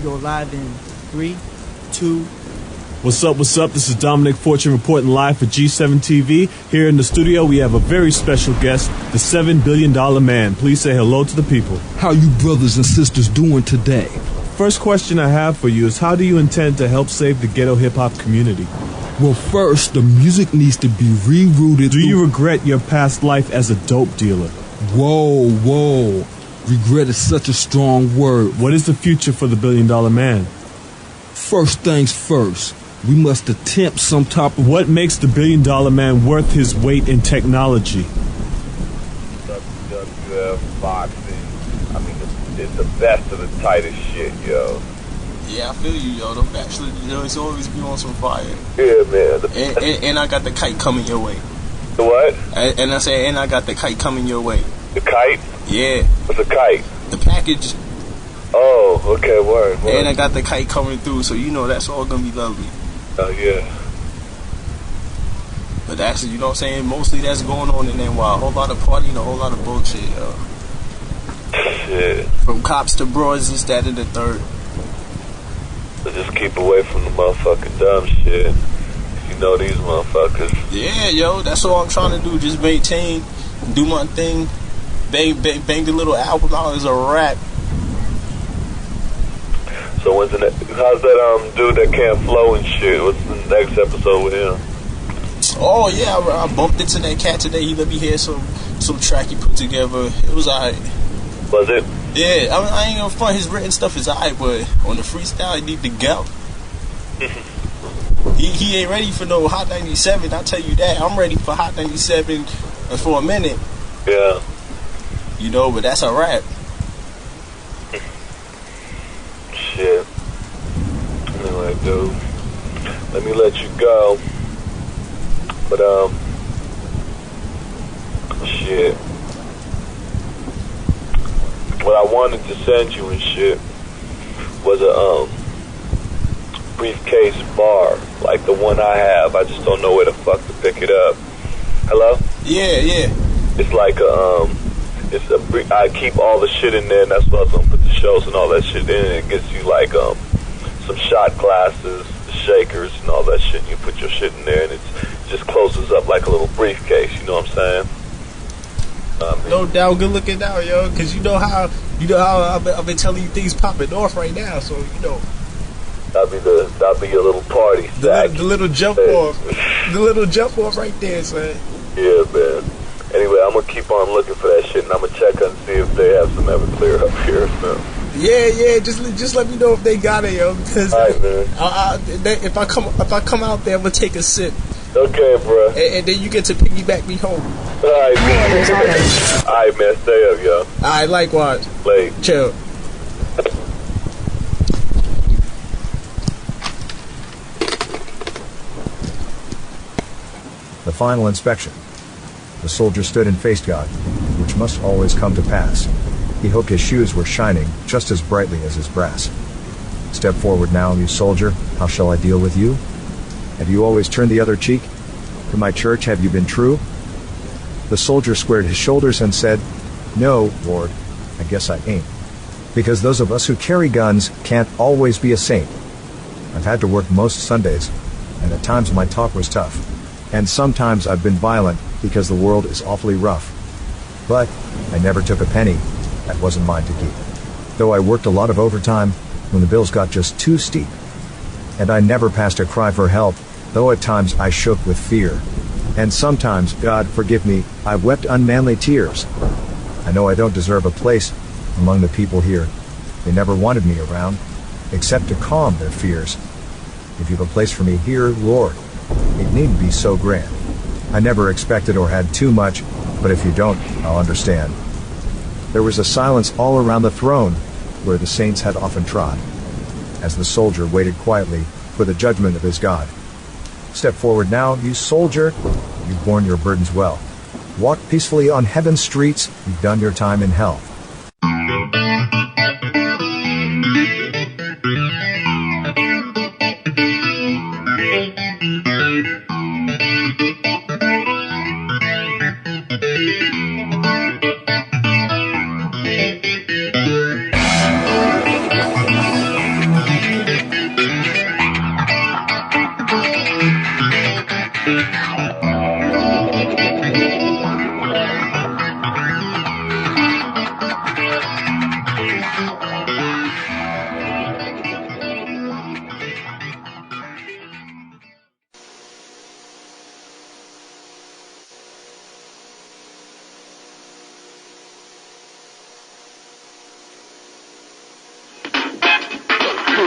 go live in 3, 2. What's up? This is Dominic Fortune reporting live for G7 TV. Here in the studio, we have a very special guest, the $7 billion man. Please say hello to the people. How you brothers and sisters doing today? First question I have for you is, how do you intend to help save the ghetto hip-hop community? Well, first, the music needs to be rerouted. Do you regret your past life as a dope dealer? Whoa. Regret is such a strong word. What is the future for the $1 billion man? First things first. We must attempt some type of... What makes the $1 billion man worth his weight in technology? WWF, boxing. I mean, it's the best of the tightest shit, yo. Yeah, I feel you, yo. Them bachelors, it's always be on some fire. Yeah, man. And I got the kite coming your way. The what? And I say, and I got the kite coming your way. The kite? Yeah. What's a kite? The package. Oh, okay, word. And I got the kite coming through, so you know that's all gonna be lovely. Oh, yeah. But that's, you know what I'm saying, mostly that's going on in NY. A whole lot of partying, a whole lot of bullshit, yo. Shit. From cops to broads, this, that, and the third. So just keep away from the motherfucking dumb shit. You know these motherfuckers. Yeah, yo, that's all I'm trying to do. Just maintain, do my thing, bang the little album out as a rap. So how's that dude that can't flow and shit? What's the next episode with him? Oh yeah, I bumped into that cat today. He let me hear some track he put together. It was alright. Was it? Yeah, I ain't gonna front. His written stuff is alright, but on the freestyle, he need to go. he ain't ready for no Hot 97. I tell you that. I'm ready for Hot 97 for a minute. Yeah. You know, but that's a rap. Shit. Anyway, dude, let me let you go. But shit. What I wanted to send you and shit was a briefcase bar, like the one I have. I just don't know where the fuck to pick it up. Hello? Yeah. It's like I keep all the shit in there, and that's what I was gonna put the shows and all that shit in. It gets you like some shot glasses, shakers, and all that shit. And you put your shit in there, and it just closes up like a little briefcase. You know what I'm saying? No doubt, good looking out, yo. Cause you know how I've been telling you things popping off right now. So you know. That'll be your little party sack. The little jump off, the little jump off right there, son. Yeah, man. Anyway, I'm gonna keep on looking for that shit, and I'm gonna check and see if they have some Everclear up here. So. Yeah. Just let me know if they got it, yo. Because right, man. If I come out there, I'm gonna take a sip. Okay, bro. And then you get to piggyback me home. All right, man. All right, man. Stay up, yo. All right, likewise. Late. Chill. The final inspection. The soldier stood and faced God, which must always come to pass. He hoped his shoes were shining just as brightly as his brass. Step forward now, you soldier, how shall I deal with you? Have you always turned the other cheek? To my church have you been true? The soldier squared his shoulders and said, No, Lord, I guess I ain't. Because those of us who carry guns can't always be a saint. I've had to work most Sundays, and at times my talk was tough. And sometimes I've been violent because the world is awfully rough. But I never took a penny. That wasn't mine to keep. Though I worked a lot of overtime when the bills got just too steep. And I never passed a cry for help, though at times I shook with fear. And sometimes, God forgive me, I wept unmanly tears. I know I don't deserve a place among the people here. They never wanted me around, except to calm their fears. If you've a place for me here, Lord, it needn't be so grand. I never expected or had too much, but if you don't, I'll understand. There was a silence all around the throne, where the saints had often trod, as the soldier waited quietly for the judgment of his God. Step forward now, you soldier, you've borne your burdens well. Walk peacefully on heaven's streets, you've done your time in hell.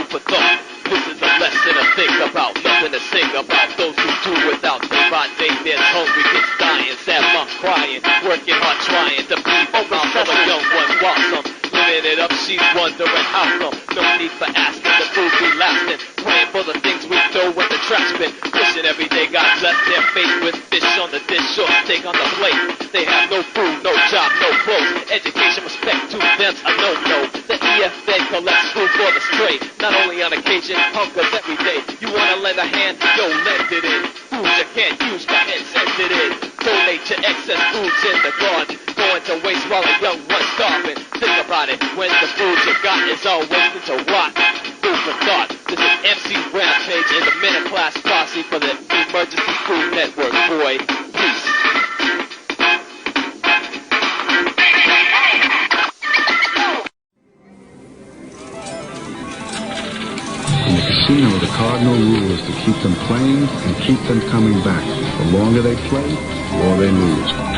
for thought. This is a lesson to think about, nothing to sing about. Those who do without day by day, there's hungry kids dying, sad moms crying, working hard trying to feed the mouth of a young one while some living it up. She's wondering how come. No need for asking, the food be lasting. Praying for the things we throw in the trash bin. Wishing every day God bless their faith with fish on the dish or steak on the plate. They have no food, no job, no clothes. Education, respect to them's a no-no. The EFA collects food for the stray. Not only on occasion, hungers every day. You wanna lend a hand? Yo, lend it in. Foods you can't use, go ahead, send it in. Donate your excess foods in the garden. Going to waste while a young one's starving. Think about it, when the food you got is all wasted to rot. Food for thought. This is MC Rampage in the middle class posse for the Emergency Food Network, boy. Peace. In the casino, the cardinal rule is to keep them playing and keep them coming back. The longer they play, the more they lose.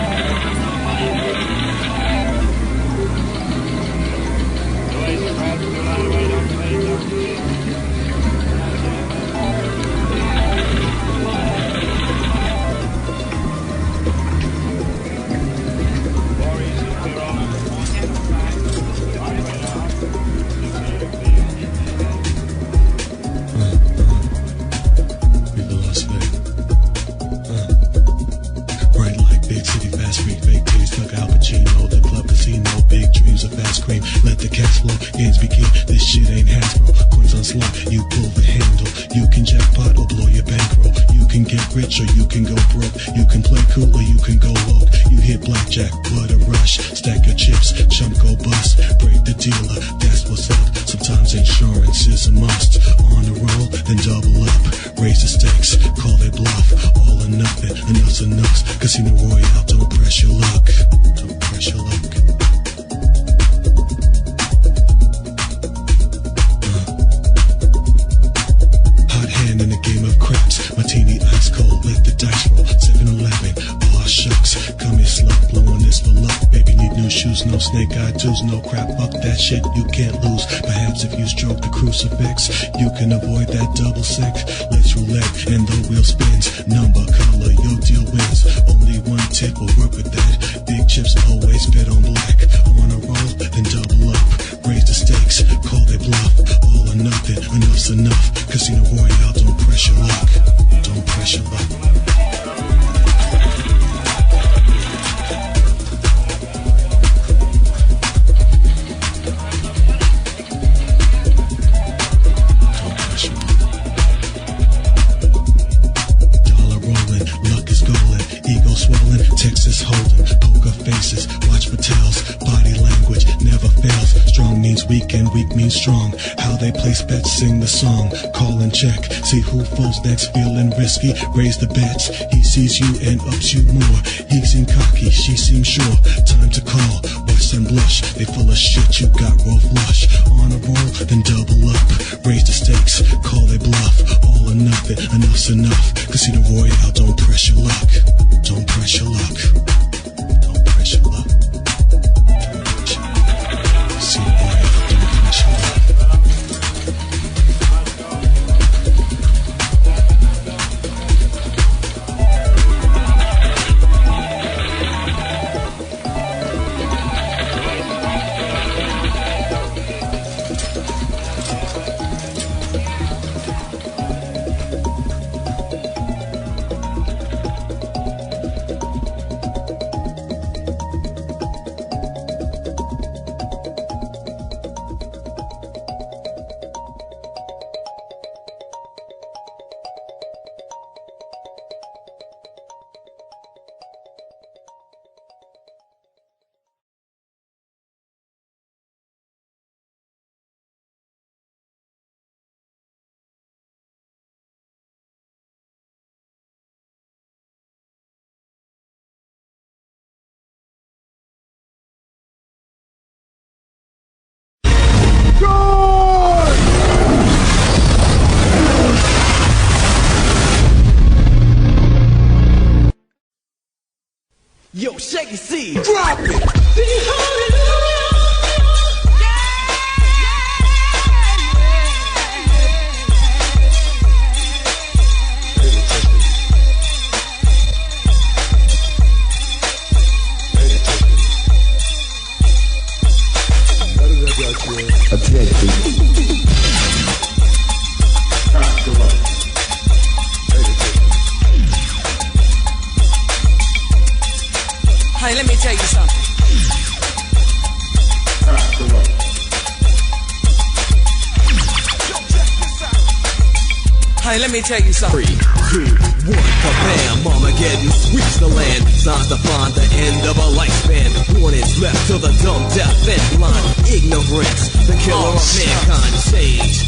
Games begin, this shit ain't Hasbro. Coins on slot, you pull the handle. You can jackpot or blow your bankroll. You can get rich or you can go broke. You can play cool or you can go woke. You hit blackjack, what a rush. Stack your chips, chump go bust. Break the dealer, that's what's up. Sometimes insurance is a must. On a roll, then double up. Raise the stakes, call it bluff. All or nothing, enough's enough. Casino Royale, don't press your luck. Don't press your luck. In a game of craps, martini ice cold, let the dice roll. 7-Eleven, aw shucks, come here slow, blowing this for luck. Baby need new shoes, no snake eye twos, no crap, fuck that shit you can't lose. Perhaps if you stroke the crucifix, you can avoid that double sick. Let's roulette and the wheel spins, number, color, your deal wins. Only one tip will work with that. Big chips always bet on black. On a roll, then double up. Raise the stakes, call they bluff. All or nothing, enough's enough. Casino Royale, don't press your luck. Don't press your luck. Ego swollen, Texas Hold'em, poker faces, watch for tails, body language never fails. Strong means weak and weak means strong. How they place bets, sing the song, call and check, see who falls next, feeling risky, raise the bets. He sees you and ups you more. He seems cocky, she seems sure. Time to call, watch them blush. They full of shit, you got roll flush. On a roll, then double up. Raise the stakes, call they bluff. All or nothing, enough's enough. Casino Royale, don't press your luck. Don't press your luck. Don't press your luck. Don't press your luck. See why don't press your luck. Hey, let me tell you something. 3, 2, 1, kabam, Armageddon sweeps the land. Signs to find the end of a lifespan. Warnings left to the dumb, deaf, and blind. Ignorance, the killer of mankind. Change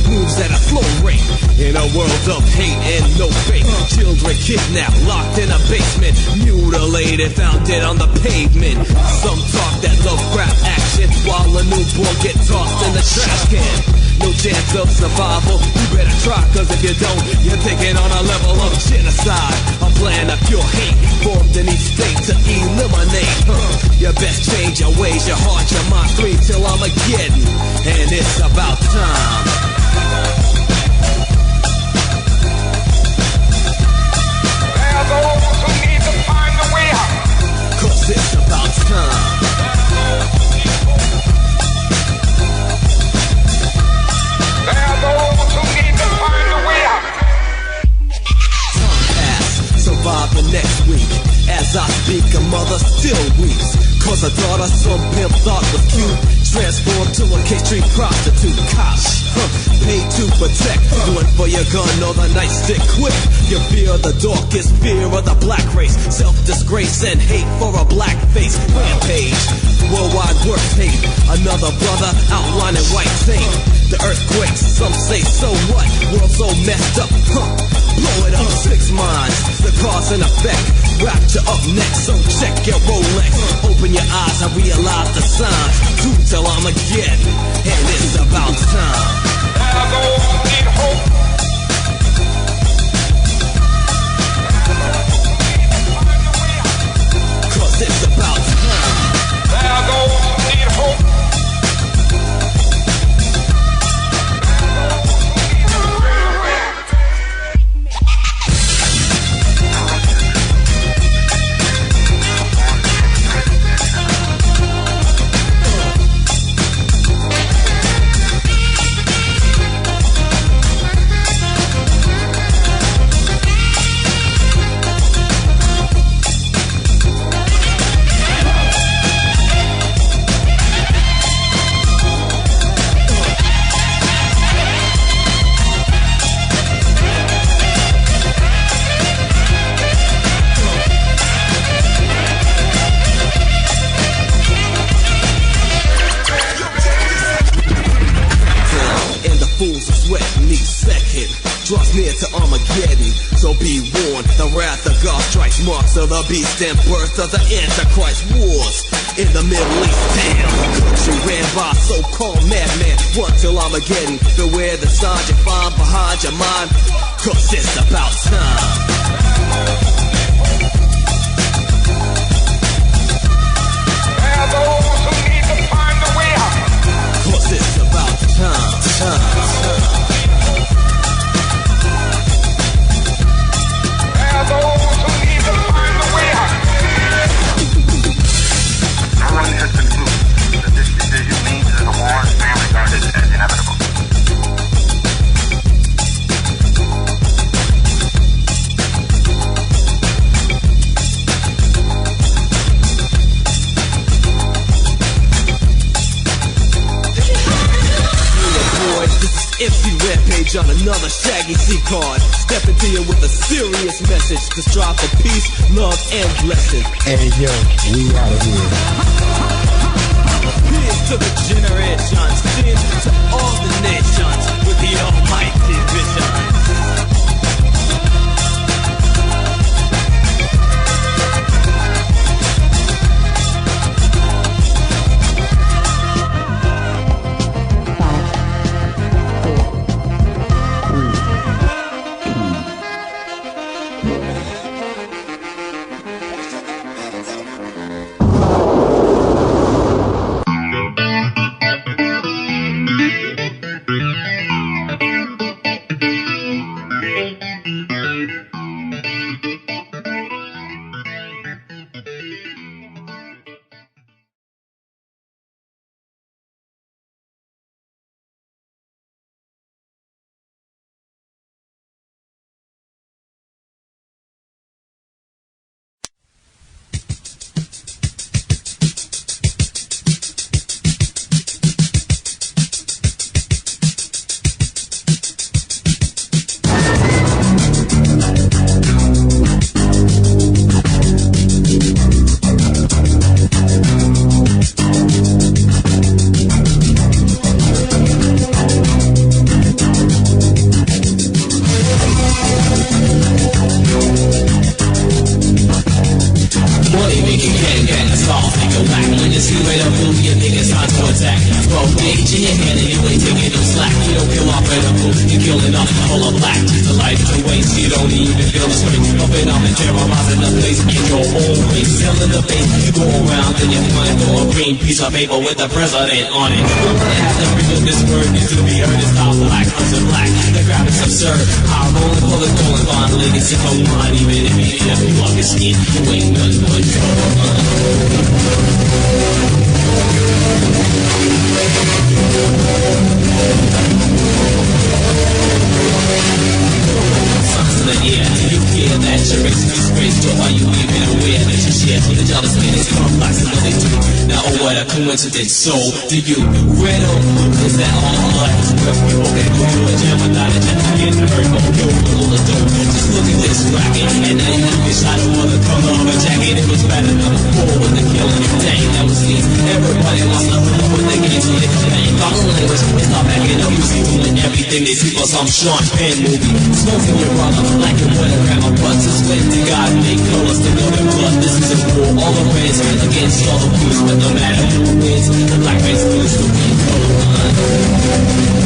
moves at a slow rate. In a world of hate and no faith. Children kidnapped, locked in a basement. Mutilated, found dead on the pavement. Some talk that love crap action, while a newborn get tossed in the trash can. No chance of survival, you better try, cause if you don't, you're taking on a level of genocide. A plan of pure hate, formed in each state to eliminate. You best change your ways, your heart, your mind. 3 till Armageddon, and it's about time. There are those who need to find a way out. Cause it's about time. There are those who need to find a way out. Time passed, survive the next week. As I speak, a mother still weeps. Cause her daughter, some pimp thought was cute, transformed to a K-Street prostitute. Cops, paid to protect. One for your gun or the nightstick quick. You fear the darkest fear of the black race. Self-disgrace and hate for a black face. Rampage, worldwide works hate. Another brother outlining white tape. The earthquakes, some say so what? World so messed up, blow it up, 6 minds. The cause and effect, rapture up next. So check your Rolex, open your eyes and realize the signs. 2 till Armageddon, and it's about time. There are those who need hope. Cause it's about time. There are those who need hope. Draws near to Armageddon, so be warned. The wrath of God strikes, marks of the beast and birth of the Antichrist. Wars in the Middle East, damn. Country ran by so-called madman. 1 till Armageddon, beware the signs you find behind your mind. Cause it's about time. There are those who need to find a way out. Cause it's about time. Those who need to find a way out. No one has concluded that this decision means that a war is being regarded as inevitable. MC Rampage on another Shaggy C card. Stepping to you with a serious message to strive for peace, love, and blessing. Hey yo, we out of here. Peace to the generations, sin to all the nations, with the almighty vision. kill off at a book. You're killing off the whole of black. Just a life to waste. You don't even feel the strain. Open up and terrorizing the place in your own race. Selling the base. You go around and you find for a green piece of paper with the president on it. The one that has the freedom of this word needs to be heard. It's all black, hunter black. The grab is absurd. How rolling, pulling, going, bond, legacy, come on. Even if you have a fucking skin, you ain't nothing but yeah, you fear that your race is disgraced, or are you even aware that you share the jealous men is complex and what they do? Now, oh, what a coincidence. So, do you riddle? Is that all life is worth? People can go to a jam without a jet to get hurt, but you'll roll the dope. Just look at this racket, and now you wish I don't want to come on a jacket. It was better than before with the killing. Dang, that was neat. Everybody lost the hood when they get to it. It ain't following language. It's not backing up. You see, doing everything they see for some Sean Penn movie. Smoking your brother. Like a pentagram of butts is when to God make colors to know their blood. This is a war, all the reds against all the blues, but no matter who wins, the black race wins to be colorblind.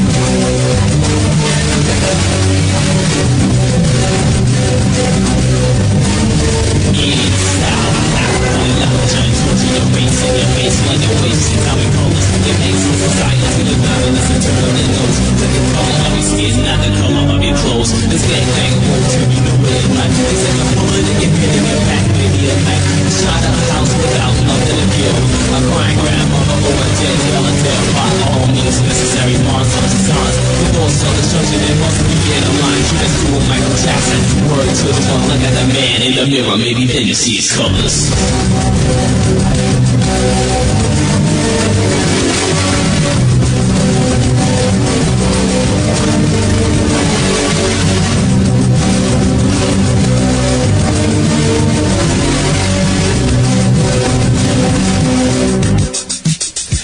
This gang bang won't turn you nowhere in life. It's like a bullet in your pin in your back, maybe a knife. Shot at a house without nothing to kill. A crying grandmother or a dead relative. By all means necessary, monsters and signs. With all self-destruction, there must be in a line. You just do a Michael Jackson. Word to the one, look at the man in the mirror. Maybe then you see his colors.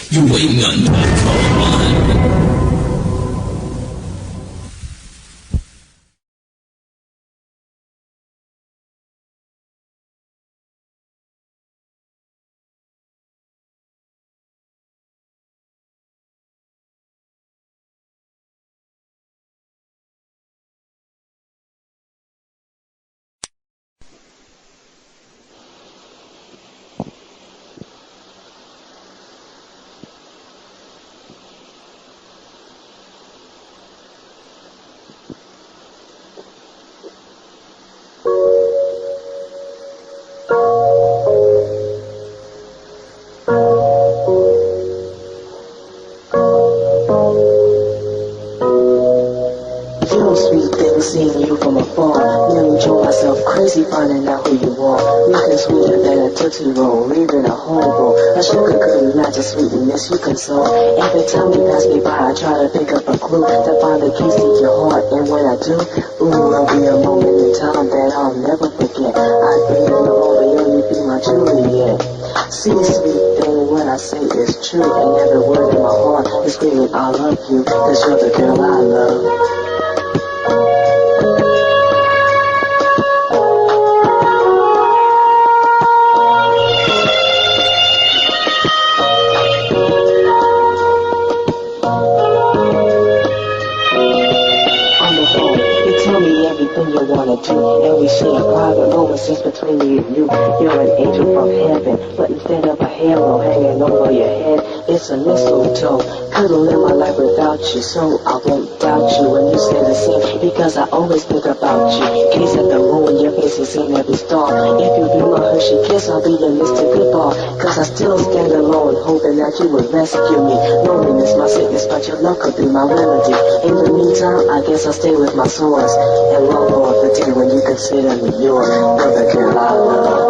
You ain't nothing but colorblind. Seeing you from afar, nearly drove myself crazy finding out who you are. Looking sweeter than a Tootsie Roll, leaving a home roll. A sugar couldn't match the sweetness you console. Every time you pass me by, I try to pick up a clue to find the keys to your heart. And when I do, ooh, it'll be a moment in time that I'll never forget. I'd be in the Romeo, you be my Juliet. See, sweet thing, what I say is true, and every word in my heart is screaming, I love you, 'cause you're the girl I love. And we share private moments just between me and you. You're an angel from heaven, but instead of a halo hanging over your head, it's a mistletoe. Couldn't live my life without you, so I won't doubt you when you say the same, because I always think about you. Gaze at the moon, your face is in every star. If you be my Hershey kiss, I'll be your Mr. Goodbye. 'Cause I still stand alone, hoping that you would rescue me. Loneliness, my sickness, but your love could be my remedy. In the meantime, I guess I'll stay with my swords and long for the day when you consider me yours. You're the girl I love.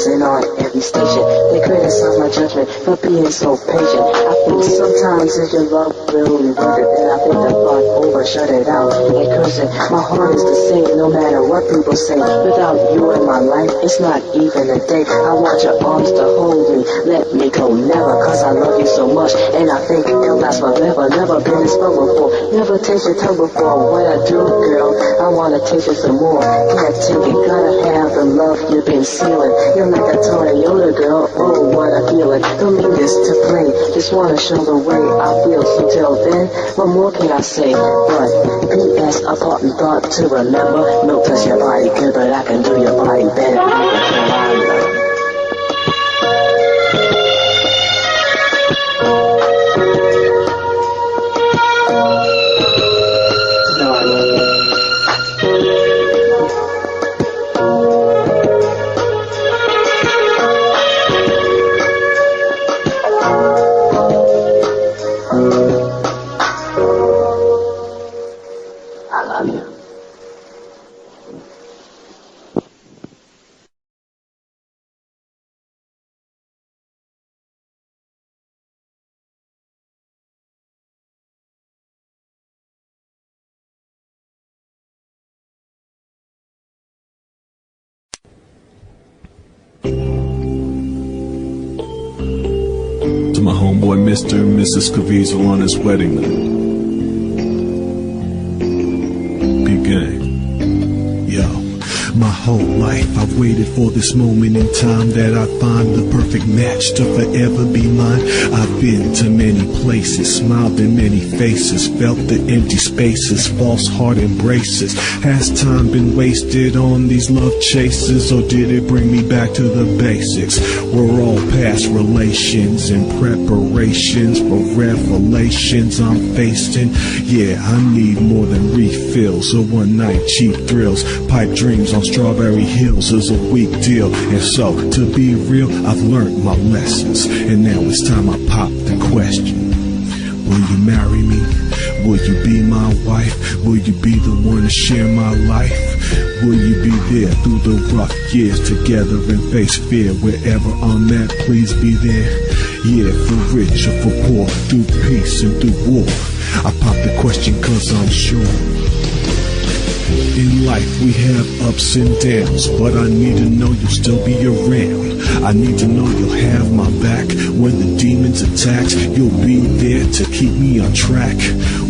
And on every station. They criticize my judgment for being so patient. I think sometimes if your love really worth it, then I think the thought over, shut it out, and cursing. My heart is the same no matter what people say. Without you in my life, it's not even a day. I want your arms to hold me, let me go never, cause I love you so much, and I think it'll last forever. Never been this fun before, never tasted tongue before. What I do, girl, I wanna taste it some more. Can't take it, gotta have the love you've been sealing. You're like a Toyota, girl, oh what a feeling. Don't mean this to play, just wanna show the way I feel. So till then, what more can I say? But P.S. a important thought to remember. No touch your body good, but I can do your body better. I love you. To my homeboy Mr. and Mrs. Caviezel on his wedding night. P-Gang. Yo. My whole life I've waited for this moment in time that I find the perfect match to forever be mine. I've been to many places, smiled in many faces, felt the empty spaces, false heart embraces. Has time been wasted on these love chases, or did it bring me back to the basics? We're all past relations and preparations for revelations I'm facing. Yeah, I need more than refills or one night cheap thrills. Pipe dreams on Strawberry Hills is a weak deal, and so to be real, I've learned my lessons, and now it's time I pop the question. Will you marry me? Will you be my wife? Will you be the one to share my life? Will you be there through the rough years together and face fear wherever I'm at? Please be there. Yeah, for rich or for poor, through peace and through war. I pop the question cause I'm sure. In life we have ups and downs, but I need to know you'll still be around. I need to know you'll have my back when the demons attack. You'll be there to keep me on track.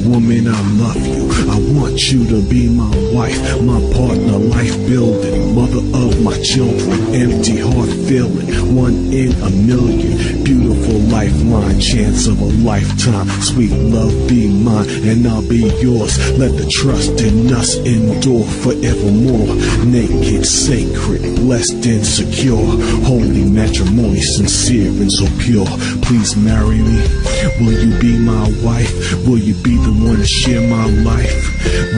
Woman, I love you. I want you to be my wife, my partner, life building, mother of my children, empty heart filling, one in a million, beautiful lifeline, chance of a lifetime. Sweet love, be mine and I'll be yours. Let the trust in us endure forevermore. Naked, sacred, blessed and secure, holy matrimony, sincere and so pure. Please marry me. Will you be my wife? Will you be the one to share my life?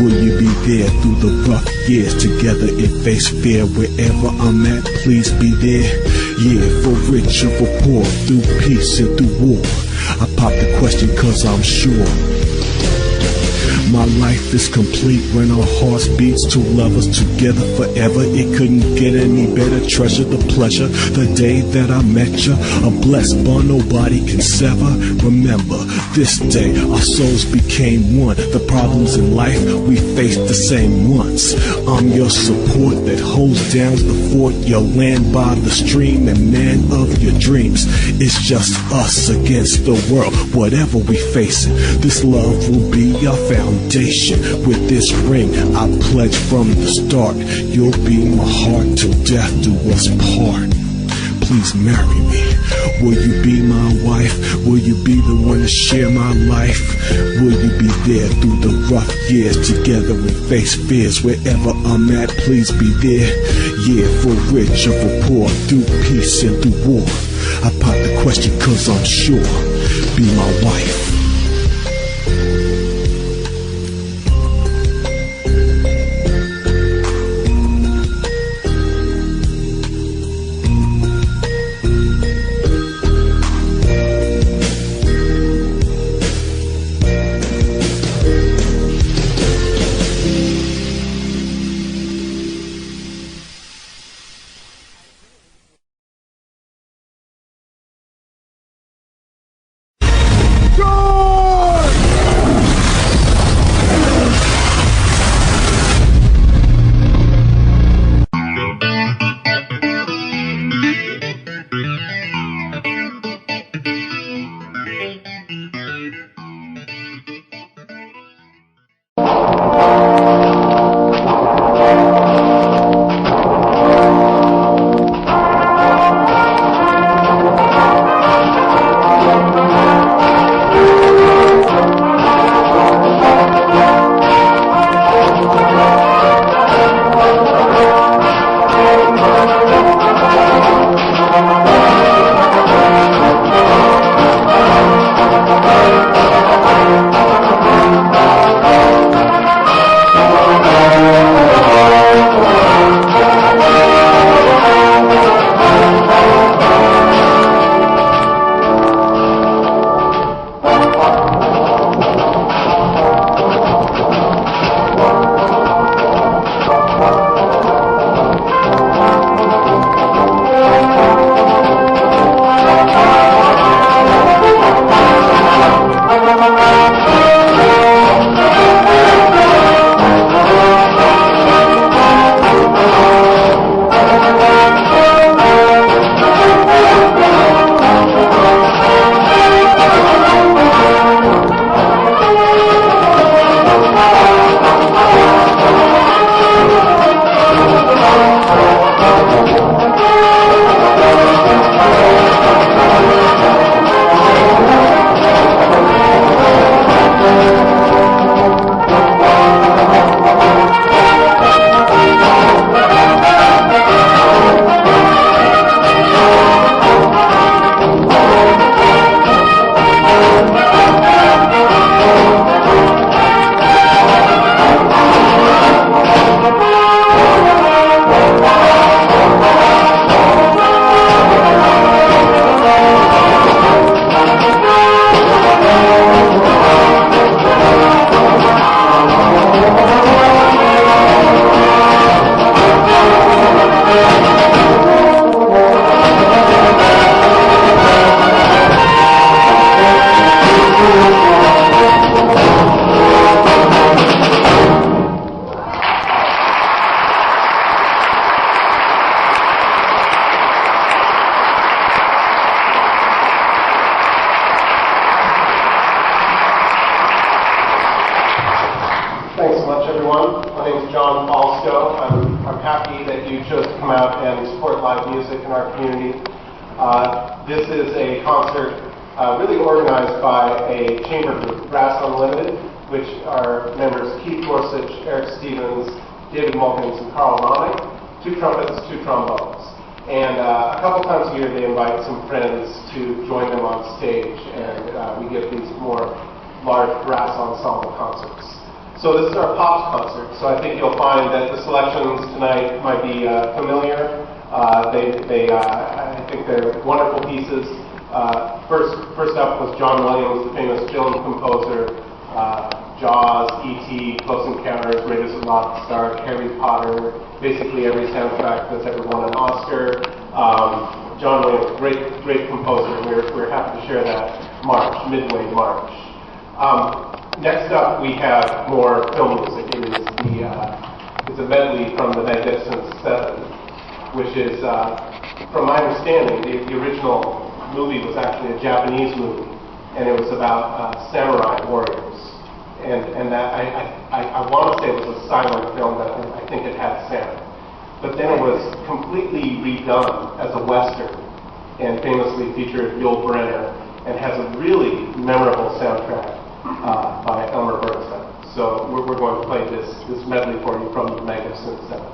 Will you be there through the rough years together and face fear wherever I'm at? Please be there. Yeah, for rich or for poor, through peace and through war. I pop the question cause I'm sure. My life is complete when our hearts beats, two lovers together forever. It couldn't get any better. Treasure the pleasure, the day that I met you. A blessed bond nobody can sever. Remember, this day our souls became one. The problems in life, we faced the same once. I'm your support that holds down the fort. Your land by the stream and man of your dreams. It's just us against the world. Whatever we face it, this love will be our foundation. With this ring, I pledge from the start, you'll be my heart till death do us part. Please marry me. Will you be my wife? Will you be the one to share my life? Will you be there through the rough years together and face fears wherever I'm at? Please be there. Yeah, for rich or for poor, through peace and through war. I pop the question cause I'm sure. Be my wife. Thanks so much, everyone. My name is John Falsco. I'm happy that you chose to come out and support live music in our community. This is a concert really organized by a chamber group, Brass Unlimited, which are members Keith Gorsuch, Eric Stevens, David Mulkins, and Carl Romick, 2 trumpets, 2 trombones. And a couple times a year they invite some friends to join them on stage, and we give these more large brass ensemble concerts. So this is our Pops concert, so I think you'll find that the selections tonight might be familiar. I think they're wonderful pieces. First up was John Williams, the famous film composer, Jaws, E.T., Close Encounters, Raiders of the Lost Ark, Harry Potter, basically every soundtrack that's ever won an Oscar. John Williams, great composer, and we're happy to share that midway March. Next up, we have more film music. It's a medley from The Magnificent Seven, which is, from my understanding, the original movie was actually a Japanese movie, and it was about samurai warriors. And that I want to say it was a silent film, but I think it had sound. But then it was completely redone as a Western, and famously featured Yul Brynner, and has a really memorable soundtrack by Elmer Bernstein. So we're going to play this medley for you from The Magnificent Seven.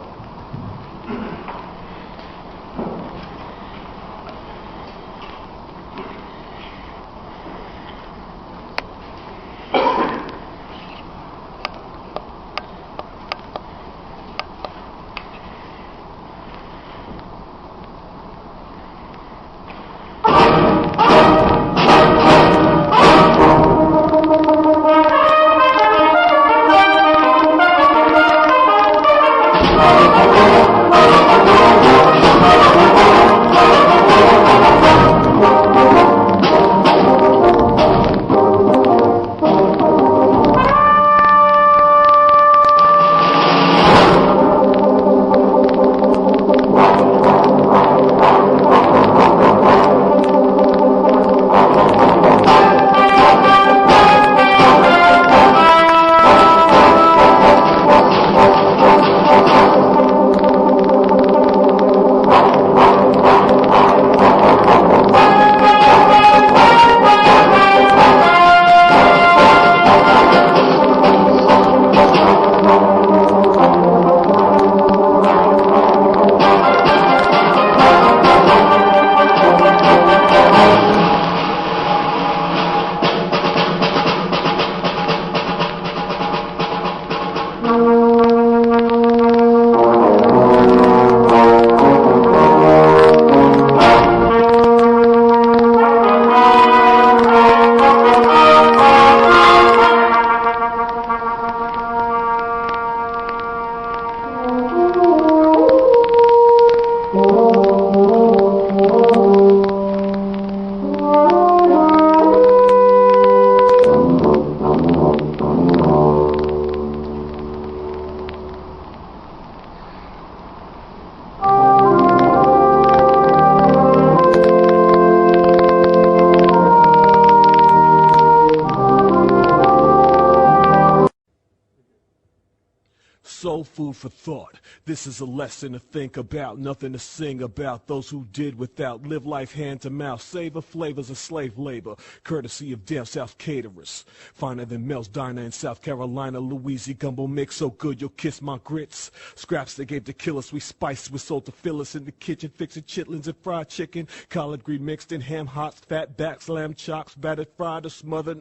so food for thought. This is a lesson to think about, nothing to sing about. Those who did without, live life hand to mouth, savor flavors of slave labor, courtesy of damn South caterers. Finer than Mel's Diner in South Carolina, Louisiana gumbo mix so good you'll kiss my grits. Scraps they gave to kill us, we spiced with salt to fill us in the kitchen, fixing chitlins and fried chicken, collard green mixed in ham hocks, fat backs, lamb chops, battered fried or smothered,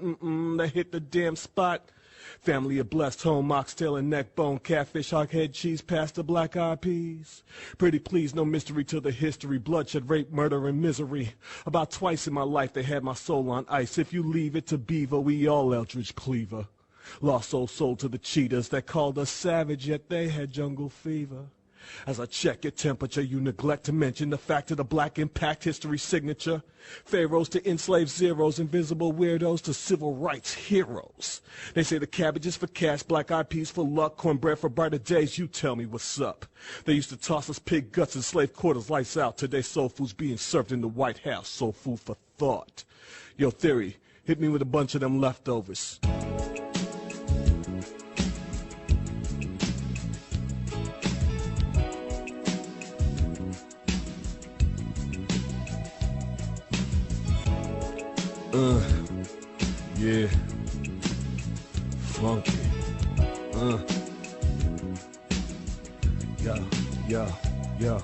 they hit the damn spot. Family of blessed home, oxtail and neck bone, catfish, hoghead, cheese, pasta, black eyed peas. Pretty please, no mystery to the history, bloodshed, rape, murder, and misery. About twice in my life they had my soul on ice. If you leave it to Beaver, we all Eldridge Cleaver. Lost old soul to the cheetahs that called us savage, yet they had jungle fever. As I check your temperature, you neglect to mention the fact of the black impact history signature. Pharaohs to enslaved zeros, invisible weirdos to civil rights heroes. They say the cabbage is for cash, black-eyed peas for luck, cornbread for brighter days. You tell me what's up. They used to toss us pig guts in slave quarters, lights out. Today soul food's being served in the White House, soul food for thought. Yo, Theory, hit me with a bunch of them leftovers. Yeah, funky, yeah.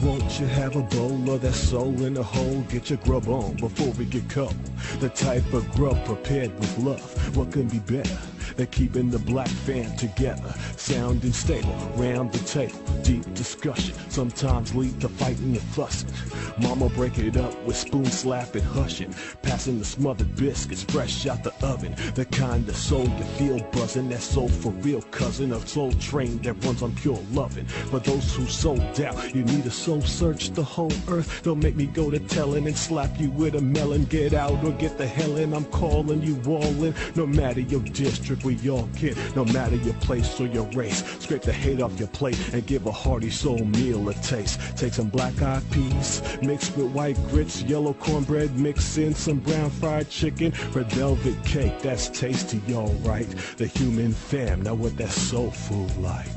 Won't you have a bowl of that soul in the hole? Get your grub on before we get cold. The type of grub prepared with love. What can be better than keeping the black fam together? Sound and stable, round the table. Deep discussion, sometimes lead to fighting and fussing. Mama break it up with spoon slapping, hushing. Passing the smothered biscuits fresh out the oven. The kind of soul you feel buzzing. That soul for real cousin. A soul train that runs on pure loving. For those who sold out, you need a soul search the whole earth. Don't make me go to telling and slap you with a melon. Get out or get the hell in. I'm calling you all in. No matter your district, we all get. No matter your place or your race. Scrape the hate off your plate and give a hearty soul meal a taste. Take some black-eyed peas, mixed with white grits, yellow cornbread, mix in some brown fried chicken, red velvet cake, that's tasty, alright. The human fam, now what that soul food like?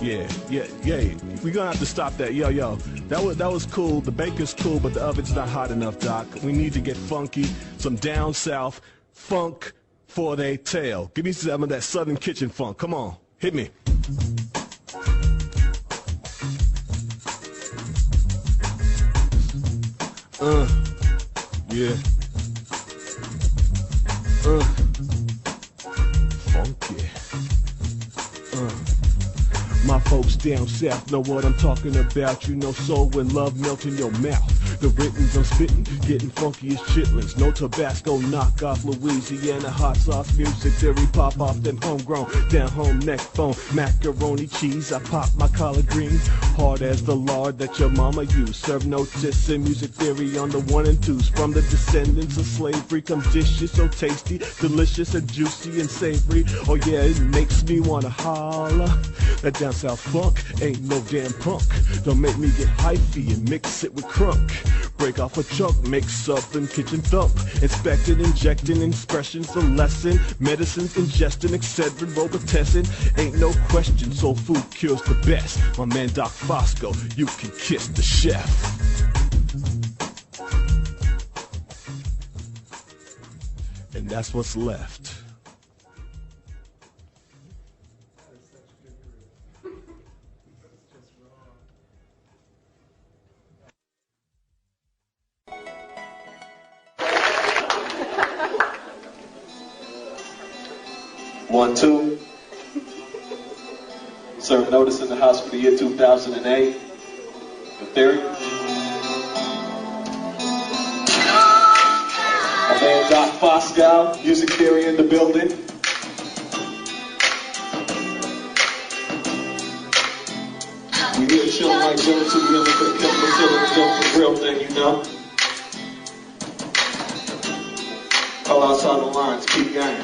Yeah. We gonna have to stop that. Yo. That was cool. The baker's cool, but the oven's not hot enough, Doc. We need to get funky, some down south funk for they tail. Give me some of that southern kitchen funk. Come on, hit me. Yeah. Funky. My folks down south know what I'm talking about. You know soul and love melt in your mouth. The writtens I'm spitting, getting funky as chitlins. No Tabasco knockoff, Louisiana hot sauce music theory. Pop off them homegrown, down home neck bone. Macaroni cheese, I pop my collard greens. Hard as the lard that your mama used. Serve notice in music theory on the 1 and 2s. From the descendants of slavery come dishes so tasty, delicious and juicy and savory. Oh yeah, it makes me wanna holler. That down south funk ain't no damn punk. Don't make me get hyphy and mix it with crunk. Break off a chunk, mix up and kitchen thump. Inspecting, injecting expressions, a lesson. Medicines, ingesting, etc. Robitussin. Ain't no question, soul food cures the best. My man Doc Fosco, you can kiss the chef. And that's what's left. One, two. Serve notice in the house for the year 2008. The theory. My man Doc Fosco, music theory in the building. We here chilling like chilling too. We only for the couple of chilling, doing the real thing, you know. Call outside the lines, keep going.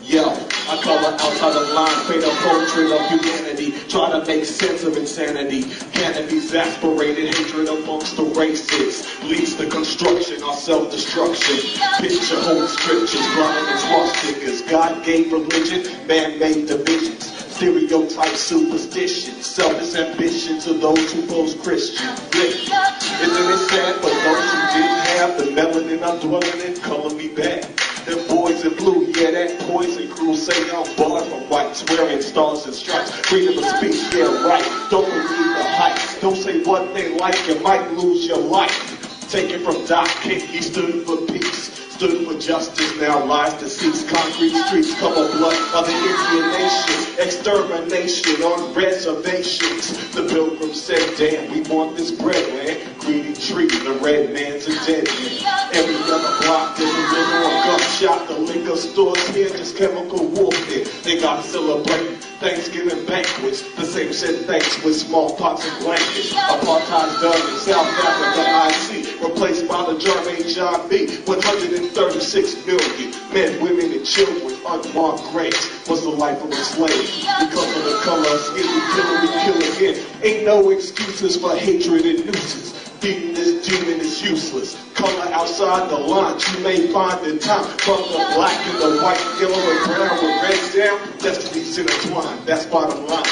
Yo. I color outside the line, create a portrait of humanity. Try to make sense of insanity. Can't be exasperated, hatred amongst the races leads to construction or self-destruction. Picture holy scriptures, blind and swastikas. God gave religion, man-made divisions. Stereotypes, superstitions, selfish ambition to those who pose Christian. Isn't it sad for those who didn't have the melanin I'm dwelling in? Color me bad. Them boys in blue, yeah, that poison crew say I'm barred from whites, wearing stars and stripes. Freedom of speech, yeah, right. Don't believe the hype. Don't say what they like, you might lose your life. Taken from Doc King, he stood for peace. Stood for justice, now lies deceased. Concrete streets, cover blood of the Indian nation. Extermination on reservations. The pilgrims said, damn, we want this bread, man. Greedy tree, the red man's a dead man. Every other block, there's a river or gunshot. The liquor stores here, just chemical warfare. They got to celebrate Thanksgiving banquets. The same said thanks with smallpox and blankets. Apartheid's done in South Africa, I see. Replaced by the German John B. 136 million men, women, and children. Unmarked graves was the life of a slave. Because of the color of skin, we kill again. Ain't no excuses for hatred and nuisance. Beating this demon is useless. Color outside the lines, you may find the time. From the black and the white, yellow and brown with red down, destinies intertwined, that's bottom line.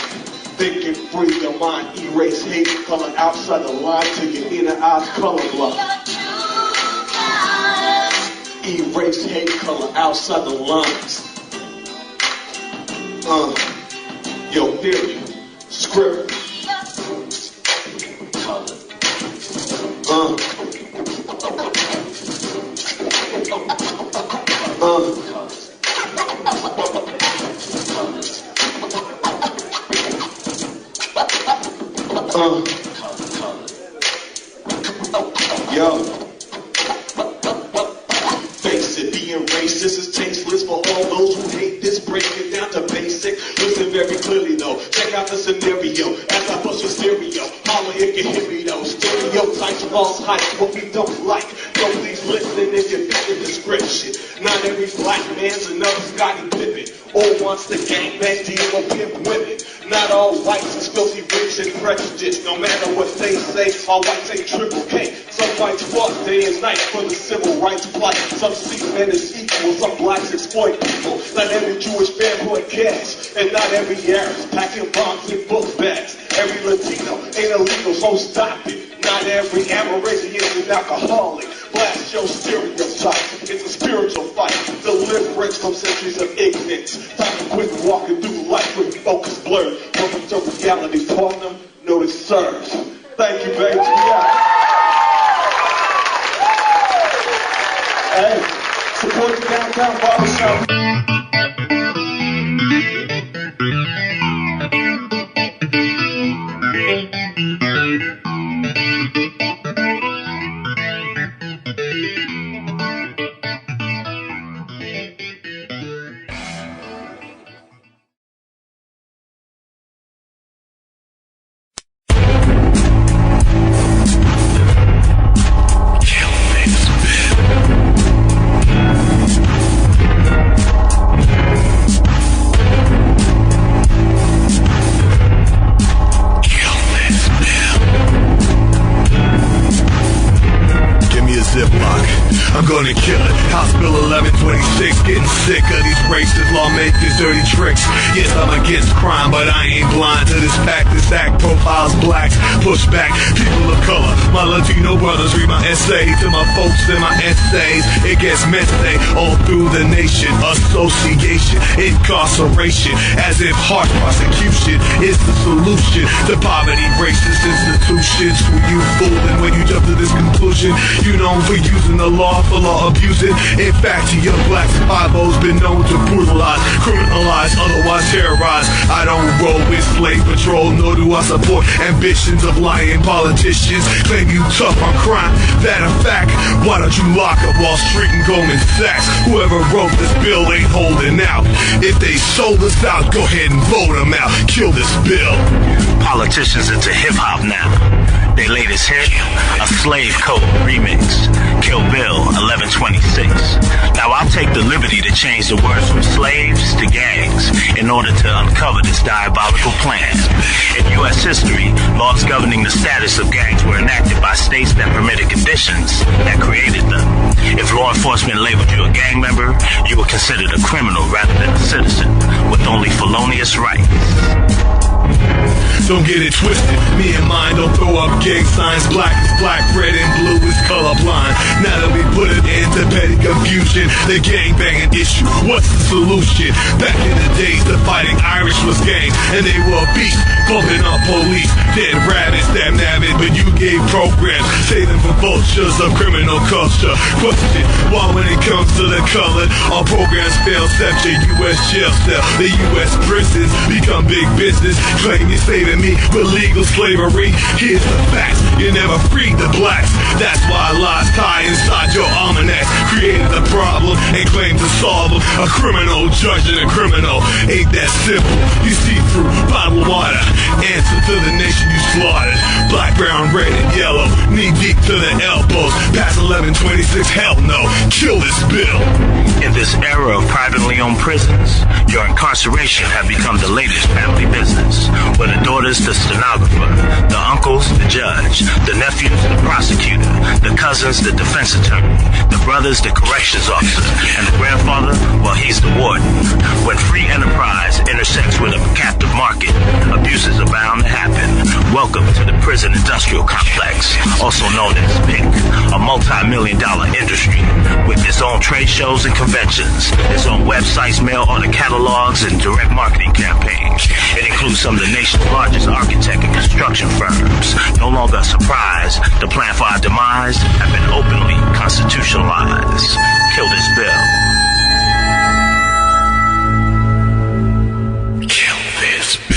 Think and free your mind, erase hate, color outside the line till your inner eyes colorblind. Erase hate, color outside the lines. Yo, theory, script. Yo, face it, being racist is tasteless for all those who hate this. Break it down to basic. Listen very clearly though. Check out the scenario as I push a stereo. Holla if you hear me though. Stereotypes, false hype, what we don't like. So please listen if you fit the description. Not every black man's another Scottie Pippen. Or wants the gangbang deal or pimp women. Not all whites is filthy rich and prejudiced. No matter what they say, all whites ain't triple K. Some whites fought day and night for the civil rights plight. Some see men as equal, some blacks exploit people. Not every Jewish fanboy cash, and not every Arab's packing bombs in book bags. Every Latino ain't illegal, so stop it. Not every Amerindian is an alcoholic. Blast your stereotype. It's a spiritual fight. Deliverance from centuries of ignorance. Time to quit walking through life with focus blurred. Welcome to reality, partner. No, it serves. Thank you, baby. Hey, support the downtown barbershop. I'm gonna kill it. House Bill 1126, getting sick of these racist lawmakers' dirty tricks. Yes, I'm against crime, but I ain't blind to this fact. This act profiles blacks, push back people of color. My Latino brothers read my essay to my folks in my essays. It gets meant today all through the nation. Association, incarceration, as if harsh prosecution is the solution to poverty, racist institutions. Who you fooling when you jump to this conclusion? You known for using the law for law abusing. In fact, your blacks and 5-0's been known to brutalize, criminalize, otherwise terrorize. I don't roll with slave patrol, nor do I support ambitions of lying politicians. Claim you tough on crime, that a fact. Why don't you lock up Wall Street and Goldman Sachs? Whoever wrote this bill ain't holding out. If they sold us out, go ahead and vote them out. Kill this bill. Politicians into hip-hop now. Their latest hit, a Slave Code remix, Kill Bill 1126. Now I'll take the liberty to change the words from slaves to gangs in order to uncover this diabolical plan. In U.S. history, laws governing the status of gangs were enacted by states that permitted conditions that created them. If law enforcement labeled you a gang member, you were considered a criminal rather than a citizen with only felonious rights. Don't get it twisted, me and mine don't throw up gang signs. Black is black, red and blue is colorblind. Now that we put it into petty confusion, the gang banging issue, what's the solution? Back in the days, the fighting Irish was gang, and they were a beast, bumping up police, dead rabbits, damn nabbit, but you gave programs, saving from vultures of criminal culture. Question, why when it comes to the colored, our programs fail, except your U.S. jail cell. The U.S. prisons become big business, claim you're saving me with legal slavery. Here's the facts, you never freed the blacks. That's why lies tie inside your almanac created the problem and claim to solve them. A criminal judging a criminal ain't that simple. You see through bottled water, answer to the nation you slaughtered. Black, brown, red, and yellow, knee deep to the elbows. Past 1126, hell no, kill this bill. In this era of privately owned prisons, your incarceration have become the latest family business, where the daughter's the stenographer, the uncle's the judge, the nephew's the prosecutor, the cousin's the defense attorney, the brother's the corrections officer, and the grandfather, well, he's the warden. When free enterprise intersects with a captive market, abuses are bound to happen. Welcome to the prison industrial complex, also known as PIC, a multi-million-dollar industry with its own trade shows and conventions, its own websites, mail order catalogs, and direct marketing campaigns. It includes some of the nation's largest architect and construction firms. No longer a surprise, the plan for our demise have been openly constitutionalized. Kill this bill. Kill this bill.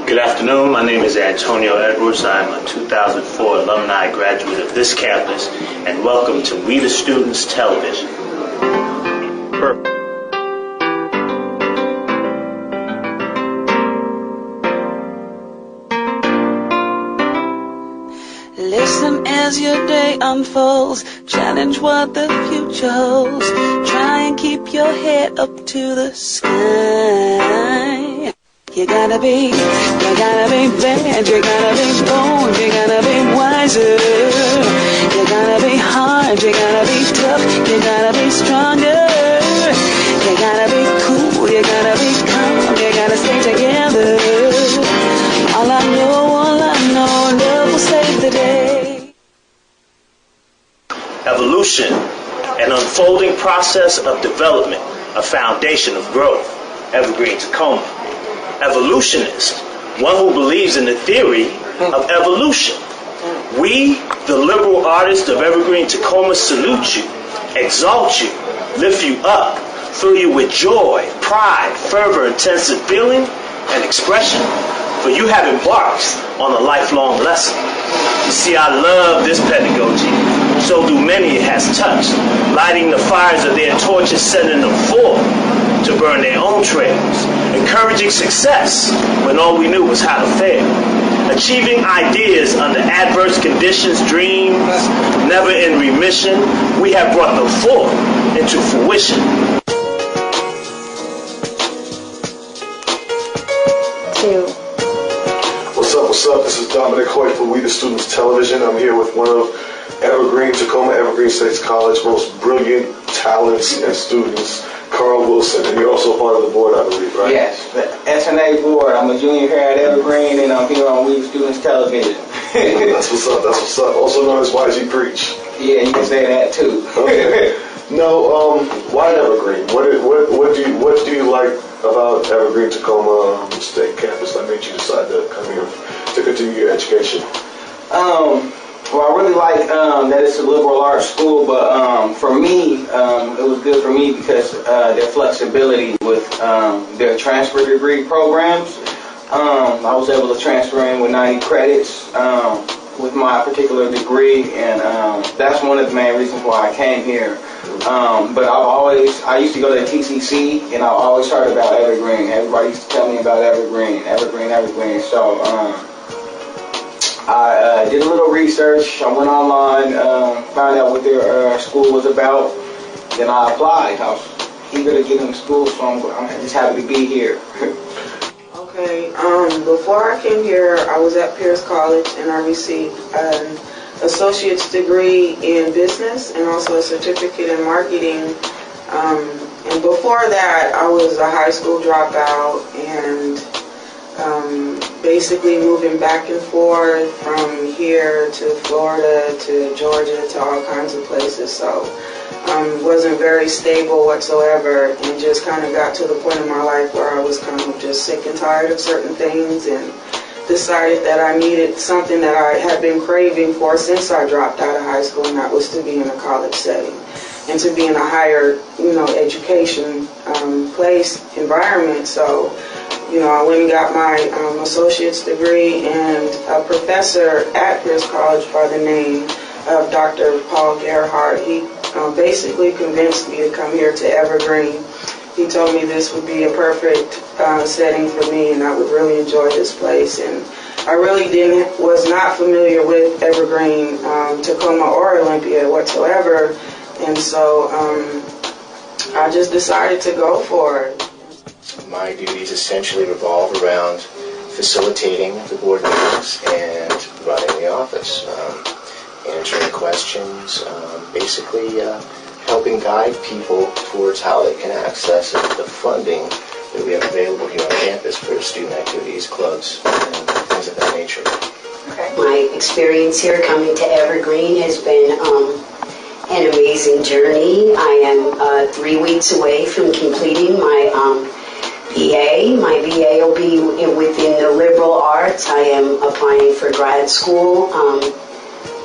Good afternoon, my name is Antonio Edwards. I'm a 2004 alumni graduate of this campus, and welcome to We the Students Television. Listen as your day unfolds, challenge what the future holds, try and keep your head up to the sky. You gotta be bad, you gotta be bold, you gotta be wiser. You gotta be hard, you gotta be tough, you gotta be stronger. You gotta be cool, you gotta be calm, you gotta stay together. All I know, love will save the day. Evolution, an unfolding process of development, a foundation of growth. Evergreen Tacoma. Evolutionist, one who believes in the theory of evolution. We, the liberal artists of Evergreen Tacoma, salute you, exalt you, lift you up, fill you with joy, pride, fervor, intensive feeling, and expression, for you have embarked on a lifelong lesson. You see, I love this pedagogy. So do many it has touched, lighting the fires of their torches, setting them forth to burn their own trails, encouraging success when all we knew was how to fail, achieving ideas under adverse conditions, dreams never in remission. We have brought them forth into fruition. What's up? This is Dominic Hoyt for We the Students Television. I'm here with one of Evergreen Tacoma, Evergreen States College, most brilliant talents and students, Carl Wilson, and you're also part of the board, I believe, right? Yes, the SNA board. I'm a junior here at Evergreen, and I'm here on We the Students Television. That's what's up. Also known as YG Preach. Yeah, you can say that too. Okay. No, why Evergreen? What do you like about Evergreen Tacoma State Campus that made you decide to come here to continue your education? Well, I really like that it's a liberal arts school, but for me, it was good for me because their flexibility with their transfer degree programs. I was able to transfer in with 90 credits with my particular degree, and that's one of the main reasons why I came here. But I used to go to TCC, and I've always heard about Evergreen. Everybody used to tell me about Evergreen. So I did a little research. I went online, found out what their school was about. Then I applied. I was eager to get into school, so I'm just happy to be here. Okay, before I came here, I was at Pierce College, and I received an associate's degree in business and also a certificate in marketing. And before that, I was a high school dropout and basically moving back and forth from here to Florida to Georgia to all kinds of places. So wasn't very stable whatsoever, and just kind of got to the point in my life where I was kind of just sick and tired of certain things, and decided that I needed something that I had been craving for since I dropped out of high school, and that was to be in a college setting and to be in a higher, education place, environment. So, I went and got my associate's degree, and a professor at Pierce College by the name of Dr. Paul Gerhardt, he basically convinced me to come here to Evergreen. He told me this would be a perfect setting for me, and I would really enjoy this place. And I really was not familiar with Evergreen, Tacoma, or Olympia whatsoever, and so I just decided to go for it. My duties essentially revolve around facilitating the board meetings and running the office, answering questions, basically helping guide people towards how they can access the funding that we have available here on campus for student activities, clubs, and things of that nature. My experience here coming to Evergreen has been an amazing journey. I am 3 weeks away from completing my BA. My BA will be within the liberal arts. I am applying for grad school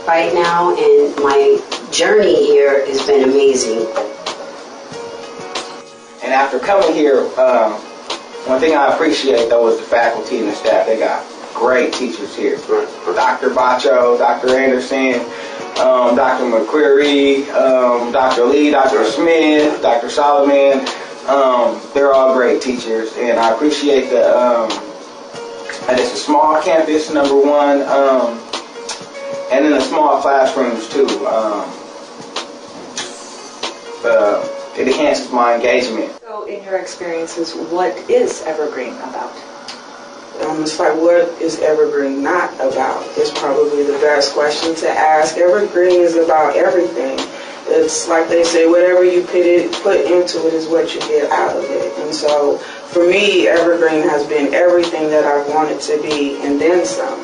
right now, and my journey here has been amazing. And after coming here, one thing I appreciate though is the faculty and the staff. They got great teachers here. Dr. Bacho, Dr. Anderson, Dr. McQuarrie, Dr. Lee, Dr. Smith, Dr. Solomon. They're all great teachers, and I appreciate that it's a small campus, number one, and in the small classrooms too. It enhances my engagement. So in your experiences, what is Evergreen about? It's like, what is Evergreen not about? Is probably the best question to ask. Evergreen is about everything. It's like they say, whatever you put into it is what you get out of it. And so for me, Evergreen has been everything that I've wanted to be, and then some.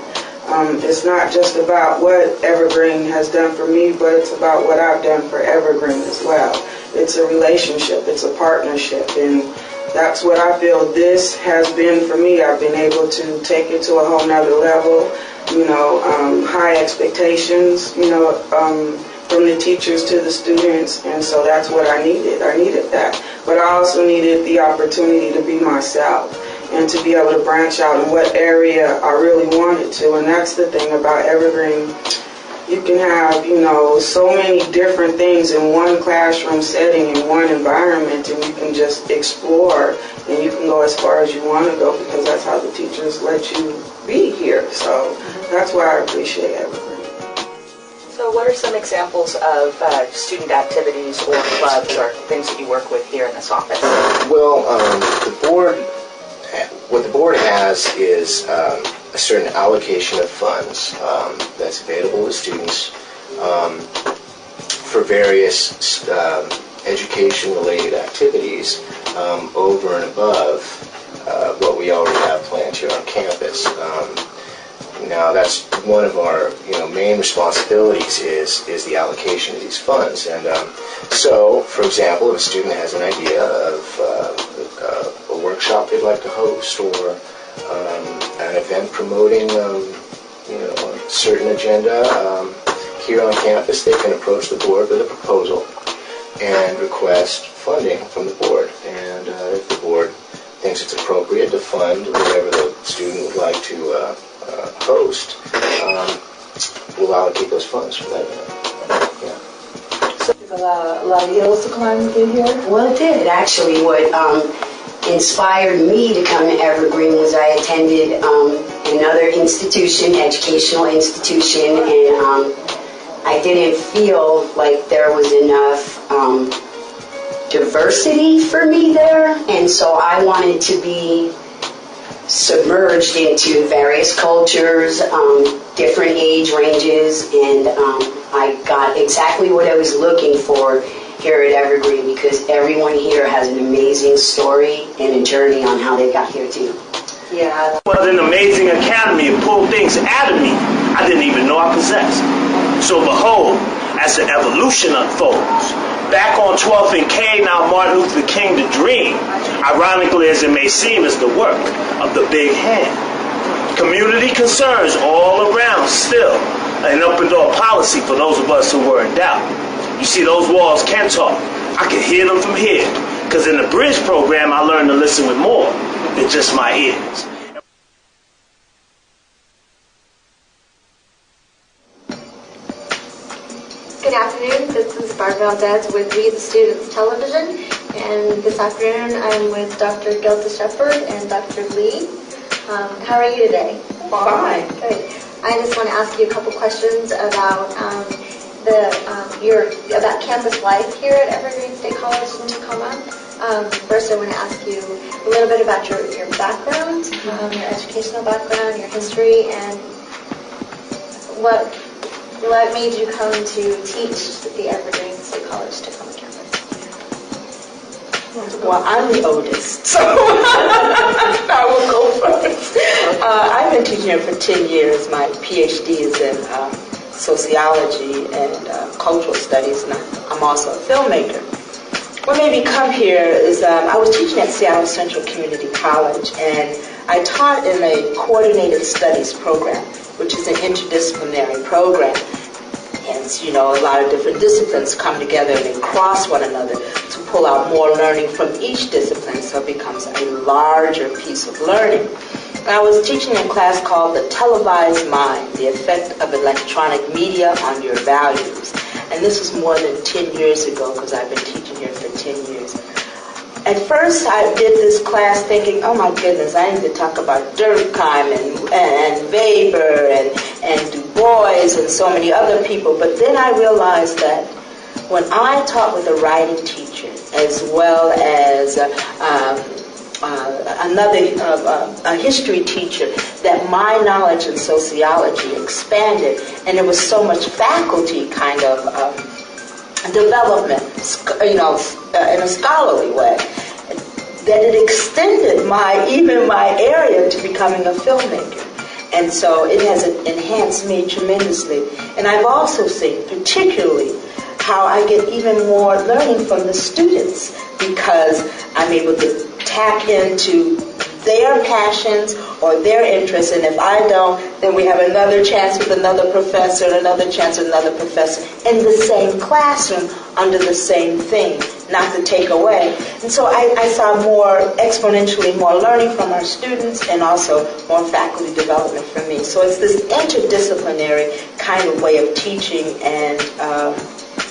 It's not just about what Evergreen has done for me, but it's about what I've done for Evergreen as well. It's a relationship, it's a partnership, and that's what I feel this has been for me. I've been able to take it to a whole nother level, high expectations, from the teachers to the students, and so that's what I needed. I needed that. But I also needed the opportunity to be myself and to be able to branch out in what area I really wanted to. And that's the thing about Evergreen. You can have, so many different things in one classroom setting, in one environment, and you can just explore, and you can go as far as you want to go because that's how the teachers let you be here. So that's why I appreciate Evergreen. So what are some examples of student activities or clubs or things that you work with here in this office? Well, what the board has is a certain allocation of funds that's available to students for various education-related activities over and above what we already have planned here on campus. Now, that's one of our main responsibilities is the allocation of these funds. And so, for example, if a student has an idea of a workshop they'd like to host, or an event promoting a certain agenda here on campus, they can approach the board with a proposal and request funding from the board. And if the board thinks it's appropriate to fund whatever the student would like to host, we'll allocate those funds for that event. Yeah. So did a lot of hills to climb to get here? Well, it did. Actually, what inspired me to come to Evergreen was I attended another institution, educational institution, and I didn't feel like there was enough diversity for me there, and so I wanted to be submerged into various cultures, different age ranges, and I got exactly what I was looking for here at Evergreen, because everyone here has an amazing story and a journey on how they got here too. Yeah. Well, an amazing academy and pulled things out of me I didn't even know I possessed. So behold, as the evolution unfolds, back on 12th and K, now Martin Luther King the dream, ironically as it may seem, is the work of the big hand. Community concerns all around still, an open door policy for those of us who were in doubt. You see, those walls can talk. I can hear them from here, because in the Bridge program I learned to listen with more than just my ears. Good afternoon, this is Barb Valdez with We the Students Television, and this afternoon I'm with Dr. Gilda Shepard and Dr. Lee. How are you today? Fine. Good. I just want to ask you a couple questions about about campus life here at Evergreen State College in Tacoma. First, I want to ask you a little bit about your background, your educational background, your history, and what made you come to teach at the Evergreen State College Tacoma campus? Well, I'm the oldest, so I will go first. I've been teaching here for 10 years. My PhD is in sociology and cultural studies, and I'm also a filmmaker. What made me come here is I was teaching at Seattle Central Community College, and I taught in a coordinated studies program, which is an interdisciplinary program. Hence, a lot of different disciplines come together and they cross one another to pull out more learning from each discipline, so it becomes a larger piece of learning. And I was teaching a class called The Televised Mind, the Effect of Electronic Media on Your Values. And this was more than 10 years ago, because I've been teaching here for 10 years. At first, I did this class thinking, oh my goodness, I need to talk about Durkheim and Weber and Du Bois and so many other people. But then I realized that when I taught with a writing teacher, as well as a history teacher, that my knowledge in sociology expanded, and there was so much faculty kind of development, in a scholarly way, that it extended my area to becoming a filmmaker. And so it has enhanced me tremendously. And I've also seen, particularly, how I get even more learning from the students, because I'm able to tap into their passions or their interests, and if I don't, then we have another chance with another professor, and another chance with another professor in the same classroom under the same thing, not to take away. And so I saw exponentially more learning from our students, and also more faculty development from me. So it's this interdisciplinary kind of way of teaching, and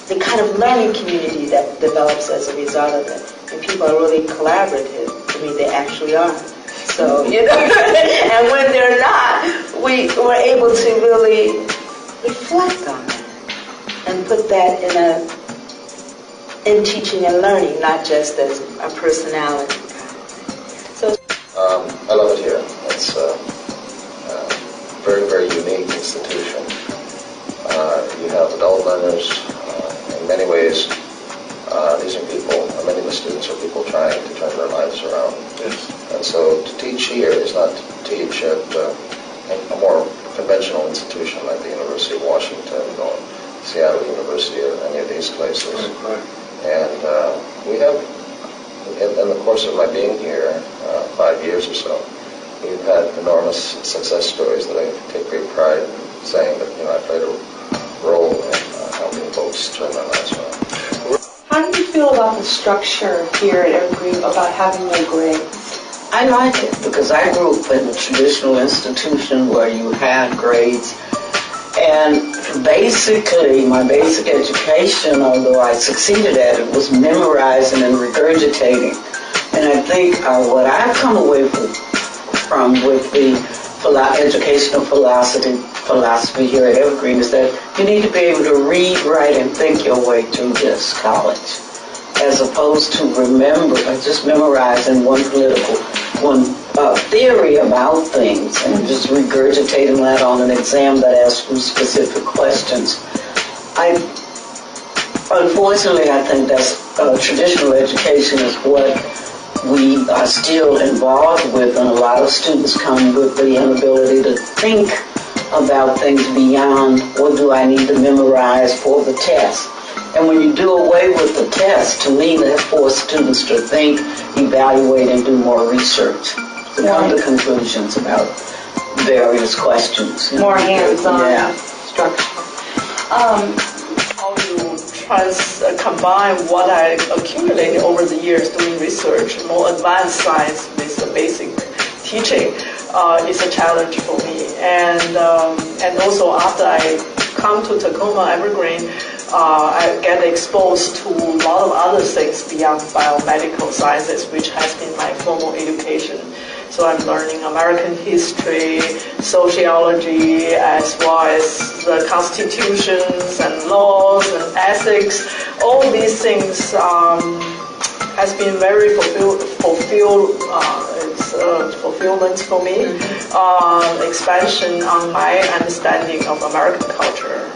the kind of learning community that develops as a result of it. And people are really collaborative. I mean, they actually are. So, and when they're not, we're able to really reflect on that and put that in teaching and learning, not just as a personality. So, I love it here. It's a very, very unique institution. You have adult learners. In many ways, these are people, many of the students are people trying to turn their lives around. Yes. And so to teach here is not to teach at a more conventional institution like the University of Washington or Seattle University or any of these places. And we have, in the course of my being here, 5 years or so, we've had enormous success stories that I take great pride in saying that, I played a role in helping folks turn their lives around. How do you feel about the structure here at Evergreen about having no grades? I like it because I grew up in a traditional institution where you had grades. And basically, my basic education, although I succeeded at it, was memorizing and regurgitating. And I think what I've come away from with the educational philosophy here at Evergreen is that you need to be able to read, write, and think your way through this college, as opposed to just memorizing one theory about things and just regurgitating that on an exam that asks you specific questions. Unfortunately, I think that's traditional education is what we are still involved with, and a lot of students come with the inability to think about things beyond what do I need to memorize for the test. And when you do away with the test, to me, that forces students to think, evaluate, and do more research to come to conclusions about various questions. More hands-on structure. How you combine what I accumulated over the years doing research, more advanced science with the basic teaching is a challenge for me. And also after I come to Tacoma Evergreen, I get exposed to a lot of other things beyond biomedical sciences, which has been my formal education. So I'm learning American history, sociology, as well as the constitutions and laws and ethics. All these things has been very fulfillment for me. Expansion on my understanding of American culture,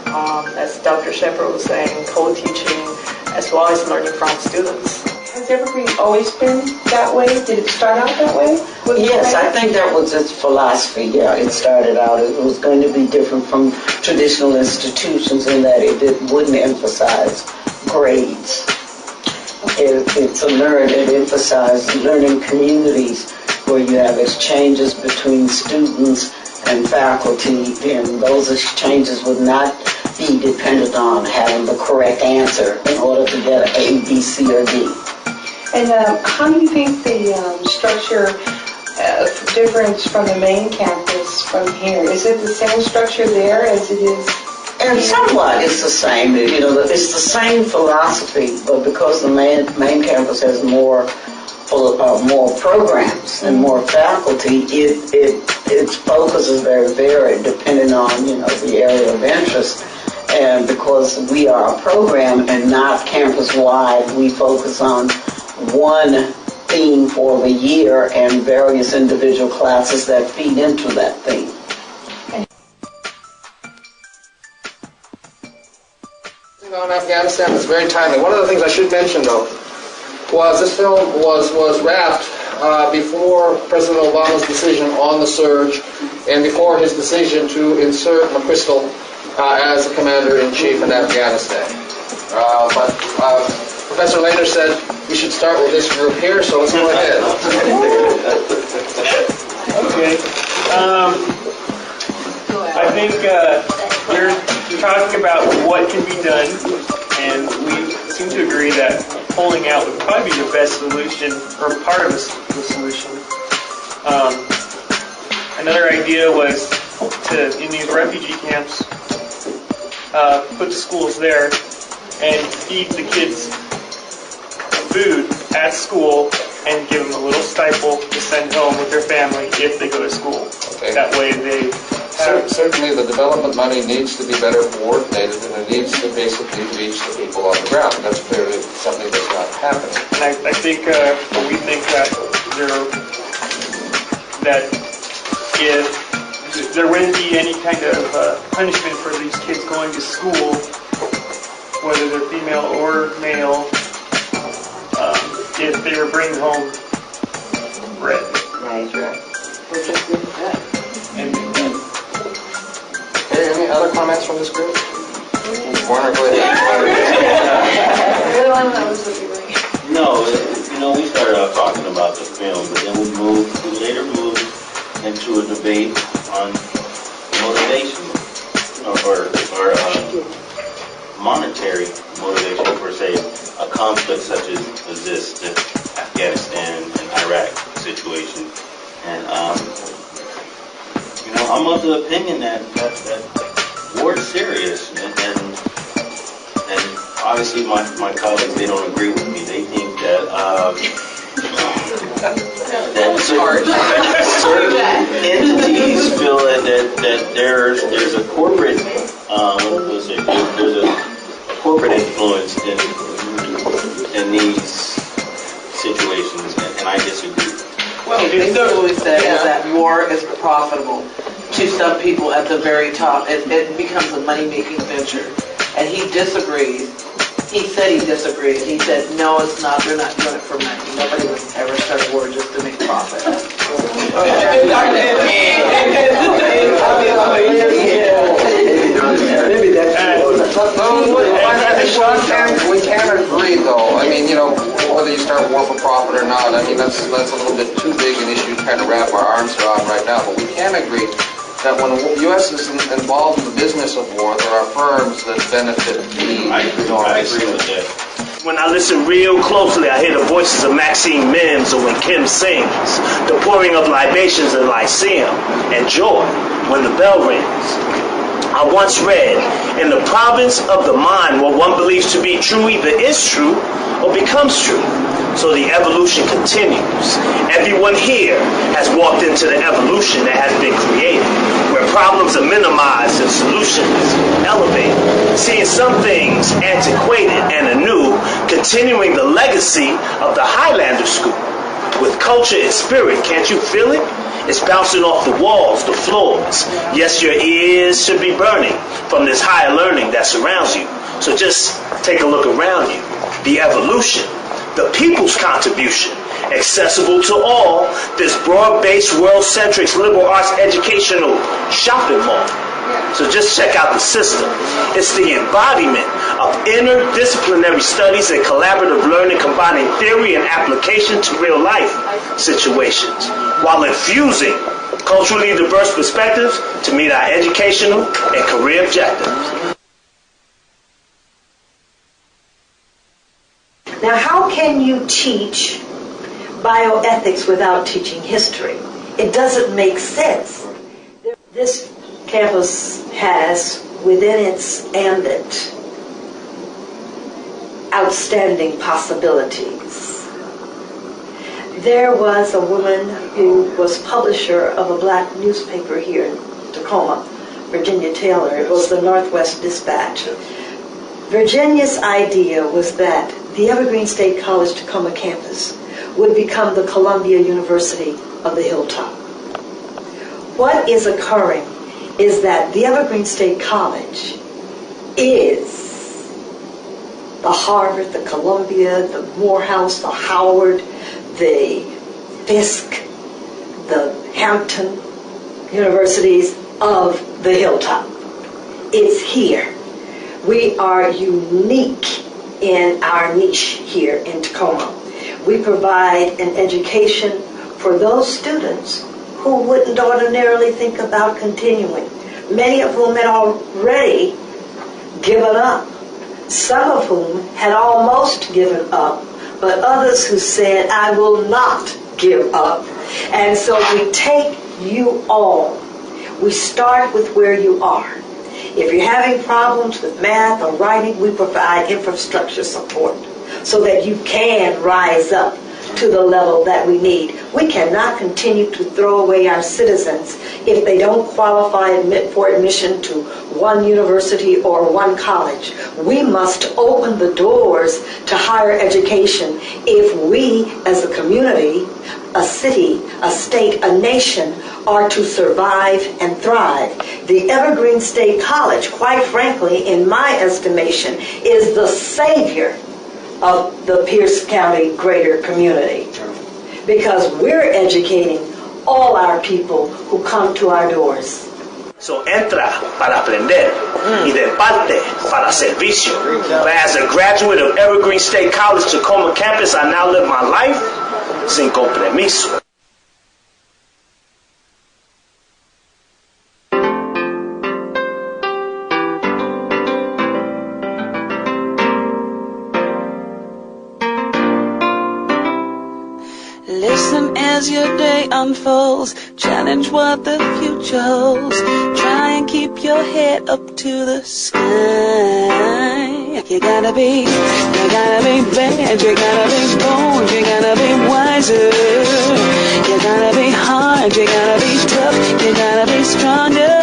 as Dr. Shepard was saying, co-teaching as well as learning from students. Has Evergreen always been that way? Did it start out that way? Yes, I think that was its philosophy. Yeah, it started out, it was going to be different from traditional institutions in that it wouldn't emphasize grades. It emphasized learning communities where you have exchanges between students and faculty, and those exchanges would not be dependent on having the correct answer in order to get an A, B, C, or D. And how do you think the structure differs from the main campus from here? Is it the same structure there as it is? And somewhat it's the same. It's the same philosophy, but because the main campus has more programs and more faculty, its focus is very varied depending on the area of interest. And because we are a program and not campus-wide, we focus on one theme for the year and various individual classes that feed into that theme. On Afghanistan is very timely. One of the things I should mention, though, was this film was wrapped before President Obama's decision on the surge and before his decision to insert McChrystal as the commander-in-chief in Afghanistan. But Professor Lehner said we should start with this group here, so let's go ahead. Okay. I think you're talking about what can be done, and we seem to agree that pulling out would probably be the best solution, or part of the solution. Another idea was to, in these refugee camps, put the schools there and feed the kids food at school and give them a little stipend to send home with their family if they go to school. Okay. That way they Certainly the development money needs to be better coordinated, and it needs to basically reach the people on the ground. That's clearly something that's not happening. And I think, we think that if there wouldn't be any kind of punishment for these kids going to school, whether they're female or male, if they were bringing home bread. Right. Any other comments from this group? Warner, go ahead. No, we started out talking about the film, but then we later moved into a debate on motivation, or monetary motivation for, say, a conflict such as this, the Afghanistan and Iraq situation. And, I'm of the opinion that war is serious, and obviously my colleagues, they don't agree with me. They think that certain entities feel that there's a corporate there's a corporate influence in these situations, and I disagree. Well, they always say that war is profitable to some people at the very top. It becomes a money-making venture. And he disagrees. He said he disagreed. He said, no, it's not. They're not doing it for money. Nobody would ever start a war just to make profit. We can agree, though. I mean, whether you start war for profit or not, I mean, that's a little bit too big an issue to kind of wrap our arms around right now. But we can agree that when the U.S. is involved in the business of war, there are firms that benefit. I agree with that. When I listen real closely, I hear the voices of Maxine Mims or when Kim sings, the pouring of libations in Lyceum, and joy when the bell rings. I once read, in the province of the mind, what one believes to be true either is true or becomes true. So the evolution continues. Everyone here has walked into the evolution that has been created, where problems are minimized and solutions elevated. Seeing some things antiquated and anew, continuing the legacy of the Highlander school. With culture and spirit, can't you feel it? It's bouncing off the walls, the floors. Yes, your ears should be burning from this higher learning that surrounds you. So just take a look around you. The evolution, the people's contribution, accessible to all, this broad-based, world-centric, liberal arts educational shopping mall. So just check out the system. It's the embodiment of interdisciplinary studies and collaborative learning, combining theory and application to real-life situations, while infusing culturally diverse perspectives to meet our educational and career objectives. Now, how can you teach bioethics without teaching history? It doesn't make sense. This campus has within its ambit outstanding possibilities. There was a woman who was publisher of a black newspaper here in Tacoma, Virginia Taylor. It was the Northwest Dispatch. Virginia's idea was that the Evergreen State College Tacoma campus would become the Columbia University of the Hilltop. What is occurring is that the Evergreen State College is the Harvard, the Columbia, the Morehouse, the Howard, the Fisk, the Hampton universities of the Hilltop. It's here. We are unique in our niche here in Tacoma. We provide an education for those students who wouldn't ordinarily think about continuing. Many of whom had already given up. Some of whom had almost given up, but others who said, I will not give up. And so we take you all. We start with where you are. If you're having problems with math or writing, we provide infrastructure support so that you can rise up to the level that we need. We cannot continue to throw away our citizens if they don't qualify for admission to one university or one college. We must open the doors to higher education if we as a community, a city, a state, a nation are to survive and thrive. The Evergreen State College, quite frankly, in my estimation, is the savior of the Pierce County greater community, because we're educating all our people who come to our doors. So entra para aprender y departe para servicio. But as a graduate of Evergreen State College Tacoma campus, I now live my life sin compromiso. Listen as your day unfolds. Challenge what the future holds. Try and keep your head up to the sky. You gotta be bad. You gotta be bold. You gotta be wiser. You gotta be hard. You gotta be tough. You gotta be stronger.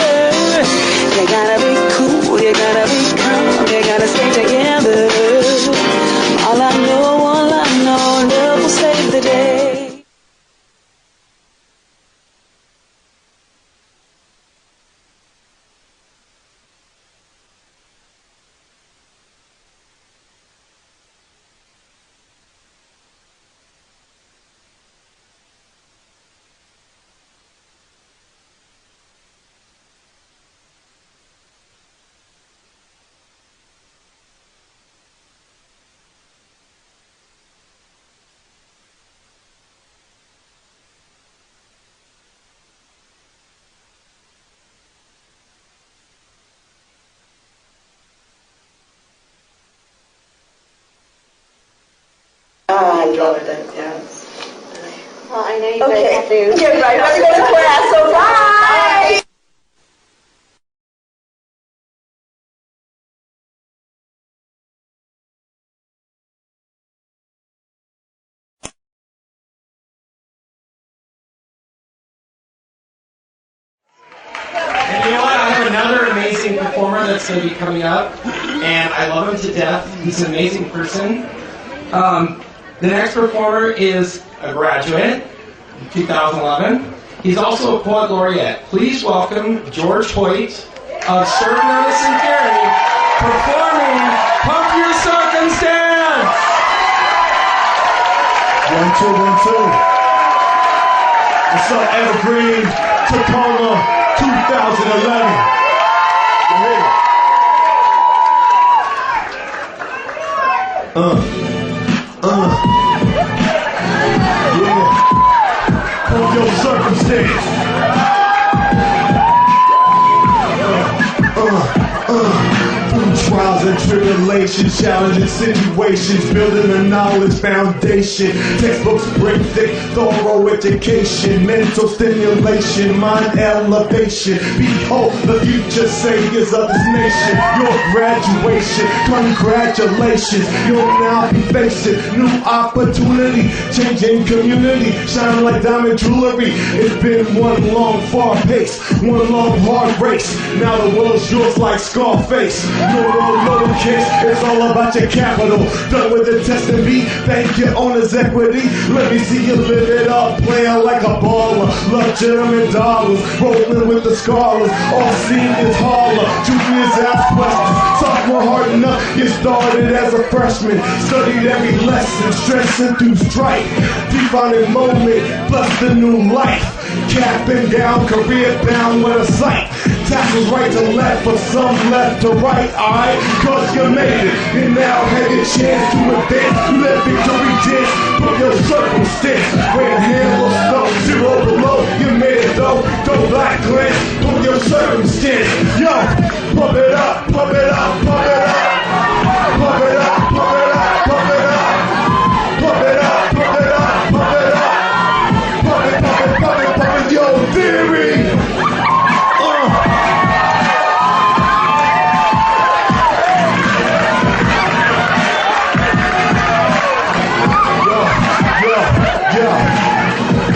You gotta be cool. You gotta be calm. You gotta stay together. All I know, love will save the day. I loved it, yes. Well, I know you Okay. guys have to Get right back to class, so bye! And you know what? I have another amazing performer that's going to be coming up, and I love him to death. He's an amazing person. The next performer is a graduate, 2011. He's also a poet laureate. Please welcome George Hoyt of Surve, performing Pump Your Circumstance! 1, 2, 1, 2. What's up, Evergreen, Tacoma, 2011. You hear it? Yeah. Pump your circumstance. Through trials and tribulations, challenging situations, building a knowledge foundation. Textbooks break thick, thorough education, mental stimulation, mind elevation. Behold the future saviors of this nation. Your graduation, congratulations. You'll now be facing new opportunity, changing community, shining like diamond jewelry. It's been one long far pace, one long hard race. Now the world's yours like Scarface. No lowercase, it's all about your capital. Done with the test and be, thank your owner's equity. Let me see you live it up, playing like a baller. Legitimate dollars, rolling with the scholars. All seniors holler, juniors ask questions. Sophomore hard enough, you started as a freshman. Studied every lesson, stressing through strife. Defining moment, plus the new life. Capping down, career bound with a sight. Tackles right to left, but some left to right, alright? Cause you made it, and now have your chance to advance. You let victory dance from your circumstance. Ran handle stuff, 0 below. You made it though, don't black glance from your circumstance. Yo, pump it up, pump it up, pump it up. Pump it up, pump it up, pump it up. Pump it up, pump it up, pump it up. Pump it, pump it, pump it, pump it, yo, theory.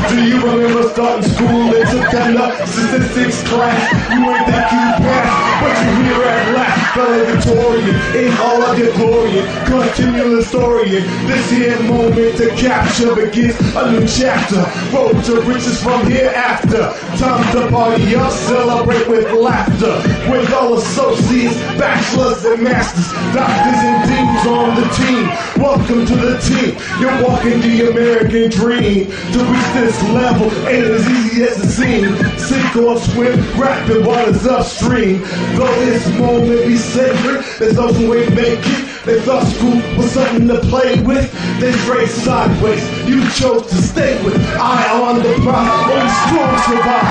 Do you remember starting school in September? Statistics class, you ain't think you passed, but you here at last. valedictorian, in all of your glory, continual historian. This here moment to capture begins a new chapter. Road to riches from hereafter. Time to party up, celebrate with laughter. With all associates, bachelors and masters, doctors and deans on the team. Welcome to the team. You're walking the American dream. To reach this level ain't as easy as it seems. Sink or swim, rapid waters upstream. Though this moment be sacred, there's no way to make it. They thought school was something to play with. They straight sideways. You chose to stay with. I on the prize, only strong survive.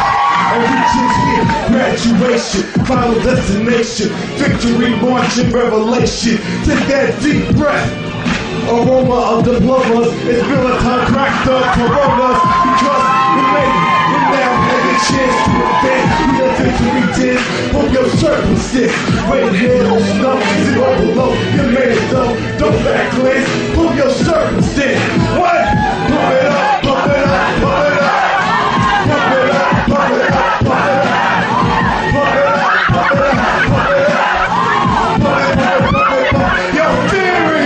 And we just here, graduation, final destination, victory, marching, revelation. Take that deep breath. Aroma of diplomas, it's been a time cracked up coronas because we made it. We now have a chance to advance. We the victory dance from your circumstance. Red hair on snow, zero below. You made it though, don't back glance from your circumstance. What? Pump it up, pump it up, pump it up. Pump it up, pump it up, pump it up. Pump it up, pump it up, pump it up. Pump it up, pump it up. Yo, theory!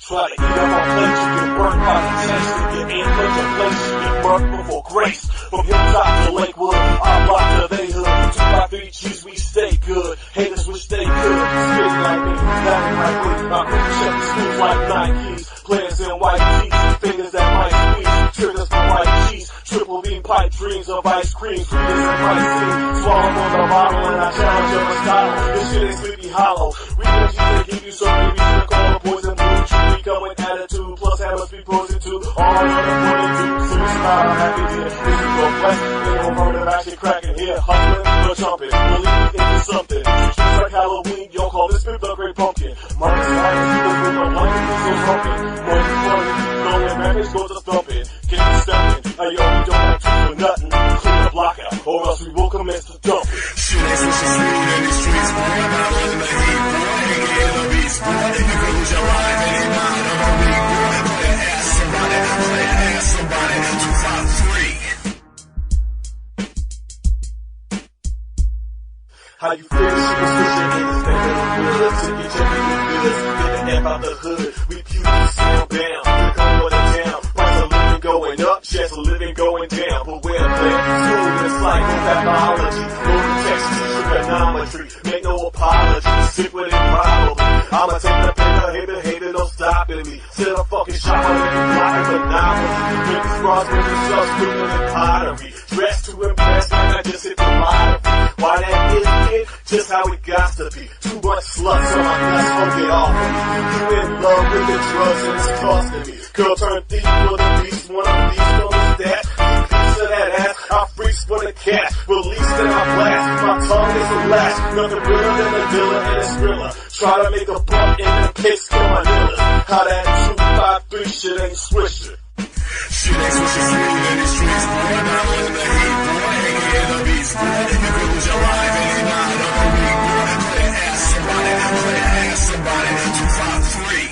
Try to eat up on plates, you get burnt by the taste. You ain't much a place, you get burnt before grace. From hilltop to Lakewood, our block to they hood. 2 by 3 cheese, we stay good. Dreams of ice cream, sweetness and pricing. Swallow on the bottle and I challenge your style. This shit ain't Sleepy Hollow. We can just give you so many reasons to call a poison blue tree. Come with attitude, plus have us be posing to all of the women do. So we smile, happy here. This is your quest. They don't run the action cracking here. Hustling, or jumping. Believe me into something. Just like Halloween, y'all call this the Great Pumpkin. Mother science, you with no one is so pumpkin. Money funny, going manage, goes to thumping. Get you stepping. Yo, we don't have to for nothing. Clear the block out, or else we will commence to dump it. Shit ain't switching smooth in these streets, boy. Not letting the heat, boy. Hanging in the beats, boy. You can lose your life any night on a week, boy. Better ask somebody, better ask somebody. 253. How you feel? She was switching niggas back in the hood. Took your checking with goods. Get the F out the hood. We pew you slow down. We're going to town. Price of living going up. Chance of living going down. But we're playing school. It's like pathology. Go to text teacher trigonometry. Make no apology. Sick with it probably. I'ma take the paper. Hater, no stopping me. Set a fucking shop on every block of monopoly. Make the straws with the subs. Moving in pottery. Dressed to impress like I just hit the lottery. Why that is, kid? Just how it got to be. Too much sluts on my nuts, won't get off of me. You in love with the drugs and it's costing me. Girl turn thief for the beast, one of these from the stats. Piece of that ass, I freaks for the cash. Release then I blast, my tongue is a blast. Nothing realer than a dealer and a skriller. Try to make a buck in the piss, kill my dealers. How that 253 shit ain't switching. Shit ain't switching smooth in these streets, boy. Not letting the heat, boy. Hanging in the beats, boy. You can lose your life any night on a week, boy. Better ask somebody, better ask somebody. 253.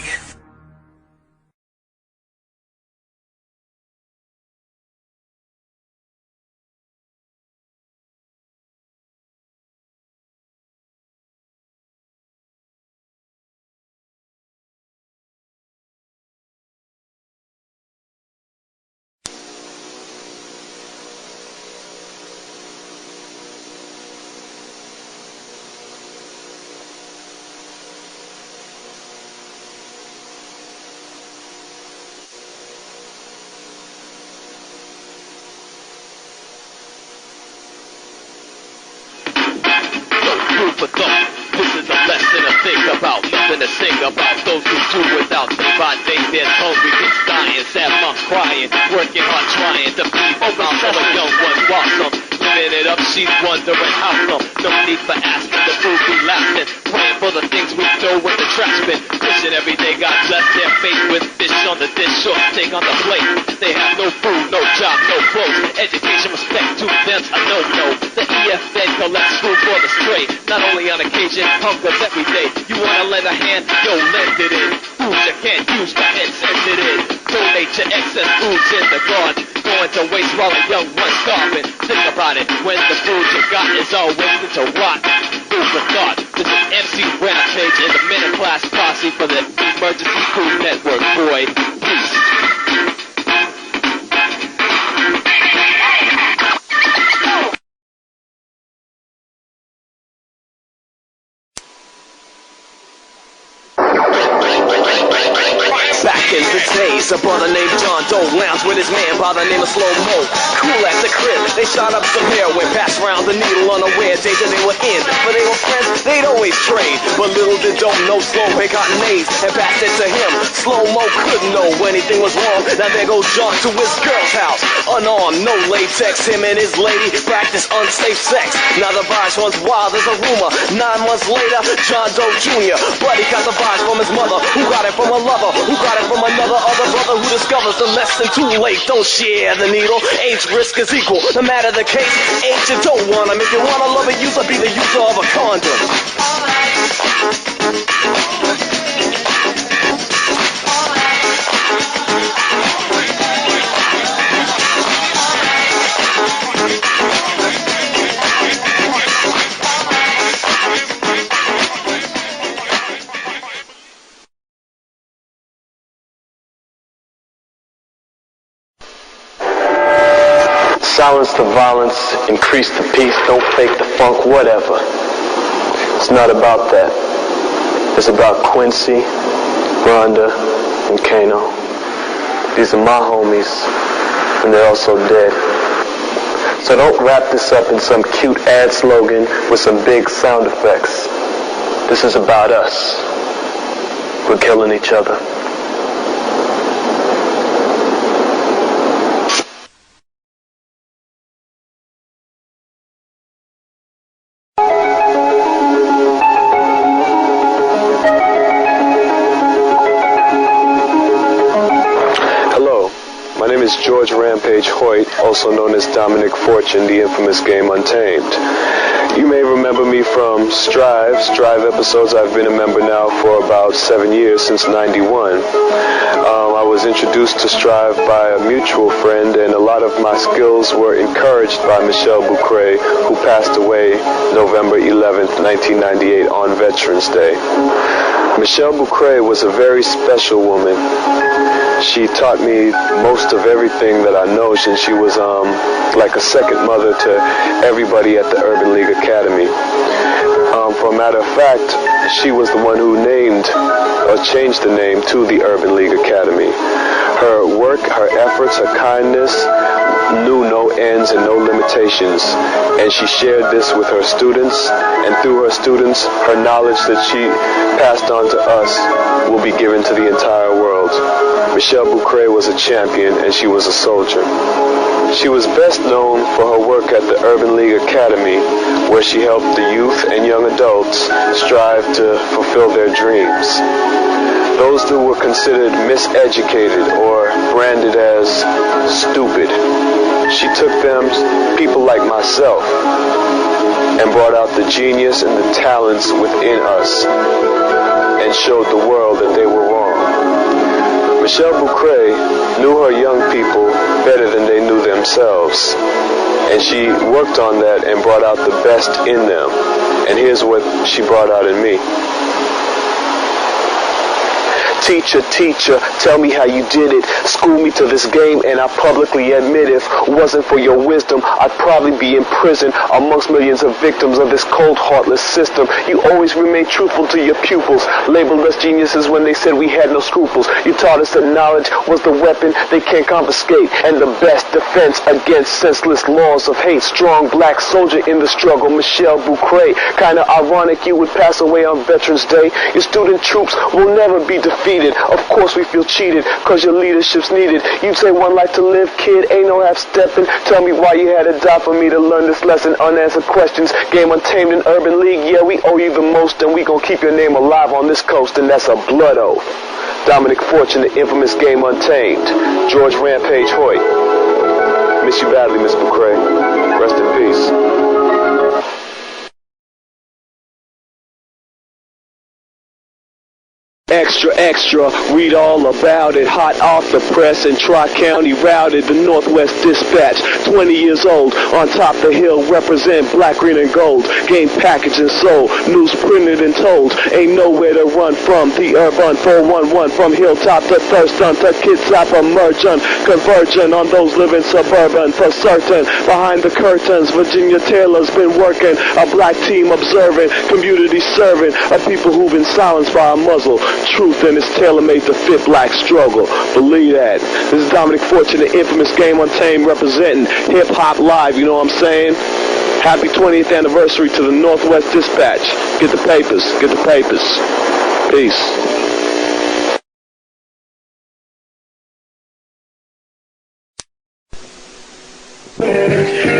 Food for thought. This is a lesson to think about, nothing to sing about. Those who do without day by day, they're hungry, kids dying, sad moms crying, working hard trying to feed the mouth of a young one while some living it up. She's wondering how come. No need for asking, the food be lasting. Praying for the things we throw with the trash bin. Fishing every day, God bless their faith with fish on the dish or steak on the plate. They have no food, no job, no clothes. Education, respect to them's a no-no. The EFN collects food for the stray. Not only on occasion, hunger's every day. You wanna lend a hand? Yo, lend it in. Foods you can't use, go ahead, send it in. Donate your excess foods in the garden. Going to waste while a young one's starving. Think about it, when the food you got is all wasted to rot. Food for thought. This is MC Rampage and the Middle Class Posse for the Emergency Food Network, boy. Peace. Back in the days, a brother named John Doe lounged with his man by the name of Slow Mo. Cool at the crib, they shot up some heroin, passed around the needle unaware danger they were in. But they were friends, they'd always trade. But little did Doe know Slow had gotten AIDS and passed it to him. Slow Mo couldn't know anything was wrong. Now there goes John to his girl's house. Unarmed, no latex, him and his lady practice unsafe sex. Now the vibes runs wild, there's a rumor. 9 months later, John Doe Jr. Buddy got the vibes from his mother, who got it from a lover, who got it from another other brother who discovers the lesson too late. Don't share the needle, age risk is equal. No matter the case, age you don't want him. If you wanna love a user, be the user of a condom. Silence the violence, increase the peace, don't fake the funk, whatever. It's not about that. It's about Quincy, Rhonda, and Kano. These are my homies, and they're also dead. So don't wrap this up in some cute ad slogan with some big sound effects. This is about us. We're killing each other. Hello, my name is George Rampage Hoyt, also known as Dominic Fortune, the infamous Game Untamed. You may remember me from Strive episodes. I've been a member now for about 7 years, since 91. I was introduced to Strive by a mutual friend, and a lot of my skills were encouraged by Michelle Bucray, who passed away November 11th, 1998 on Veterans Day. Michelle Bucray was a very special woman. She taught me most of everything that I know, and she was like a second mother to everybody at the Urban League Academy. For a matter of fact, she was the one who named or changed the name to the Urban League Academy. Her work, her efforts, her kindness knew no ends and no limitations, and she shared this with her students, and through her students, her knowledge that she passed on to us will be given to the entire world. Michelle Bucray was a champion, and she was a soldier. She was best known for her work at the Urban League Academy, where she helped the youth and young adults strive to fulfill their dreams. Those who were considered miseducated or branded as stupid, she took them, people like myself, and brought out the genius and the talents within us and showed the world that they were wrong. Michelle Bucray knew her young people better than they knew themselves, and she worked on that and brought out the best in them. And here's what she brought out in me. Teacher, teacher, tell me how you did it. School me to this game, and I publicly admit if it wasn't for your wisdom, I'd probably be in prison amongst millions of victims of this cold, heartless system. You always remained truthful to your pupils, labeled us geniuses when they said we had no scruples. You taught us that knowledge was the weapon they can't confiscate, and the best defense against senseless laws of hate. Strong black soldier in the struggle, Michelle Bucray. Kinda ironic you would pass away on Veterans Day. Your student troops will never be defeated. Of course we feel cheated, cause your leadership's needed. You'd say one life to live, kid, ain't no half-stepping. Tell me why you had to die for me to learn this lesson. Unanswered questions, Game Untamed and Urban League. Yeah, we owe you the most, and we gon' keep your name alive on this coast, and that's a blood oath. Dominic Fortune, the infamous Game Untamed. George Rampage Hoyt. Miss you badly, Miss Bucray. Rest in peace. Extra, extra, read all about it. Hot off the press and Tri-County routed. The Northwest Dispatch, 20 years old. On top the hill, represent black, green, and gold. Game packaged and sold. News printed and told. Ain't nowhere to run from. The urban 411 from hilltop to Thurston to Kitsap emerging. Converging on those living suburban for certain. Behind the curtains, Virginia Taylor's been working. A black team observing. Community serving. A people who've been silenced by a muzzle. Truth and it's tailor-made to fit black struggle. Believe that. This is Dominic Fortune, the infamous Game Untamed, representing hip-hop live, you know what I'm saying? Happy 20th anniversary to the Northwest Dispatch. Get the papers. Get the papers. Peace.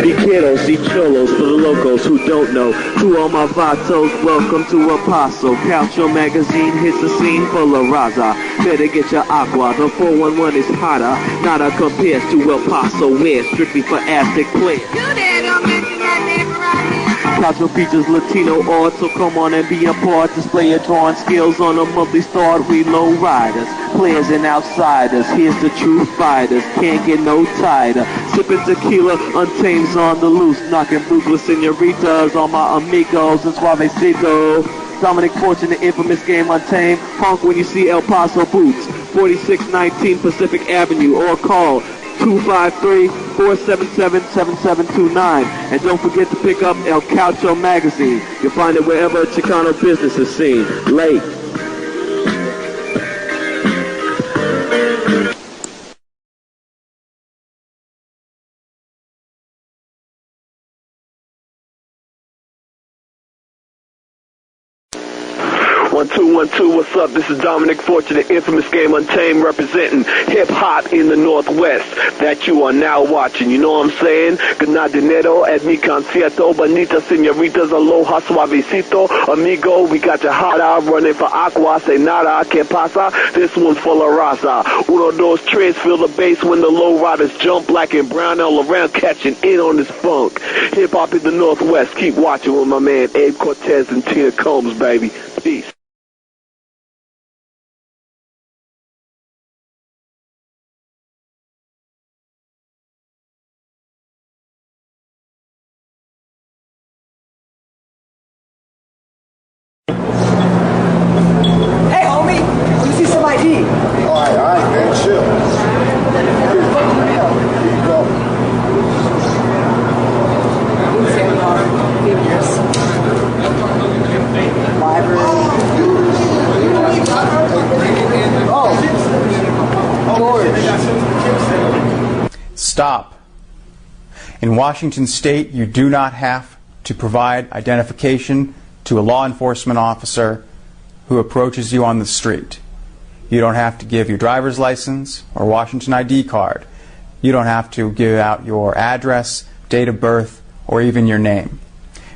Be kiddos, see cholos for the locals who don't know. To all my vatos, welcome to El Paso. Calcio magazine hits the scene full of raza. Better get your agua, the 411 is hotter. Nada compares to El Paso, where strictly for Aztec players. You dare don't mention that name around here. Calcio features Latino art, so come on and be a part. Display your drawing skills on a monthly start. We low riders, players and outsiders. Here's the true fighters, can't get no tighter. Sipping tequila, Untamed's on the loose. Knocking ruthless senoritas on my amigos and suavecito. Dominic Fortune, the infamous Game Untamed. Honk when you see El Paso boots. 4619 Pacific Avenue, or call 253-477-7729. And don't forget to pick up El Calcio magazine. You'll find it wherever Chicano business is seen. Late. 1-2-1-2, what's up? This is Dominic Fortune, the infamous Game Untamed, representing hip-hop in the Northwest that you are now watching. You know what I'm saying? Gana dinero at mi concierto, bonita senoritas, aloha suavecito, amigo, we got your hot out running for agua, say nada, que pasa? This one's for La Raza. Uno, dos, tres, feel the bass when the low riders jump, black and brown all around, catching in on this funk. Hip-hop in the Northwest, keep watching with my man Abe Cortez and Tina Combs, baby. Peace. Hey, homie, let me see some ID. All right, man, chill. Here you go. Stop. In Washington State, you do not have to provide identification to a law enforcement officer who approaches you on the street. You don't have to give your driver's license or Washington ID card. You don't have to give out your address, date of birth, or even your name.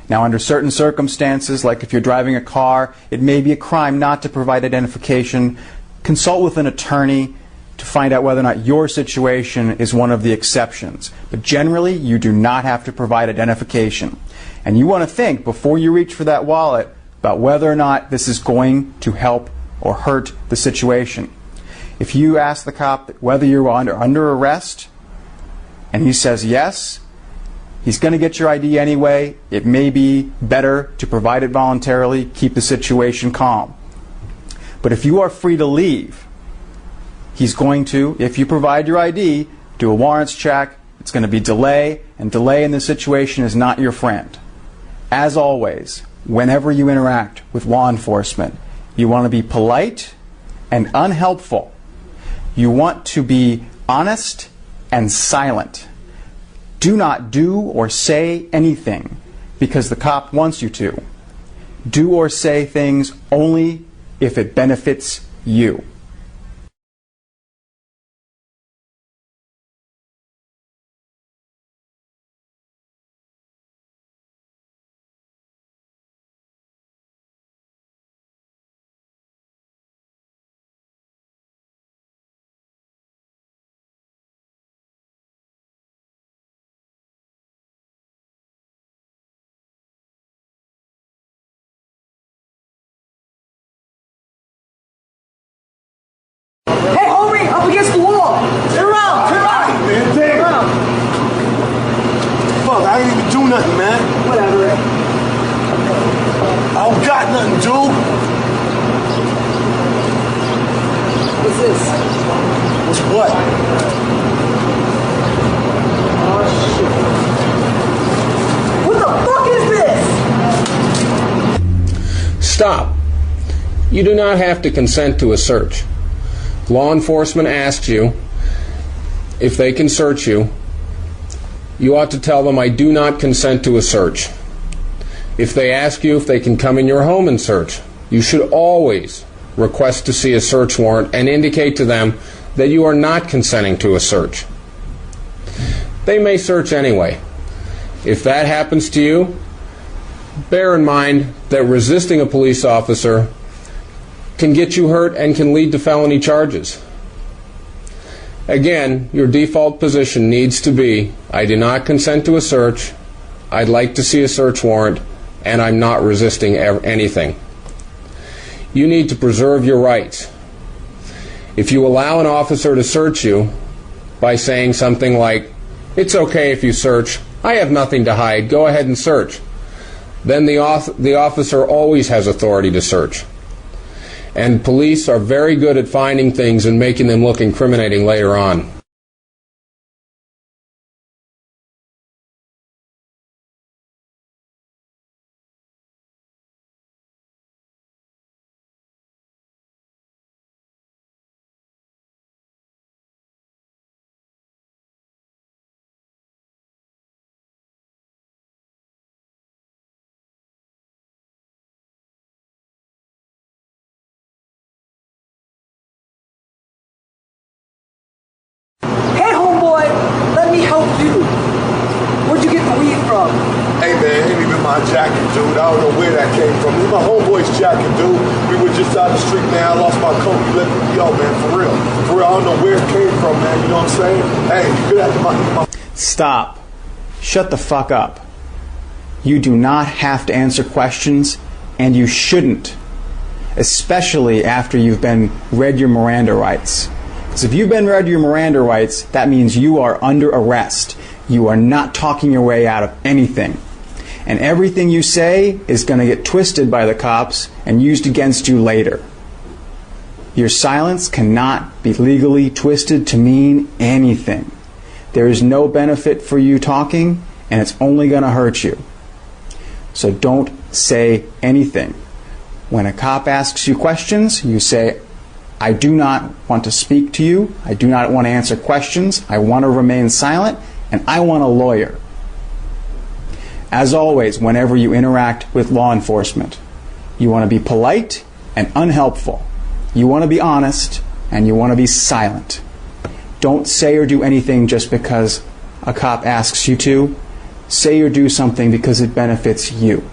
Now, under certain circumstances, like if you're driving a car, it may be a crime not to provide identification. Consult with an attorney to find out whether or not your situation is one of the exceptions. But generally, you do not have to provide identification. And you want to think, before you reach for that wallet, about whether or not this is going to help or hurt the situation. If you ask the cop whether you're under arrest, and he says yes, he's going to get your ID anyway. It may be better to provide it voluntarily, keep the situation calm. But if you are free to leave, he's going to, if you provide your ID, do a warrants check. It's going to be delay, and delay in this situation is not your friend. As always, whenever you interact with law enforcement, you want to be polite and unhelpful. You want to be honest and silent. Do not do or say anything because the cop wants you to. Do or say things only if it benefits you. Hey, homie, up against the wall. Turn around, turn around. Man, damn. Turn around. Fuck, I didn't even do nothing, man. Whatever. I don't got nothing, dude. What's this? What's what? Oh, shit. What the fuck is this? Stop. You do not have to consent to a search. Law enforcement asks you if they can search you. You ought to tell them, I do not consent to a search. If they ask you if they can come in your home and search, you should always request to see a search warrant and indicate to them that you are not consenting to a search. They may search anyway. If that happens to you, bear in mind that resisting a police officer can get you hurt and can lead to felony charges. Again, your default position needs to be, I do not consent to a search, I'd like to see a search warrant, and I'm not resisting anything. You need to preserve your rights. If you allow an officer to search you by saying something like, it's okay if you search, I have nothing to hide, go ahead and search, then the officer always has authority to search. And police are very good at finding things and making them look incriminating later on. helped you? Where'd you get the weed from? Hey man, it ain't even my jacket, dude. I don't know where that came from. It's my homeboy's jacket, dude. We were just out the street, man. I lost my coat. He let me, yo, man, for real. For real, I don't know where it came from, man. You know what I'm saying? Hey, you could have my... Stop. Shut the fuck up. You do not have to answer questions, and you shouldn't. Especially after you've been read your Miranda rights. Because if you've been read your Miranda rights, that means you are under arrest. You are not talking your way out of anything. And everything you say is going to get twisted by the cops and used against you later. Your silence cannot be legally twisted to mean anything. There is no benefit for you talking, and it's only going to hurt you. So don't say anything. When a cop asks you questions, you say, I do not want to speak to you. I do not want to answer questions. I want to remain silent, and I want a lawyer. As always, whenever you interact with law enforcement, you want to be polite and unhelpful. You want to be honest, and you want to be silent. Don't say or do anything just because a cop asks you to. Say or do something because it benefits you.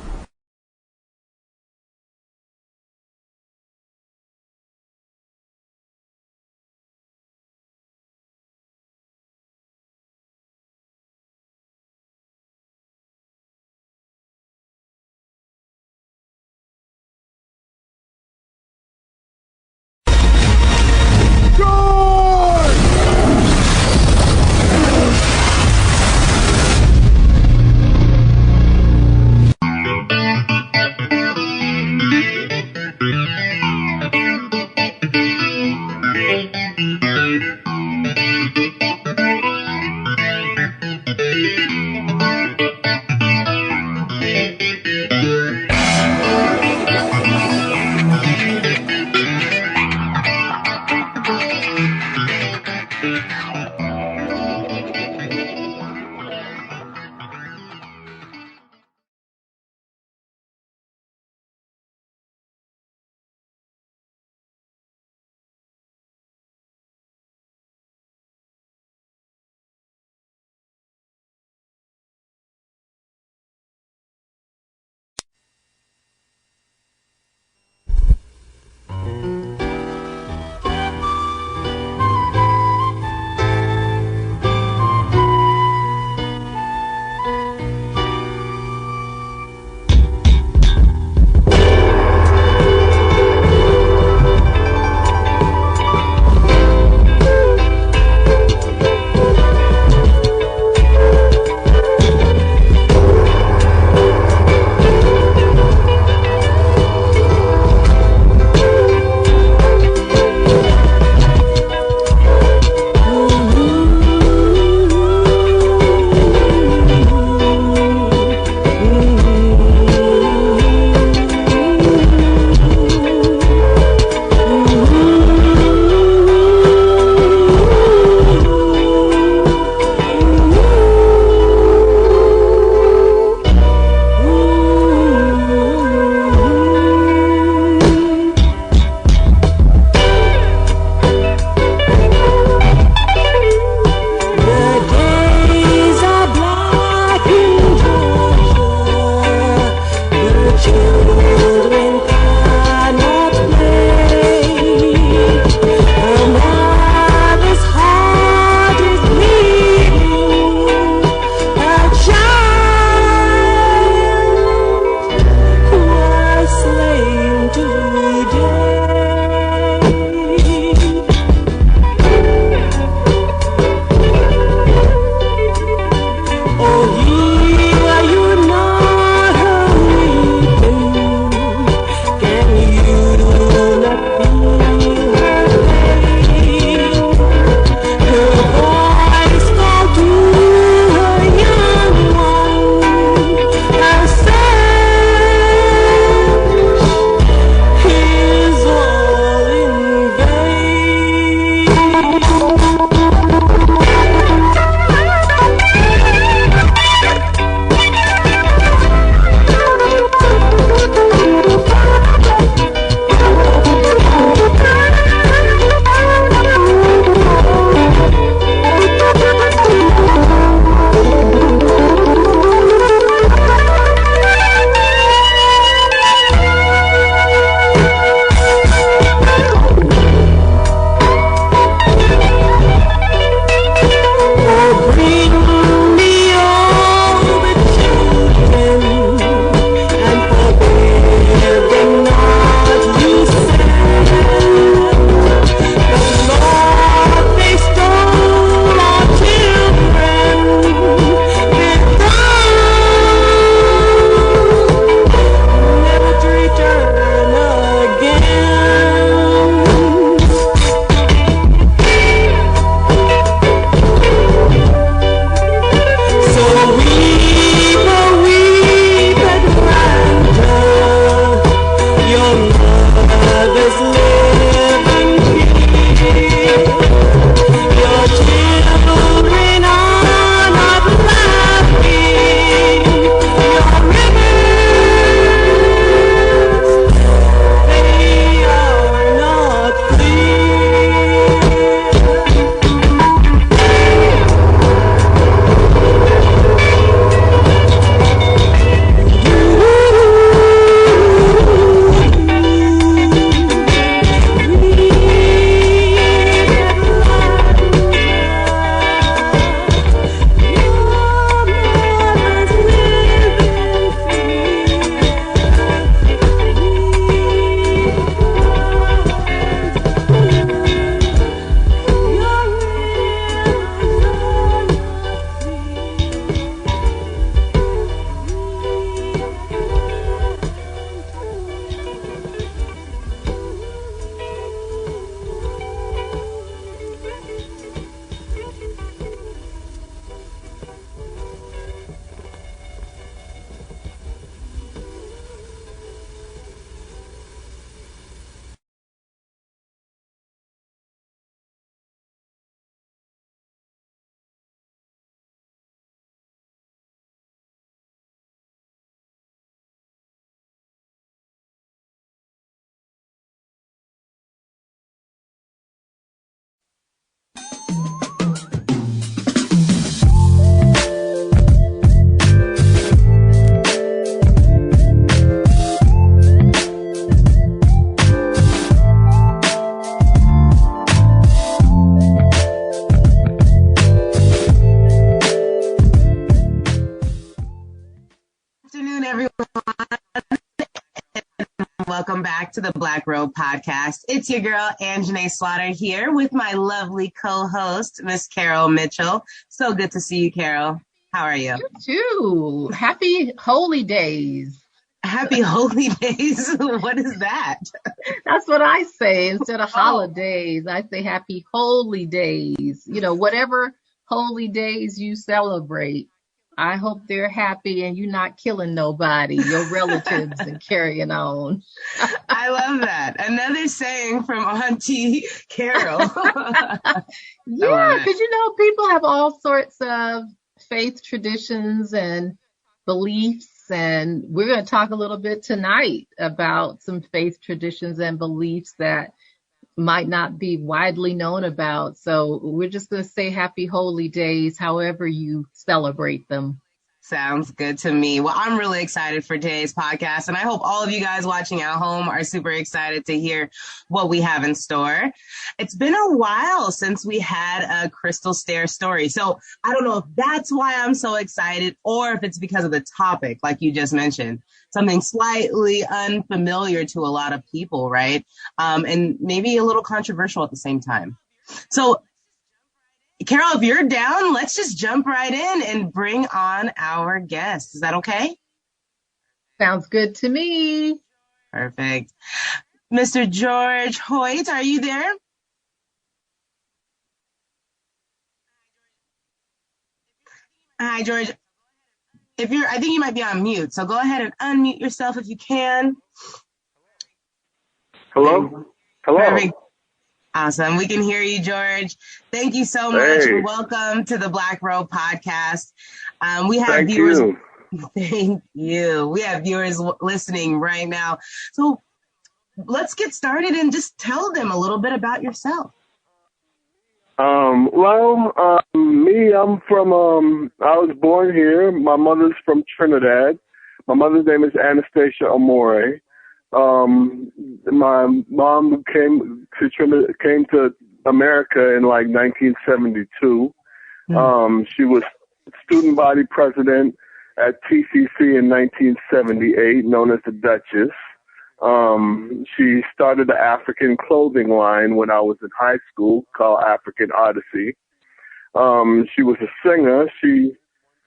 welcome back to the Black Robe Podcast. It's your girl, Anjanae Slaughter, here with my lovely co-host, Miss Carol Mitchell. So good to see you, Carol. How are you? You too. Happy Holy Days. Happy Holy Days? What is that? That's what I say. Instead of holidays, I say happy holy days. You know, whatever holy days you celebrate, I hope they're happy and you're not killing nobody, your relatives, and carrying on. I love that. Another saying from Auntie Carol. Yeah, because, you know, people have all sorts of faith traditions and beliefs. And we're going to talk a little bit tonight about some faith traditions and beliefs that might not be widely known about. So we're just going to say happy holy days, however you celebrate them. Sounds good to me. Well, I'm really excited for today's podcast, and I hope all of you guys watching at home are super excited to hear what we have in store. It's been a while since we had a Crystal Stair story, so I don't know if that's why I'm so excited or if it's because of the topic, like you just mentioned, something slightly unfamiliar to a lot of people, right? And maybe a little controversial at the same time. So Carol, if you're down, let's just jump right in and bring on our guest. Is that okay? Sounds good to me. Perfect. Mr. George Hoyt, are you there? Hi, George. I think you might be on mute, so go ahead and unmute yourself if you can. Hello? Hello. Perfect. Awesome. We can hear you, George. Thank you so much. Hey. Welcome to the Black Robe Podcast. We have Thank viewers. you. Thank you. We have viewers listening right now. So let's get started and just tell them a little bit about yourself. Me, I'm from, I was born here. My mother's from Trinidad. My mother's name is Anastasia Amore. My mom came to America in like 1972. She was student body president at TCC in 1978, known as the Duchess. She started the African clothing line when I was in high school called African Odyssey. She was a singer. She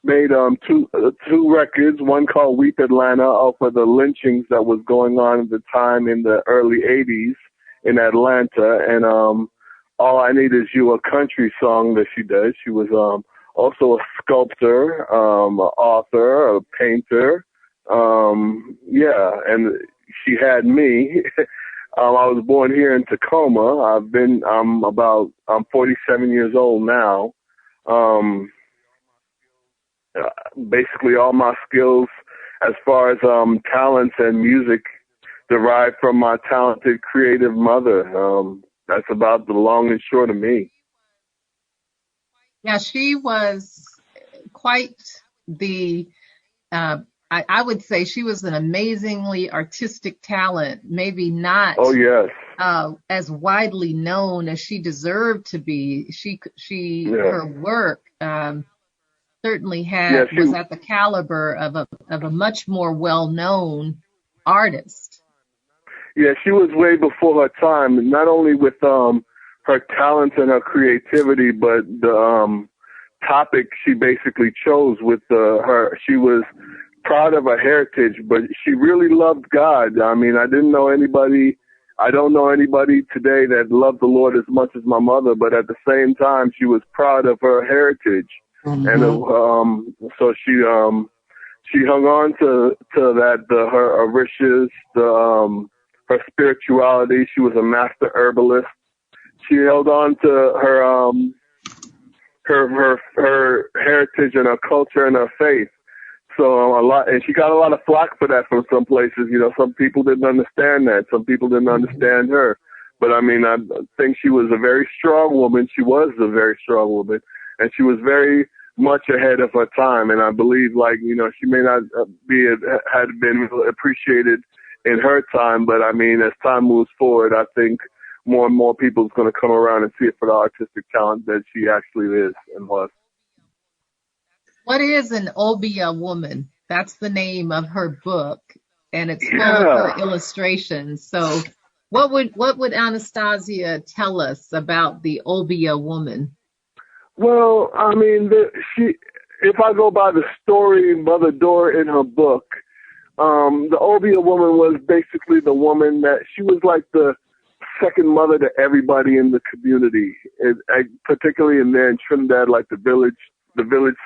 made two records, one called Weep Atlanta over the lynchings that was going on at the time in the early 80s in Atlanta, and All I Need Is You, a country song that she does. She was also a sculptor, an author, a painter. And she had me. I was born here in Tacoma. I'm 47 years old now. Basically all my skills as far as talents and music derived from my talented creative mother. That's about the long and short of me. Yeah, she was quite the, I would say she was an amazingly artistic talent, maybe not as widely known as she deserved to be. Her work certainly was at the caliber of a much more well-known artist. Yeah, she was way before her time, not only with her talent and her creativity, but the topic she basically chose with she was proud of her heritage, but she really loved God. I mean, I don't know anybody today that loved the Lord as much as my mother, but at the same time, she was proud of her heritage. Mm-hmm. And so she hung on to that, her riches, her spirituality. She was a master herbalist. She held on to her heritage and her culture and her faith. So and she got a lot of flack for that from some places. You know, some people didn't understand that. Some people didn't understand her. But I mean, I think she was a very strong woman. She was a very strong woman, and she was very much ahead of her time. And I believe, she may not had been appreciated in her time, but I mean, as time moves forward, I think more and more people is going to come around and see it for the artistic talent that she actually is and was. What is an Obia woman? That's the name of her book. and it's full of her illustrations. So what would Anastasia tell us about the Obia woman? Well, I mean, if I go by the story Mother Dora in her book, the Obia woman was basically the woman that she was like the second mother to everybody in the community, particularly in there in Trinidad, like the village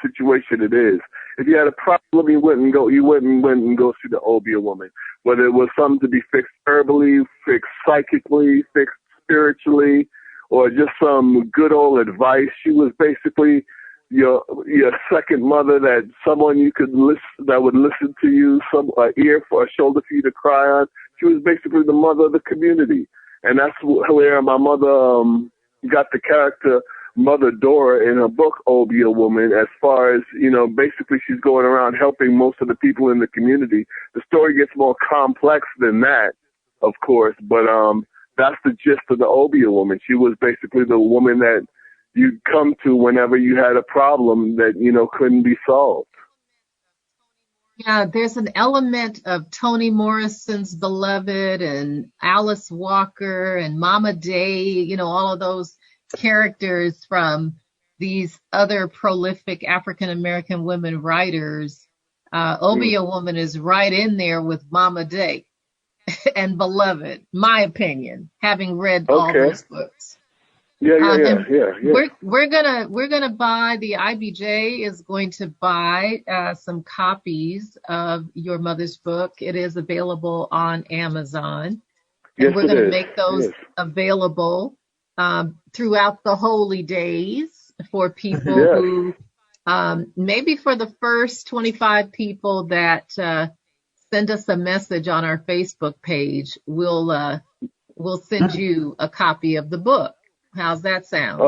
situation it is. If you had a problem, you wouldn't go see the Obia woman, whether it was something to be fixed herbally, fixed psychically, fixed spiritually, or just some good old advice. She was basically your second mother, that someone you could that would listen to you, ear for a shoulder for you to cry on. She was basically the mother of the community, and that's where my mother got the character Mother Dora in her book Obia Woman. As far as basically she's going around helping most of the people in the community. The story gets more complex than that, of course, but that's the gist of the Obia woman. She was basically the woman that you'd come to whenever you had a problem that, couldn't be solved. Yeah, there's an element of Toni Morrison's Beloved and Alice Walker and Mama Day, all of those characters from these other prolific African-American women writers. Obia Woman is right in there with Mama Day and Beloved, my opinion, having read all those books. Yeah. We're gonna buy, the IBJ is going to buy some copies of your mother's book. It is available on Amazon. Yes, and we're going to make those available throughout the holy days for people who, maybe for the first 25 people that send us a message on our Facebook page, we'll send you a copy of the book. How's that sound?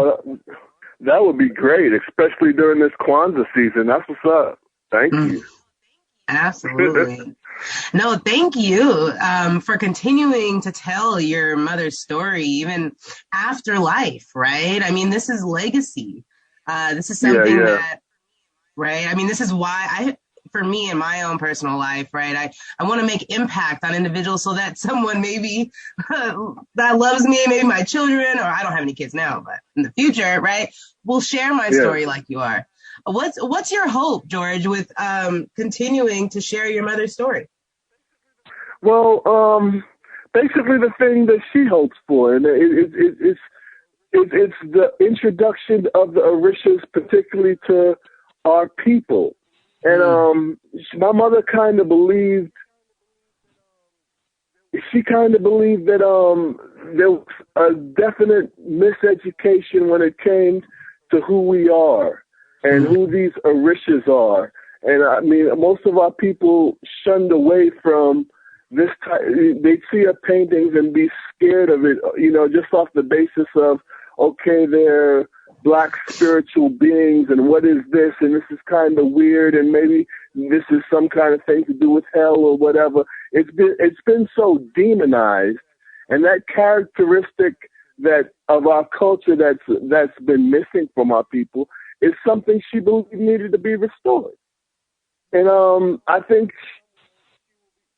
That would be great, especially during this Kwanzaa season. That's what's up. Thank you. Absolutely. No, thank you for continuing to tell your mother's story, even after life, right? I mean, this is legacy. This is something that, right? I mean, this is why for me in my own personal life, right? I want to make impact on individuals so that someone maybe that loves me, maybe my children, or I don't have any kids now, but in the future, right, will share my story like you are. What's your hope, George, with continuing to share your mother's story? Well, basically the thing that she hopes for, and it's the introduction of the Orishas, particularly to our people. And my mother kind of believed that there was a definite miseducation when it came to who we are and who these Orishas are. And I mean, most of our people shunned away from this type. They'd see our paintings and be scared of it, just off the basis of, okay, they're Black spiritual beings, and what is this? And this is kind of weird, and maybe this is some kind of thing to do with hell or whatever. It's been so demonized, and that characteristic that of our culture that's been missing from our people is something she believed needed to be restored. And I think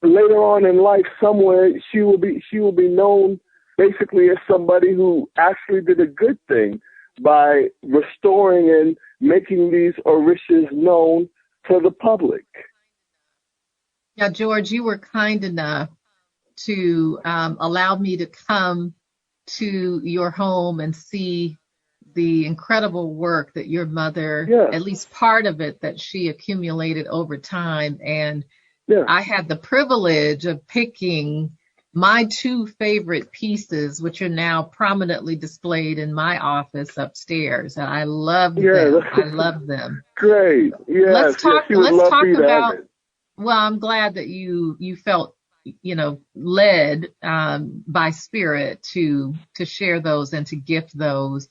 later on in life, somewhere she will be known basically as somebody who actually did a good thing by restoring and making these Orishas known to the public. Yeah, George, you were kind enough to allow me to come to your home and see the incredible work that your mother, at least part of it, that she accumulated over time. And I had the privilege of picking my two favorite pieces, which are now prominently displayed in my office upstairs. And I love them. I love them. Great. Yes. Let's talk about, well, I'm glad that you felt, led by spirit to share those and to gift those.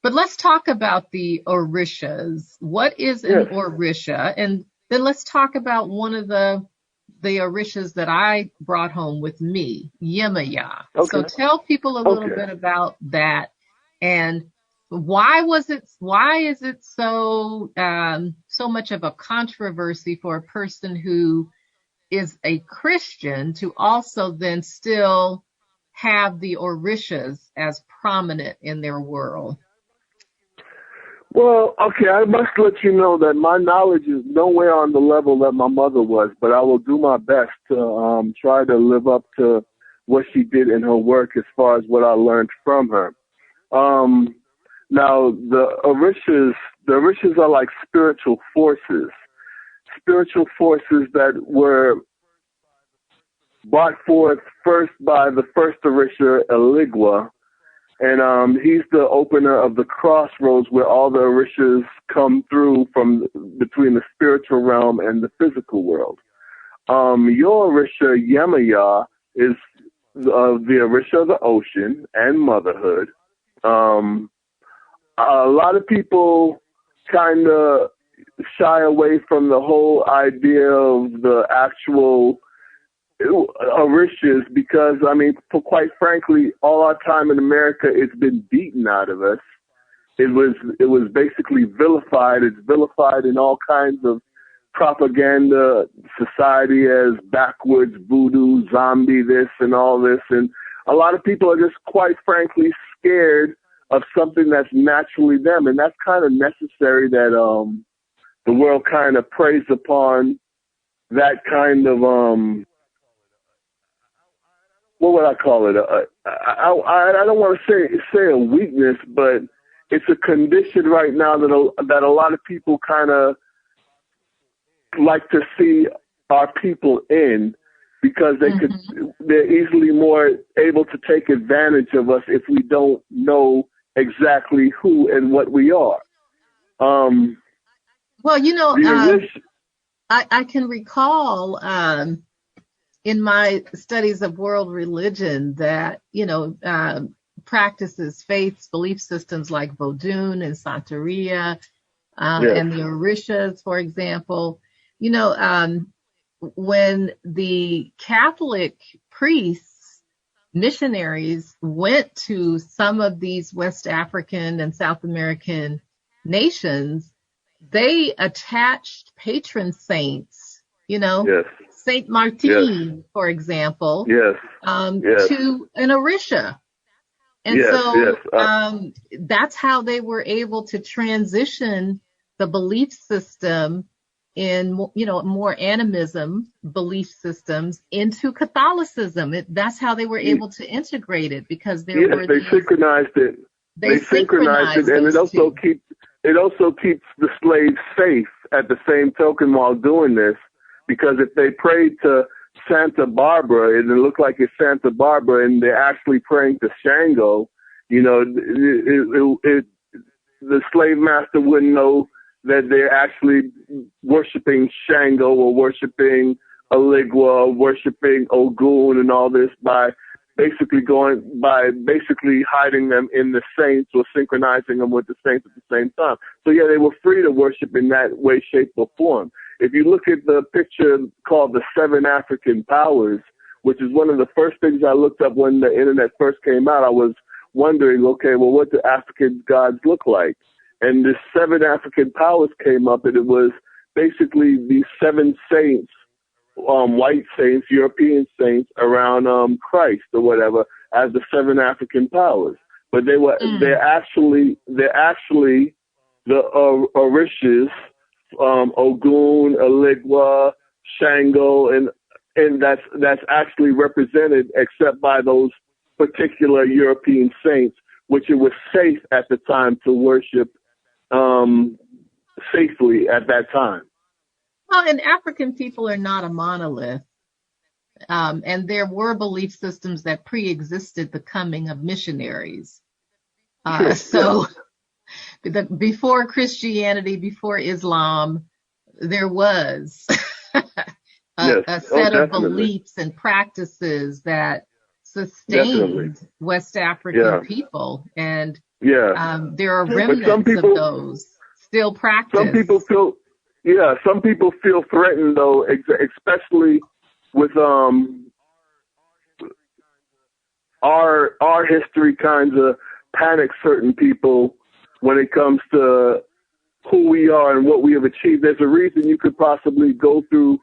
But let's talk about the Orishas. What is an Orisha? And then let's talk about one of the Orishas that I brought home with me, Yemaya. Okay. So tell people a little bit about that, and why is it so much of a controversy for a person who is a Christian to also then still have the Orishas as prominent in their world? Well, okay, I must let you know that my knowledge is nowhere on the level that my mother was, but I will do my best to try to live up to what she did in her work as far as what I learned from her. Now, the Orishas are like spiritual forces that were brought forth first by the first Orisha, Eligwa, and he's the opener of the crossroads where all the Orishas come through from between the spiritual realm and the physical world. Your Orisha, Yemaya, is the Orisha of the ocean and motherhood. A lot of people kind of shy away from the whole idea of the actual Orishas because, I mean, for quite frankly, all our time in America, it's been beaten out of us. It was basically vilified. It's vilified in all kinds of propaganda, society as backwards, voodoo, zombie, this and all this. And a lot of people are just quite frankly scared of something that's naturally them. And that's kind of necessary that the world kind of preys upon that kind of, what would I call it? I don't want to say a weakness, but it's a condition right now that a lot of people kind of like to see our people in because they're easily more able to take advantage of us if we don't know exactly who and what we are. Well, I can recall in my studies of world religion that, practices, faiths, belief systems like Vodun and Santeria and the Orishas, for example, when the Catholic priests, missionaries went to some of these West African and South American nations, they attached patron saints, Saint Martin, for example, to an Orisha. And that's how they were able to transition the belief system in, more animism belief systems into Catholicism. That's how they were able to integrate it because they synchronized it. They synchronized it, and it also keeps the slaves safe at the same token while doing this. Because if they prayed to Santa Barbara, and it looked like it's Santa Barbara, and they're actually praying to Shango, the slave master wouldn't know that they're actually worshiping Shango or worshiping Eligwa, or worshiping Ogun and all this by basically hiding them in the saints or synchronizing them with the saints at the same time. So yeah, they were free to worship in that way, shape, or form. If you look at the picture called the 7 African Powers, which is one of the first things I looked up when the internet first came out, I was wondering, okay, well, what do African gods look like? And the 7 African Powers came up, and it was basically these 7 saints, white saints, European saints around Christ or whatever, as the 7 African Powers. But they're actually the Orishas, Ogun, Eligwa, Shango, and that's actually represented except by those particular European saints, which it was safe at the time to worship safely at that time. Well, and African people are not a monolith. And there were belief systems that pre-existed the coming of missionaries. Before Christianity, before Islam, there was a set of beliefs and practices that sustained West African people. And there are remnants of those still practiced. Some people feel threatened, though, especially with our history kinds of panic certain people when it comes to who we are and what we have achieved. There's a reason you could possibly go through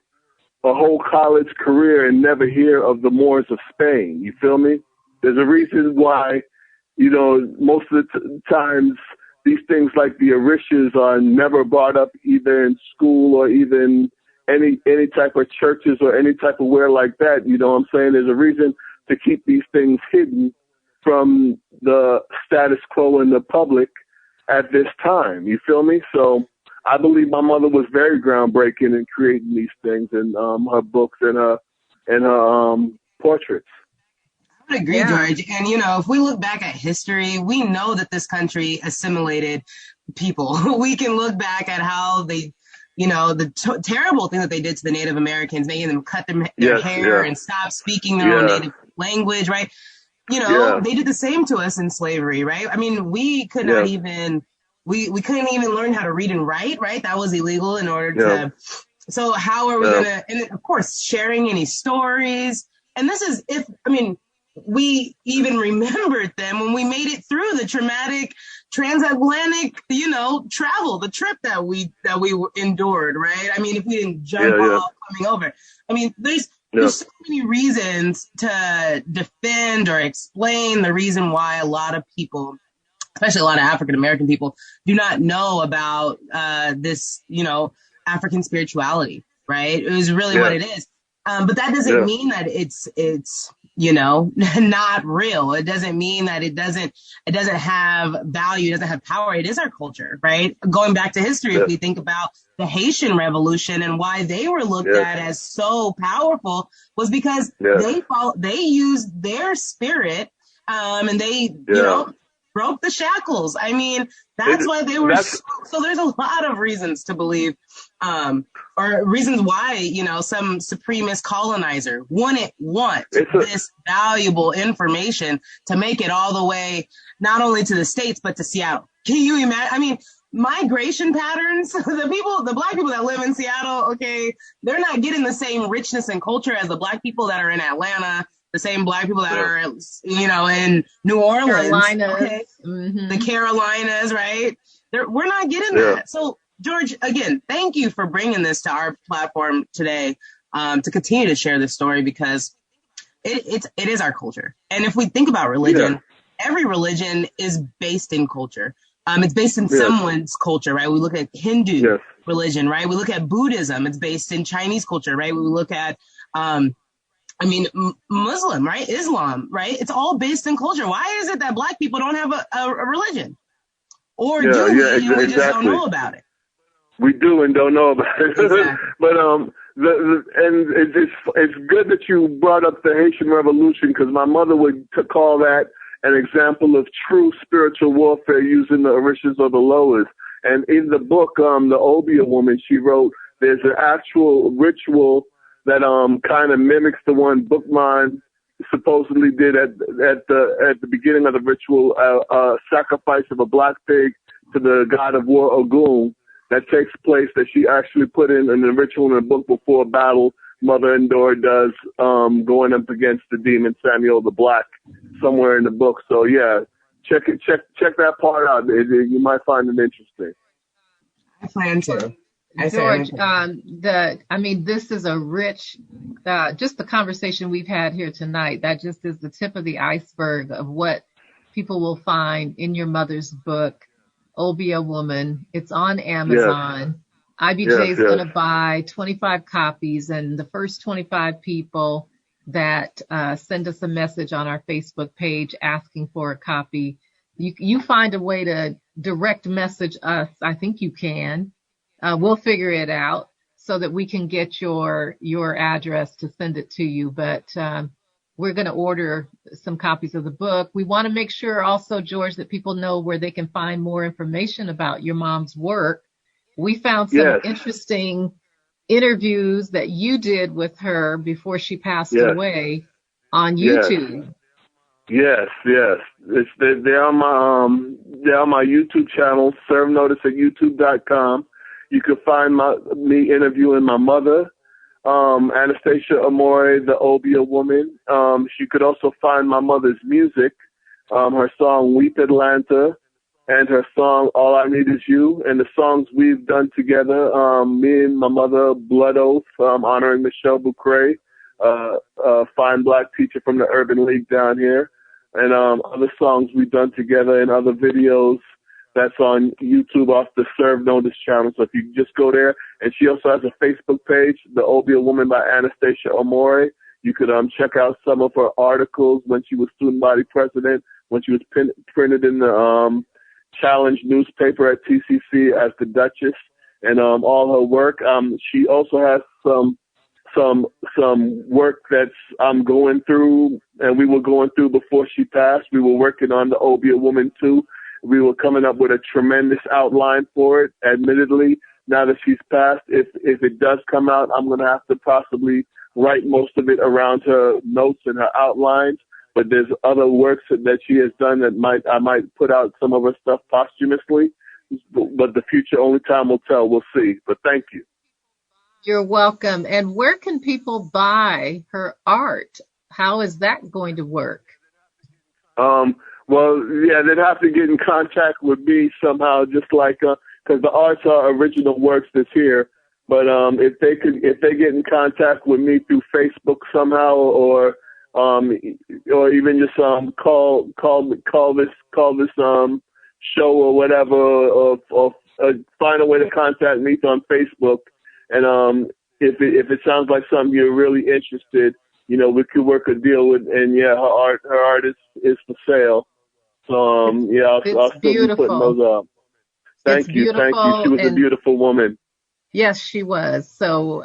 a whole college career and never hear of the Moors of Spain. You feel me? There's a reason why, most of the times these things like the Orishas are never brought up either in school or even any type of churches or any type of where like that. You know what I'm saying? There's a reason to keep these things hidden from the status quo in the public at this time. You feel me? So I believe my mother was very groundbreaking in creating these things in her books and her portraits. I would agree, George. And, if we look back at history, we know that this country assimilated people. We can look back at how they, the terrible thing that they did to the Native Americans, making them cut their hair and stop speaking their own native language, right? They did the same to us in slavery, right? I mean, we could not even, we couldn't even learn how to read and write, right? That was illegal in order to, so how are we going to, and of course, sharing any stories. And this is we even remembered them when we made it through the traumatic transatlantic, travel, the trip that we endured, right? I mean, if we didn't jump off coming over, I mean, there's so many reasons to defend or explain the reason why a lot of people, especially a lot of African American people, do not know about this, African spirituality, right? It is really what it is. But that doesn't mean that it's not real. It doesn't mean that it doesn't have value, it doesn't have power. It is our culture, right? Going back to history, if we think about the Haitian Revolution and why they were looked at as so powerful was because they used their spirit, and they, broke the shackles. I mean, that's why they were so there's a lot of reasons to believe, or reasons why, some supremacist colonizer wouldn't want this valuable information to make it all the way, not only to the States, but to Seattle. Can you imagine? I mean, migration patterns, the black people that live in Seattle, okay, they're not getting the same richness and culture as the black people that are in Atlanta, the same black people that are, in New Orleans, Carolinas. Okay? Mm-hmm. The Carolinas, right? We're not getting that. So, George, again, thank you for bringing this to our platform today, to continue to share this story, because it is our culture. And if we think about religion, every religion is based in culture. It's based in someone's culture, right? We look at Hindu religion, right? We look at Buddhism. It's based in Chinese culture, right? We look at, Muslim, right? Islam, right? It's all based in culture. Why is it that black people don't have a religion? Or do we, and we just don't know about it? We do and don't know about it. Exactly. But and it's good that you brought up the Haitian Revolution, because my mother would call that an example of true spiritual warfare using the Orishas or the Loas. And in the book, the Obia woman, she wrote, there's an actual ritual that kind of mimics the one Bookman supposedly did at the beginning of the ritual, sacrifice of a black pig to the god of war Ogun, that takes place, that she actually put in a ritual in the book before a battle Mother Endor does, going up against the demon Samuel the Black, somewhere in the book. So check that part out. You might find it interesting. I plan to. George, this is a rich, just the conversation we've had here tonight, that just is the tip of the iceberg of what people will find in your mother's book, Obia Woman. It's on Amazon. IBJ is going to buy 25 copies, and the first 25 people that send us a message on our Facebook page asking for a copy, you find a way to direct message us. I think you can. We'll figure it out so that we can get your address to send it to you. But we're going to order some copies of the book. We want to make sure also, George, that people know where they can find more information about your mom's work. We found some interesting interviews that you did with her before she passed away on YouTube. Yes. They're on my YouTube channel, Surve Notice at YouTube.com. You can find me interviewing my mother, Anastasia Amore, the Obia Woman. You could also find my mother's music, her song "Weep Atlanta," and her song All I Need Is You, and the songs we've done together, me and my mother, Blood Oath, honoring Michelle Bucray, a fine black teacher from the Urban League down here, and other songs we've done together and other videos that's on YouTube off the Surve Notice channel. So if you just go there, and she also has a Facebook page, The Obia Woman by Anastasia Amore. You could check out some of her articles when she was student body president, when she was printed in the Challenge newspaper at TCC as the Duchess, and all her work. She also has some work that's I'm going through, and we were going through before she passed. We were working on the Obia Woman too. We were coming up with a tremendous outline for it. Admittedly, now that she's passed, if it does come out, I'm going to have to possibly write most of it around her notes and her outlines. But there's other works that she has done that I might put out some of her stuff posthumously. But the future, only time will tell. We'll see. But thank you. You're welcome. And where can people buy her art? How is that going to work? Well, yeah, they'd have to get in contact with me somehow, just like, cause the arts are original works that's here. But, if they get in contact with me through Facebook somehow, or even just, call this show or whatever, or find a way to contact me on Facebook. And, if it sounds like something you're really interested, we could work a deal with, and yeah, her art is for sale. So, yeah, I'll still be putting those up. Thank you. She was a beautiful woman. Yes, she was. So,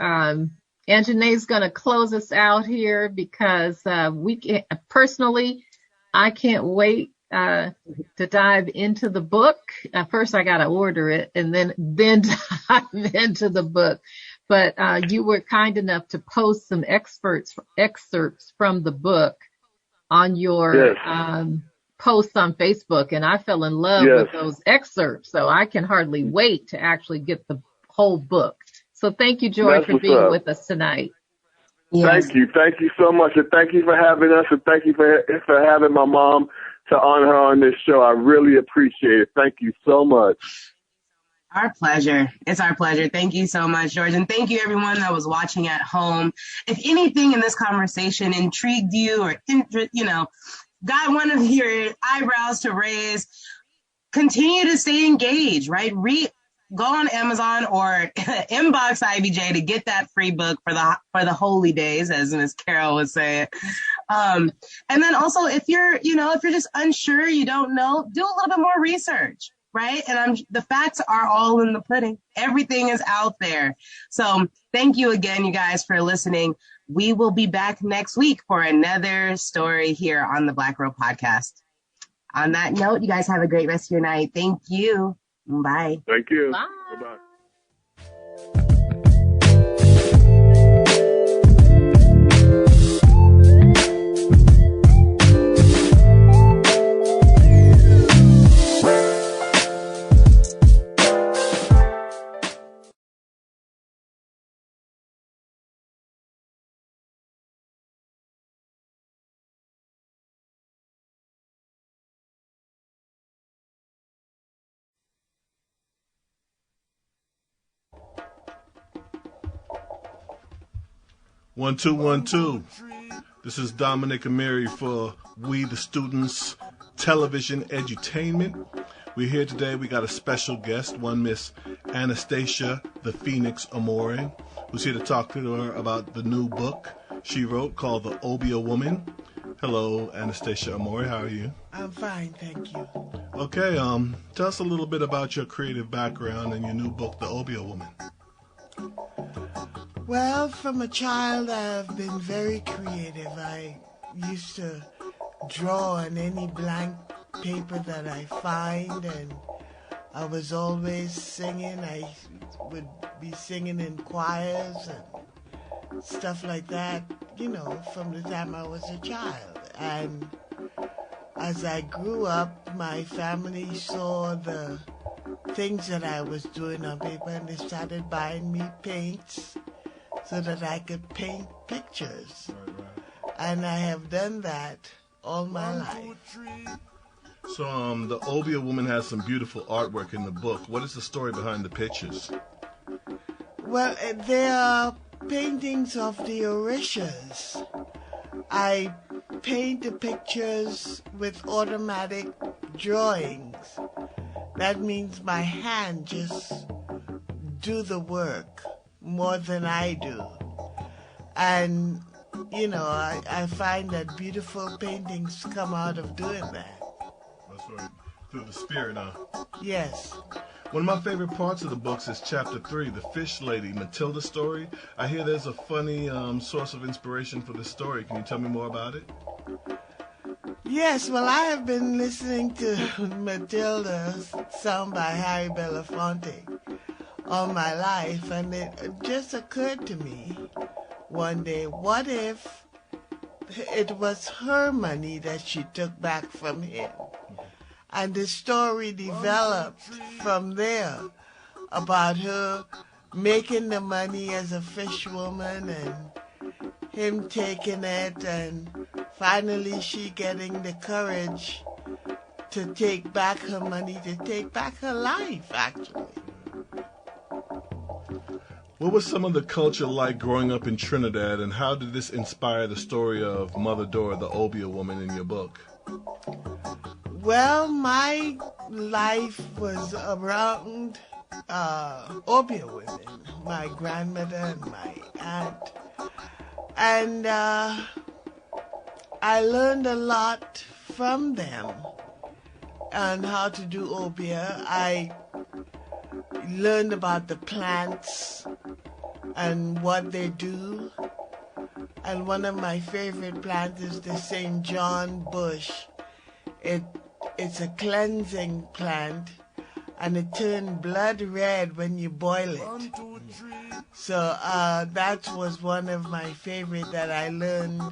Anjanae's going to close us out here because personally, I can't wait to dive into the book. First, I got to order it and then dive into the book. But you were kind enough to post some excerpts from the book on your post on Facebook, and I fell in love with those excerpts. So I can hardly wait to actually get the whole book. So thank you, Joy, for being with us tonight. Yes. Thank you so much, and thank you for having us, and thank you for having my mom to honor her on this show. I really appreciate it. Thank you so much. Our pleasure. It's our pleasure. Thank you so much, George. And thank you, everyone that was watching at home. If anything in this conversation intrigued you or, got one of your eyebrows to raise, continue to stay engaged, right? Go on Amazon or inbox IBJ to get that free book for the holy days, as Miss Carol would say it. And then also, if you're just unsure, you don't know, do a little bit more research. Right? And the facts are all in the pudding. Everything is out there. So thank you again, you guys, for listening. We will be back next week for another story here on the Black Girl Podcast. On that note, you guys have a great rest of your night. Thank you. Bye. Thank you. Bye. Bye-bye. 1 2 1 2. This is Dominic and Mary for We the Students Television Edutainment. We're here today. We got a special guest, one Miss Anastasia the Phoenix Amore, who's here to talk to her about the new book she wrote called The Obia Woman. Hello, Anastasia Amore. How are you? I'm fine, thank you. Okay, tell us a little bit about your creative background and your new book, The Obia Woman. Well, from a child, I've been very creative. I used to draw on any blank paper that I find, and I was always singing. I would be singing in choirs and stuff like that, from the time I was a child. And as I grew up, my family saw the things that I was doing on paper, and they started buying me paints so that I could paint pictures. And I have done that all my life. So, the Obia woman has some beautiful artwork in the book. What is the story behind the pictures? Well, they are paintings of the Orishas. I paint the pictures with automatic drawings. That means my hand just do the work more than I do. And, you know, I find that beautiful paintings come out of doing that. That's right. Through the spirit, huh? Yes. One of my favorite parts of the books is Chapter 3, the Fish Lady, Matilda story. I hear there's a funny source of inspiration for this story. Can you tell me more about it? Yes, well, I have been listening to Matilda, sung by Harry Belafonte, all my life, and it just occurred to me one day, what if it was her money that she took back from him? And the story developed from there about her making the money as a fishwoman and him taking it, and finally she getting the courage to take back her money, to take back her life, actually. What was some of the culture like growing up in Trinidad, and how did this inspire the story of Mother Dora, the Obia woman, in your book? Well, my life was around Obia women, my grandmother and my aunt. And I learned a lot from them on how to do Obia. I learned about the plants and what they do. And one of my favorite plants is the St. John bush. It's a cleansing plant, and it turns blood red when you boil it. So that was one of my favorite that I learned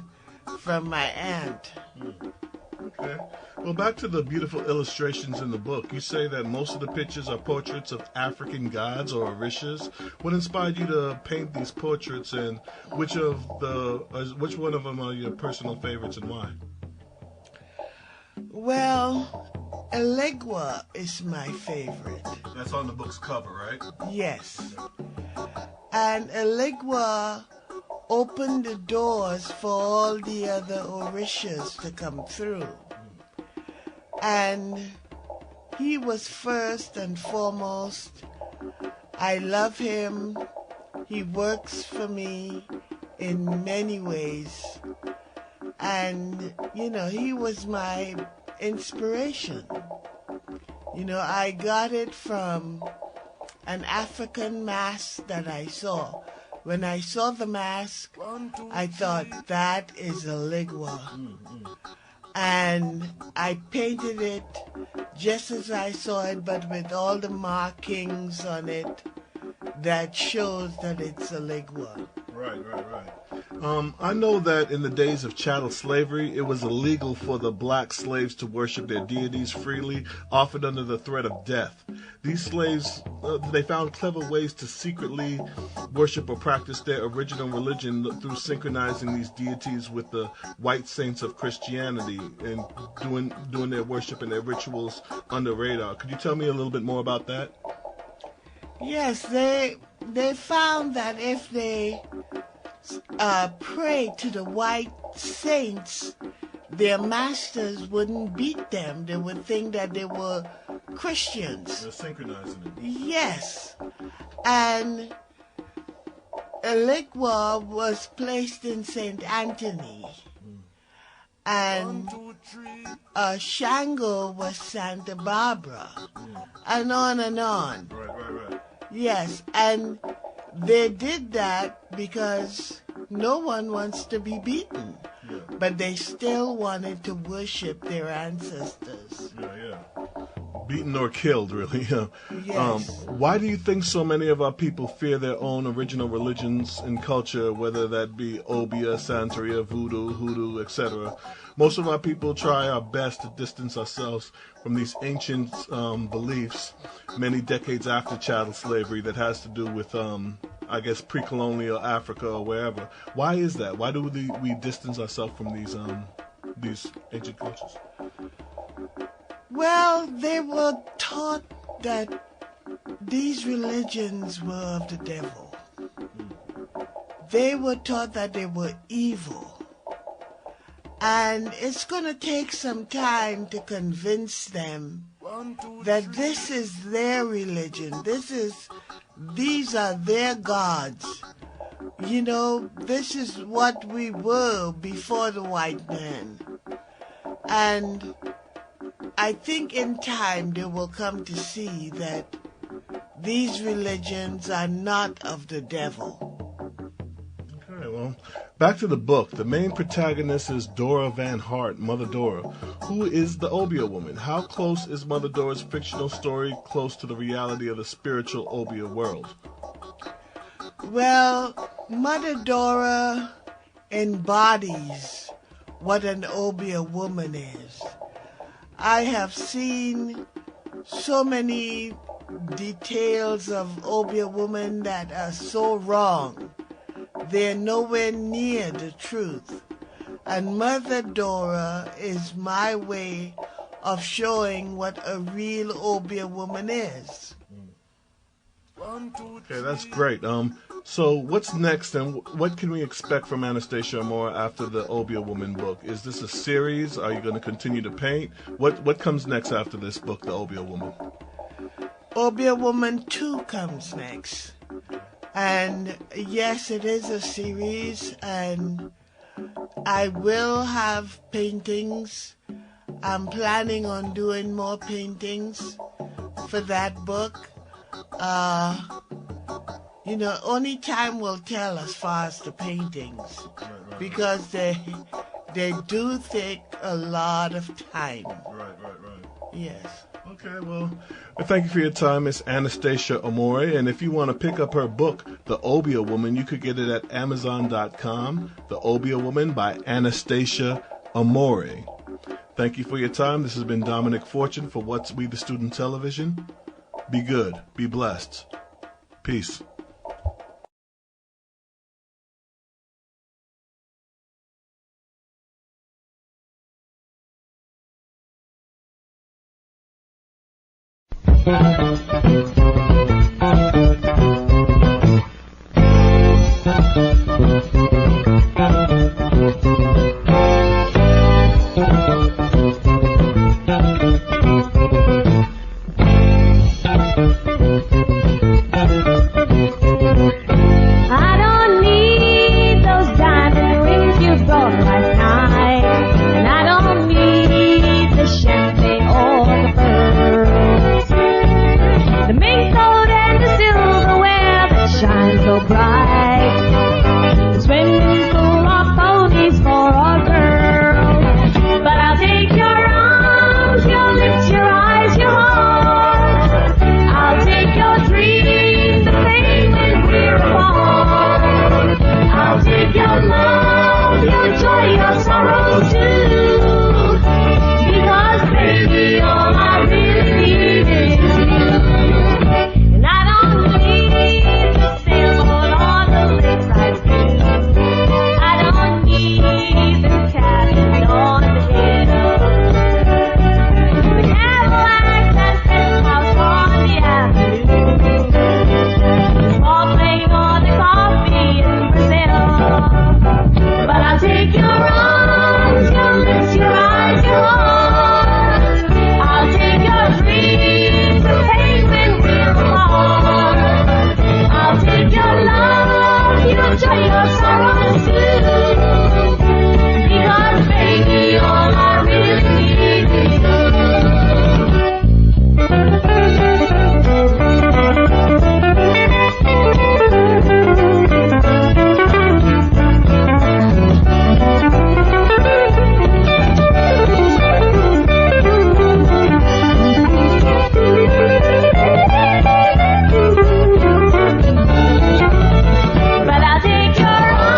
from my aunt. Okay. Well, back to the beautiful illustrations in the book. You say that most of the pictures are portraits of African gods or Orishas. What inspired you to paint these portraits, and which one of them are your personal favorites, and why? Well, Elegua is my favorite. That's on the book's cover, right? Yes. And Elegua opened the doors for all the other Orishas to come through. And he was first and foremost. I love him. He works for me in many ways. And, you know, he was my inspiration. You know, I got it from an African mask that I saw. When I saw the mask, I thought, that is Elegua. And I painted it just as I saw it, but with all the markings on it that shows that it's Elegua. Right. I know that in the days of chattel slavery, it was illegal for the black slaves to worship their deities freely, often under the threat of death. These slaves, they found clever ways to secretly worship or practice their original religion through synchronizing these deities with the white saints of Christianity and doing their worship and their rituals under radar. Could you tell me a little bit more about that? Yes, they found that if they pray to the white saints, their masters wouldn't beat them. They would think that they were Christians. They're synchronizing it. Yes. And Elegua was placed in St. Anthony. And Shango was Santa Barbara. And on and on. Right. Yes, and they did that because no one wants to be beaten. Yeah. But they still wanted to worship their ancestors. Yeah. Beaten or killed, really. Yes. Why do you think so many of our people fear their own original religions and culture, whether that be Obia, Santeria, Voodoo, Hoodoo, etc.? Most of our people try our best to distance ourselves from these ancient beliefs many decades after chattel slavery that has to do with, I guess, pre-colonial Africa or wherever. Why is that? Why do we distance ourselves from these ancient cultures? Well, they were taught that these religions were of the devil. They were taught that they were evil. And it's going to take some time to convince them that this is their religion. These are their gods. You know, this is what we were before the white man. And I think in time they will come to see that these religions are not of the devil. Okay, well, back to the book. The main protagonist is Dora Van Hart, Mother Dora. Who is the Obeah woman? How close is Mother Dora's fictional story close to the reality of the spiritual Obeah world? Well, Mother Dora embodies what an Obeah woman is. I have seen so many details of Obeah women that are so wrong. They're nowhere near the truth. And Mother Dora is my way of showing what a real Obeah woman is. Okay, that's great. So what's next, and what can we expect from Anastasia Amore after the Obeah Woman book? Is this a series? Are you going to continue to paint? What comes next after this book, The Obeah Woman? Obeah Woman 2 comes next. And yes, it is a series, and I will have paintings. I'm planning on doing more paintings for that book. You know, only time will tell as far as the paintings, because they do take a lot of time. Right. Yes. Okay, well, thank you for your time, Miss Anastasia Amore. And if you want to pick up her book, The Obeah Woman, you could get it at Amazon.com. The Obeah Woman by Anastasia Amore. Thank you for your time. This has been Dominic Fortune for What's We the Student Television. Be good. Be blessed. Peace. I don't need those diamond rings you brought last night, and I don't need the champagne or the pearls, the mink coat and the silverware that shines so bright. The swimming pool of ponies for a girl, but I'll take your arms, your lips, your eyes, your heart. I'll take your dreams, the pain when we're apart. I'll take your love, your joy, your sorrow too. Because baby, all I really need is you. And I don't need the sailboat or the lakeside view. I don't need the cabin on the hill, the Cadillac and penthouse on the avenue, the small plane or the coffee in Brazil. But I'll take your arms, your lips, your eyes, your heart. I'll take your dreams, the pain when we're apart. I'll take your love, your joy, your sorrow too. Because baby, all I really need is but I'll take your arms.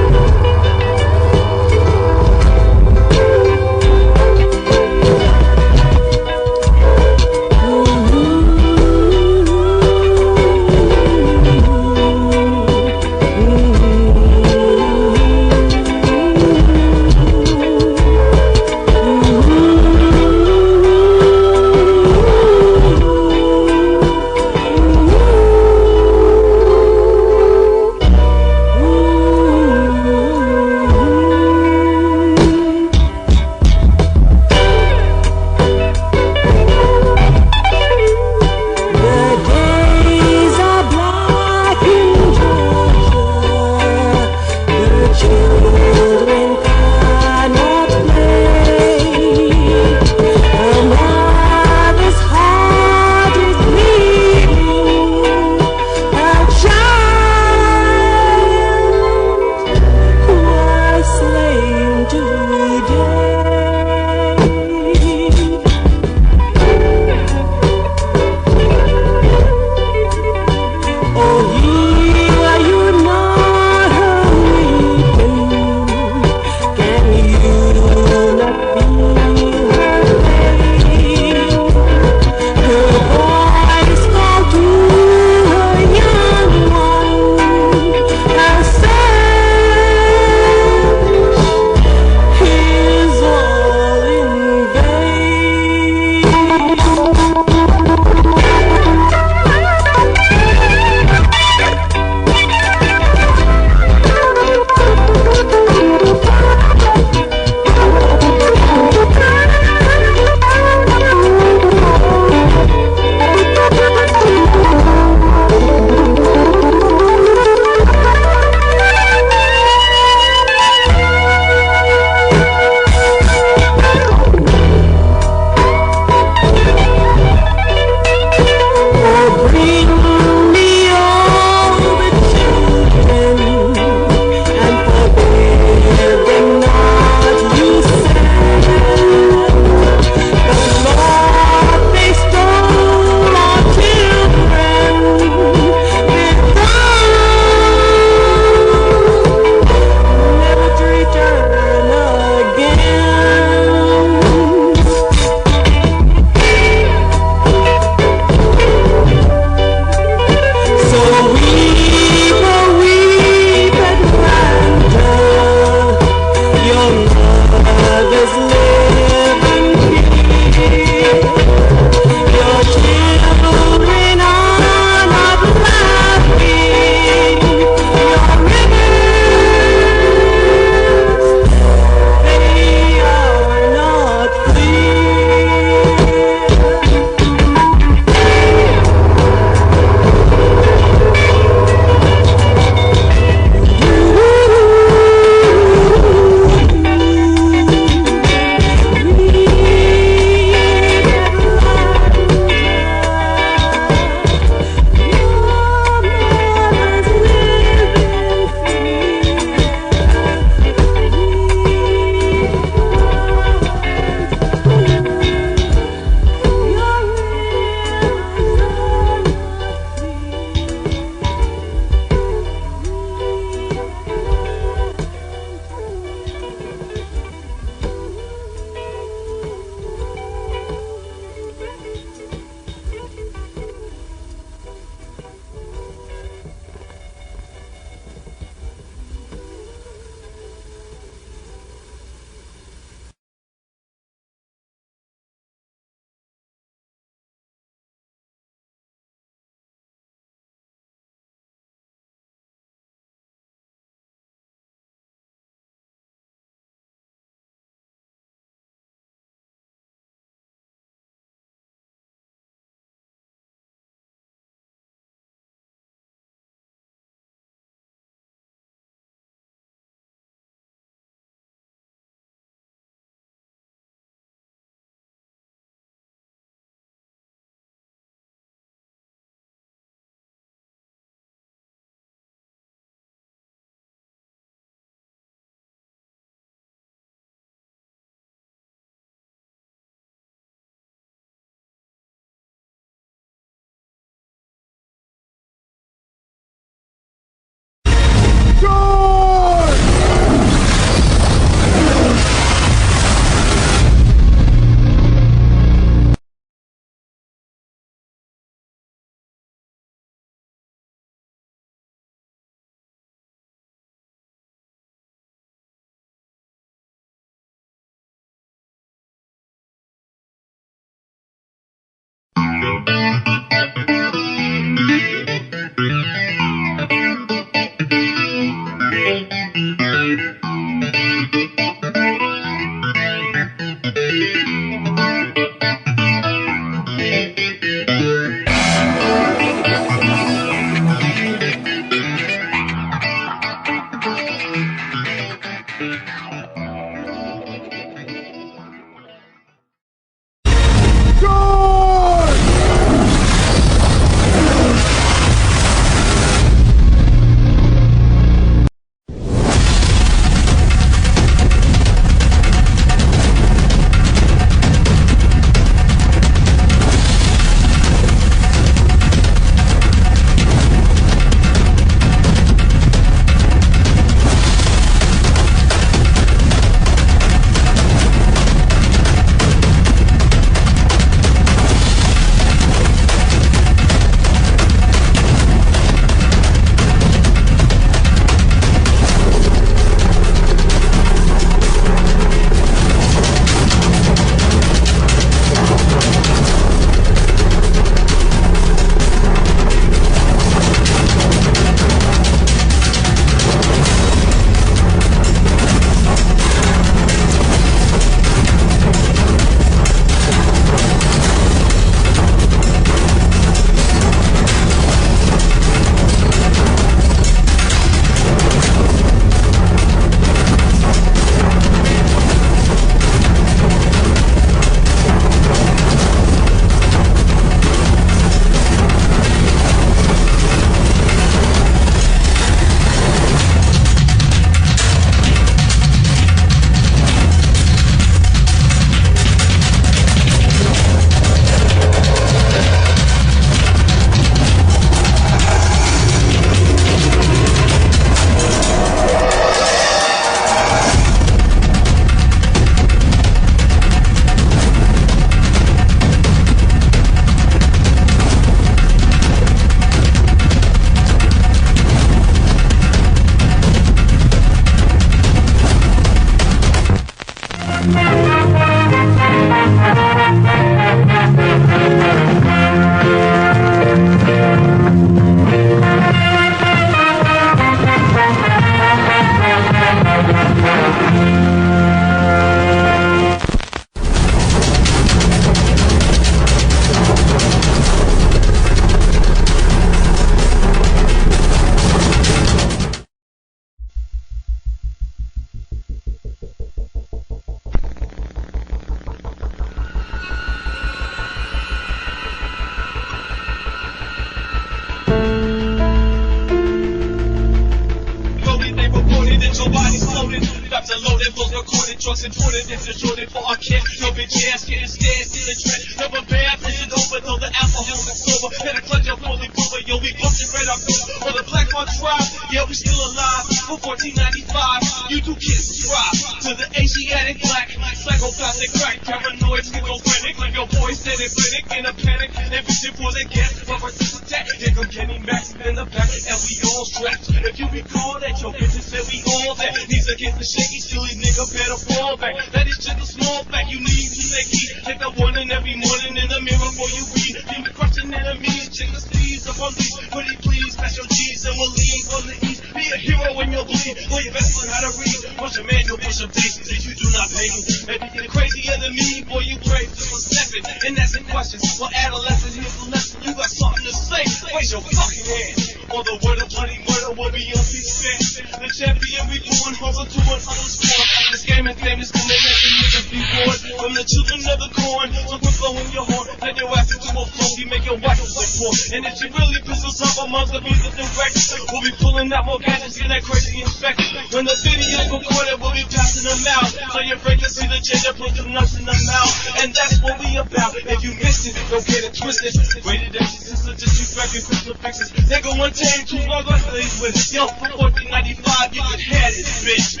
Traps are loaded, both recorded, trucks imported, and distorted for our kid. Yo, bitch ass getting stared, stealing trend. Never bad, pushing over, though the alcohol is sober. And a clutch of fully proven, yo, we pumping red up on the Black Mark Drive. Yeah, we still alive for 1495. You do kids subscribe to the Asiatic black, psychopathic crack, paranoid, schizophrenic. Like your boys dead in clinic, in a panic, and vision for the gas, but versus attack. Here come Kenny Max in the back, and we all strapped. If you recall that, your bitches said we all that. These against the shaky, silly nigga, better fall back. That is just a small fact, you need to take heed. Take that warning every morning in the mirror before you read. Demon crushing enemies, check the sleeves up on these. Pretty please, pass your G's and we'll lean from the east. Be a hero when you'll bleed, or your best learn how to read. Push a manual, push up daisies if you do not pay me. Maybe you're crazier than me, boy, you brave just for stepping. And asking questions, for adolescent, here's the lesson. You got something to say, raise your fucking hand. Or the word of bloody murder will be on C-SPAN. The champion reborn, hustle to an underscore. This game is famous, come and let the niggas be bored. From the children of the corn, so quit blowing your horn. Let your ass into a flow, you make your wife look poor. And if she really pisses off amongst the music directors, we'll be pulling out more gadgets in that crazy inspection. When the video's recorded, we'll be passing them out. So your friend can see the gender, put the nuts in the mouth. And that's what we about. If you missed it, don't get it twisted. Rated X, sister, disrespecting crucifixes. They go untamed, too long, let's leave with it. Yo, for 1495, you can have it, bitch.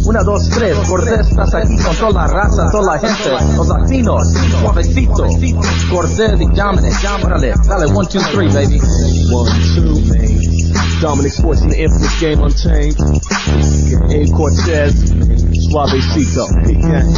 1, 2, 3, Cortés, estás aquí con toda la raza, toda la gente, los latinos, suavecito, Cortés y Dominic, órale, dale, 1, 2, 3, baby. 1, 2, Dominic Sports in the infamous game Untamed. A Cortez, suavecito, big gang.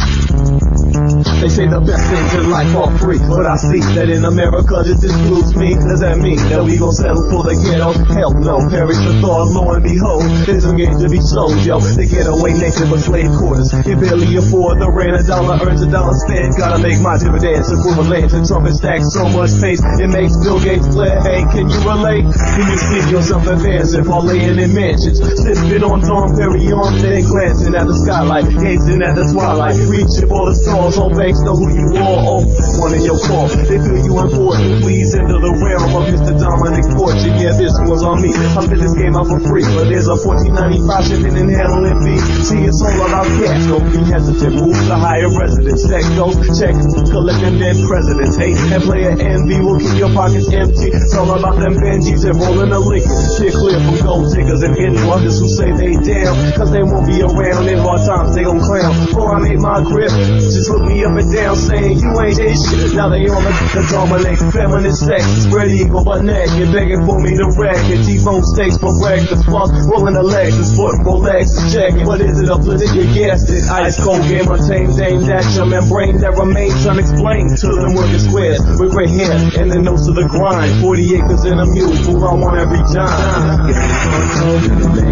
They say the best things in life are free, but I see that in America this excludes me. Does that mean that we gon' settle for the ghetto? Hell no, perish the thought, lo and behold, there's a game to be sold, yo. The getaway nation for slave quarters, can barely afford the rent. $1 earns $1 spent, gotta make my dividends equivalent to trumpet stacks so much pace, it makes Bill Gates glare. Hey, can you relate? Can you see yourself advancing, parlaying in mansions, sipping on Dom Perignon, then glancing at the skylight, gazing at the twilight, reaching for the stars. All banks know who you are. Oh, one in your call. They feel you important. Please enter the realm of Mr. Dominic Fortune. Yeah, this one's on me. I fit this game out for free, but there's a $14.95 shipping and handling fee. See, it's all about cash. Don't be hesitant. Move to higher residence. Check those checks. Collecting dead presidents. Hate and player envy will keep your pockets empty. It's all about them Benjis and rolling a lick. Steer clear from gold diggers and hidden wonders who say they down, cause they won't be around in hard times. They gon' clown. Before I make my grip, just look me up and down saying you ain't this shit. Now they on the dominate feminist sex, spread eagle but naked, begging for me to wreck it. T-bone steaks for breakfast, fuck rolling the legs, this foot Rolex is checking. What is it up to you guessed it? Ice cold game untamed, aimed at your membrane that remains unexplained to them working squares with gray hair and the nose of the grind. 40 acres in a mule, fool I want every dime.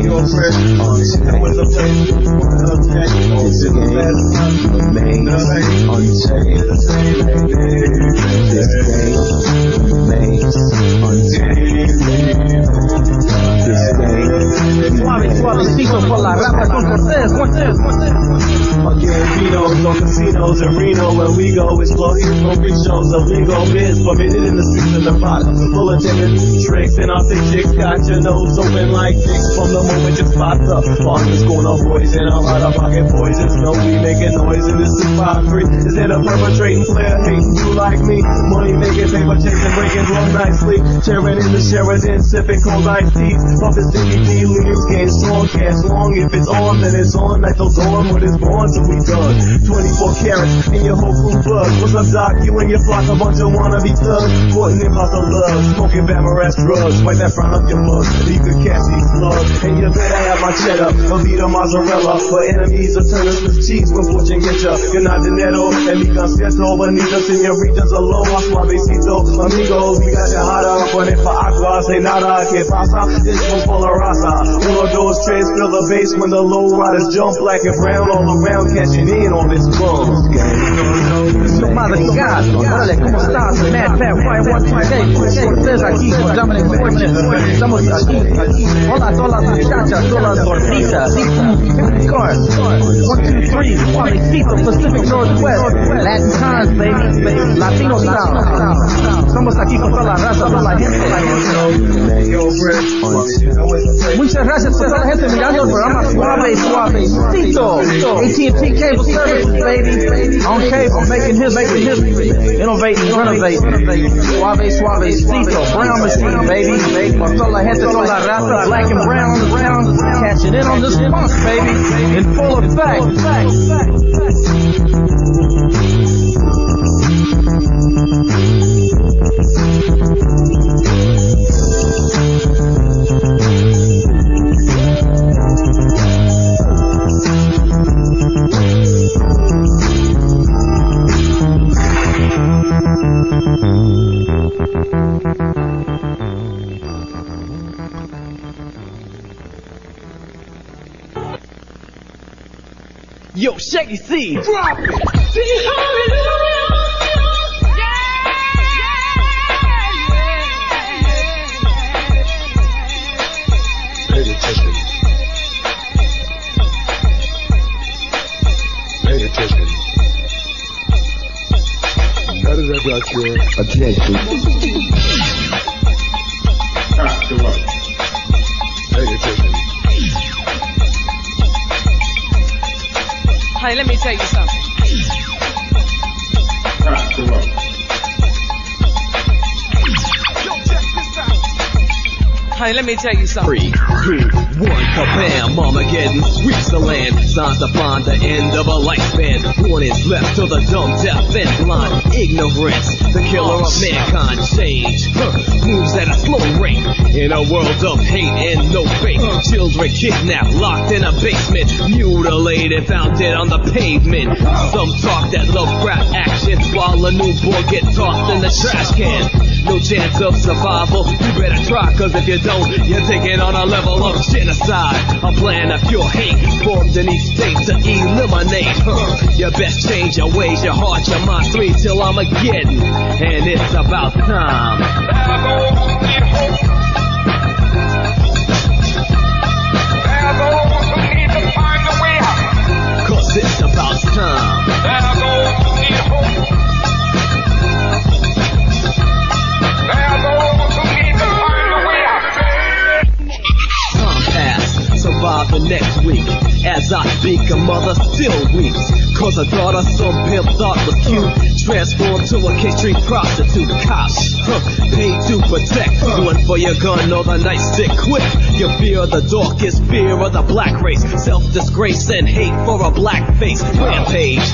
Your fresh, that was a place, it's a game, remains untamed. This game remains untamed. Suavecito por la rata con Cortés, Gambinos on casinos in Reno, where we go explore smoking shows of legal biz forbidden in the streets of Nevada. Full of tennis tricks and our thick chicks got your nose open like dicks from the moment you spot the partners going on boys and I'm out of pocket poisons. No, we making noise in this 253. Is it a perpetrating player hating you like me? Money making, paper chasing, breaking blow nicely. Sharing in the Sheridan, sipping cold iced teas. Puffin' sticky tea, leaders game strong, cash long. If it's on, then it's on. Like those on when it's born, so we done. 24 carats in your whole crew bug. What's up, Doc? You and your flock, a bunch of wannabe thugs. Putting in about the love, smoking Bamaras drugs. Wipe that front up your mug, you could catch these slugs. And you better have my cheddar, Velveeta mozzarella. For enemies of turn with cheese when fortune get ya. You're not dinero, and mi concierto. Bonita senoritas aloha, suavecito, amigos. We got your hot up, running for agua. Say nada, que pasa? This one's for la raza. Uno, dos, tres, feel the bass when the low riders jump black and brown all around, catching in on this bum. Su madrigada, órale, ¿cómo estás? Mad Pat, Fire 1, 2, 3, Cortés aquí con Dominic Fortune. Estamos aquí. Hola, todas las muchachas, todas las gorditas. Cars, 1, 2, 3, Suavecito, Pacific Northwest. Latin times, baby. Latino style. Estamos aquí con toda la raza, toda la gente. Muchas gracias por toda la gente mirando el programa Suavecito. AT&T Cable Services, baby. On cable, making history. Innovating, renovating. Suavecito. Brown machine, baby. Por toda la gente, toda la raza, black and brown, catching in on this funk, baby. In full effect. Yo, Shady C, drop it. Sing hallelujah. Pay attention. Pay attention. Now that I got your attention. Pay attention. Honey, let me tell you something. Honey, let me tell you something. 3, 2, 1, kabam, Armageddon sweeps the land. Signs upon the end of a lifespan. One is left to the dumb, deaf, and blind. Ignorance, the killer of mankind. Change moves at a slow rate. In a world of hate and no faith. Children kidnapped, locked in a basement. Mutilated, found dead on the pavement. Some talk that love rap action, while a newborn get tossed in the trash can. No chance of survival, you better try, cause if you don't, you're taking on a level of genocide. A plan of pure hate, formed in each state to eliminate. You best change your ways, your heart, your mind, 3 till Armageddon. And it's about time. Cause it's about time. Survive the next week. As I speak, a mother still weeps. Cause her daughter some pimp thought was cute transformed to a K-Street prostitute. Cops, paid to protect. One for your gun or the night stick quick. You fear the darkest fear of the black race. Self-disgrace and hate for a black face. Rampage,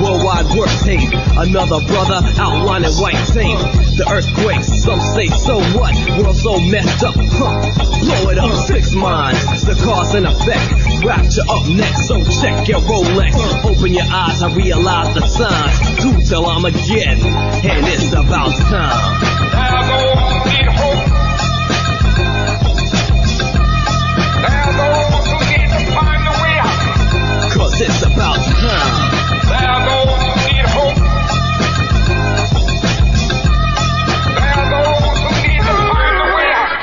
worldwide worst hate. Another brother outlining white tape. The earthquakes, some say so what? World so messed up, blow it up, 6 minds. The cause and effect, rapture up next. So check your Rolex, open your eyes and realize the signs. 2 till Armageddon, and it's about time. There's those who need hope. There's those who need to find a way out. Cause it's about time. There's those who need hope. There's those who need to find a way out.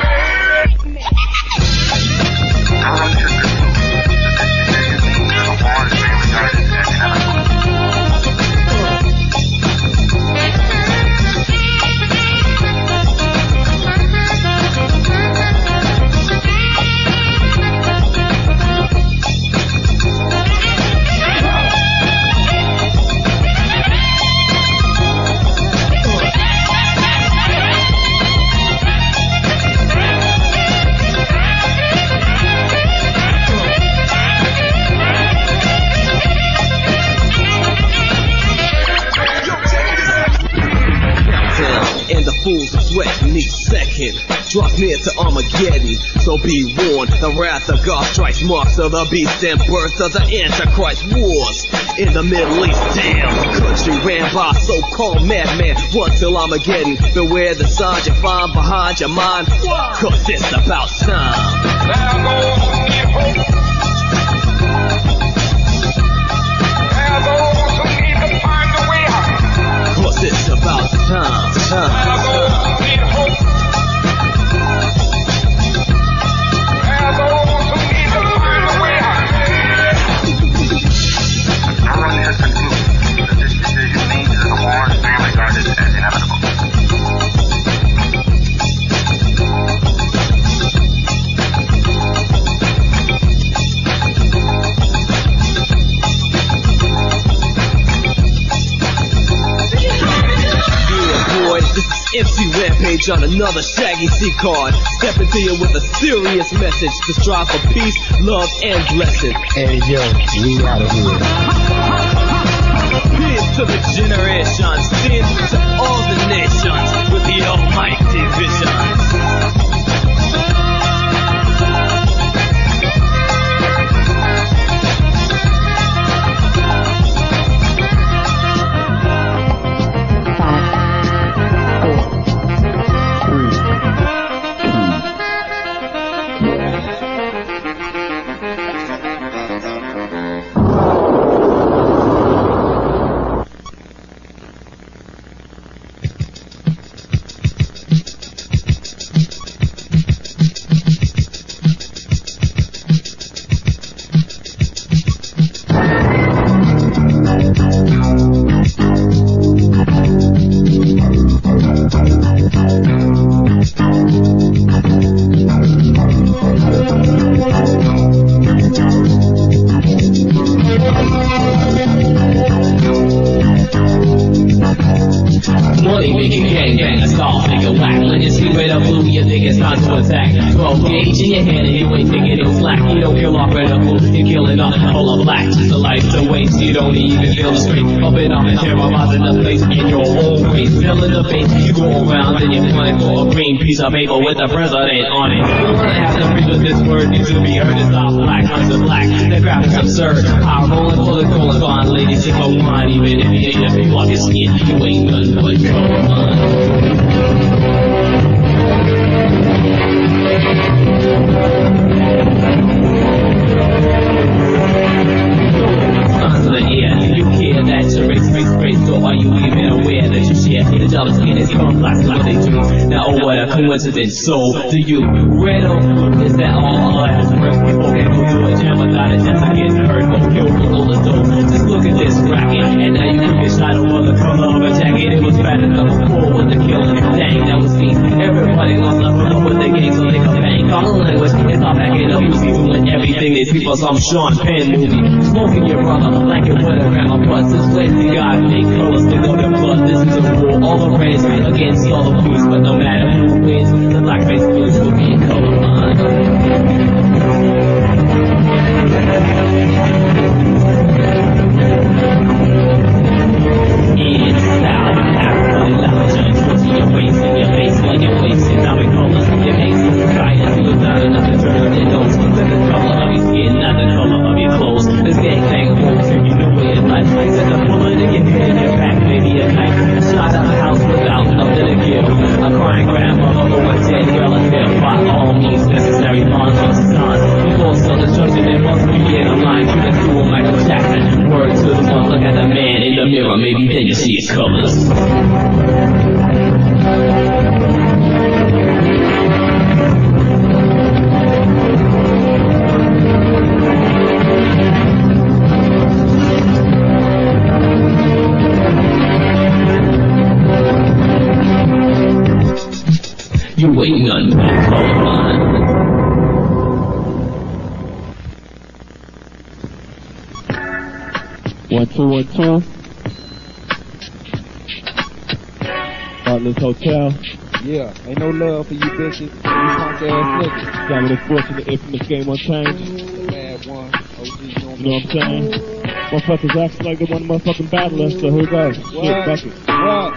Fools sweat in each second, draws near to Armageddon. So be warned, the wrath of God strikes, marks of the beast and birth of the Antichrist. Wars in the Middle East, damn, the country ran by so-called madman. 1 till Armageddon, beware the signs you find behind your mind. Cause it's about time. There goes the hope. There goes who need to find a way out. Cause it's about time. page on another Shaggy C card. Stepping to you with a serious message to strive for peace, love, and blessing. Hey yo, we out of here. Peace to the generations, sin to all the nations, with the almighty visions. Piece of paper with the president on it. You wanna have to read what this word needs to be heard. It's all black, under black. The graphics absurd. Our rolling full of color gone, ladies, sip a wine. Even if you ain't a people of your skin, you ain't nothing but you care that your race, so are you even aware that you share the double skin is complex like they do? Now what a coincidence, so do you. Red or blue, is that all I have to work before they go to a jam without a chance to get hurt or killed with all the dough? Just look at this racket, and now you can get shot over the color of a jacket. It was bad enough before with the killing. Dang, that was me. Everybody lost love with the game so they can bang. Common language, it's not backing up. You see doing everything they see for some Sean Penn movie. Smoking your brother like it would have grandma butts. This way you got make colors to go to blood. This is a war, all the race against all the blues. But no matter who wins, the blackface blues will be colorblind. In South Africa, giants to your face and your face like you're wasting diamond colors. Your face is bright and you not enough to turn it nose. Look at the color of your skin, not the color of your clothes. This gangbang wolves, you know what it's like. Set the bullet in your head and your back, maybe a knife. Shot out the house without nothing to give. A crying grandmother or a dead relative. By all means necessary, bonds or sons. Before self-destruction, there must be in a line. You can do a Michael Jackson. Word to the one, look at the man in the mirror. Maybe then you see his colors. You ain't nothing but colorblind. 1 2 1 2. Butler's Hotel. Yeah, ain't no love for you bitches, you punk ass niggas. Got an unfortunate infamous game unchanged. The bad one, OG, You know what I'm saying? Motherfuckers acting like they want a motherfucking battler, so here we go. Shit, bucket. What?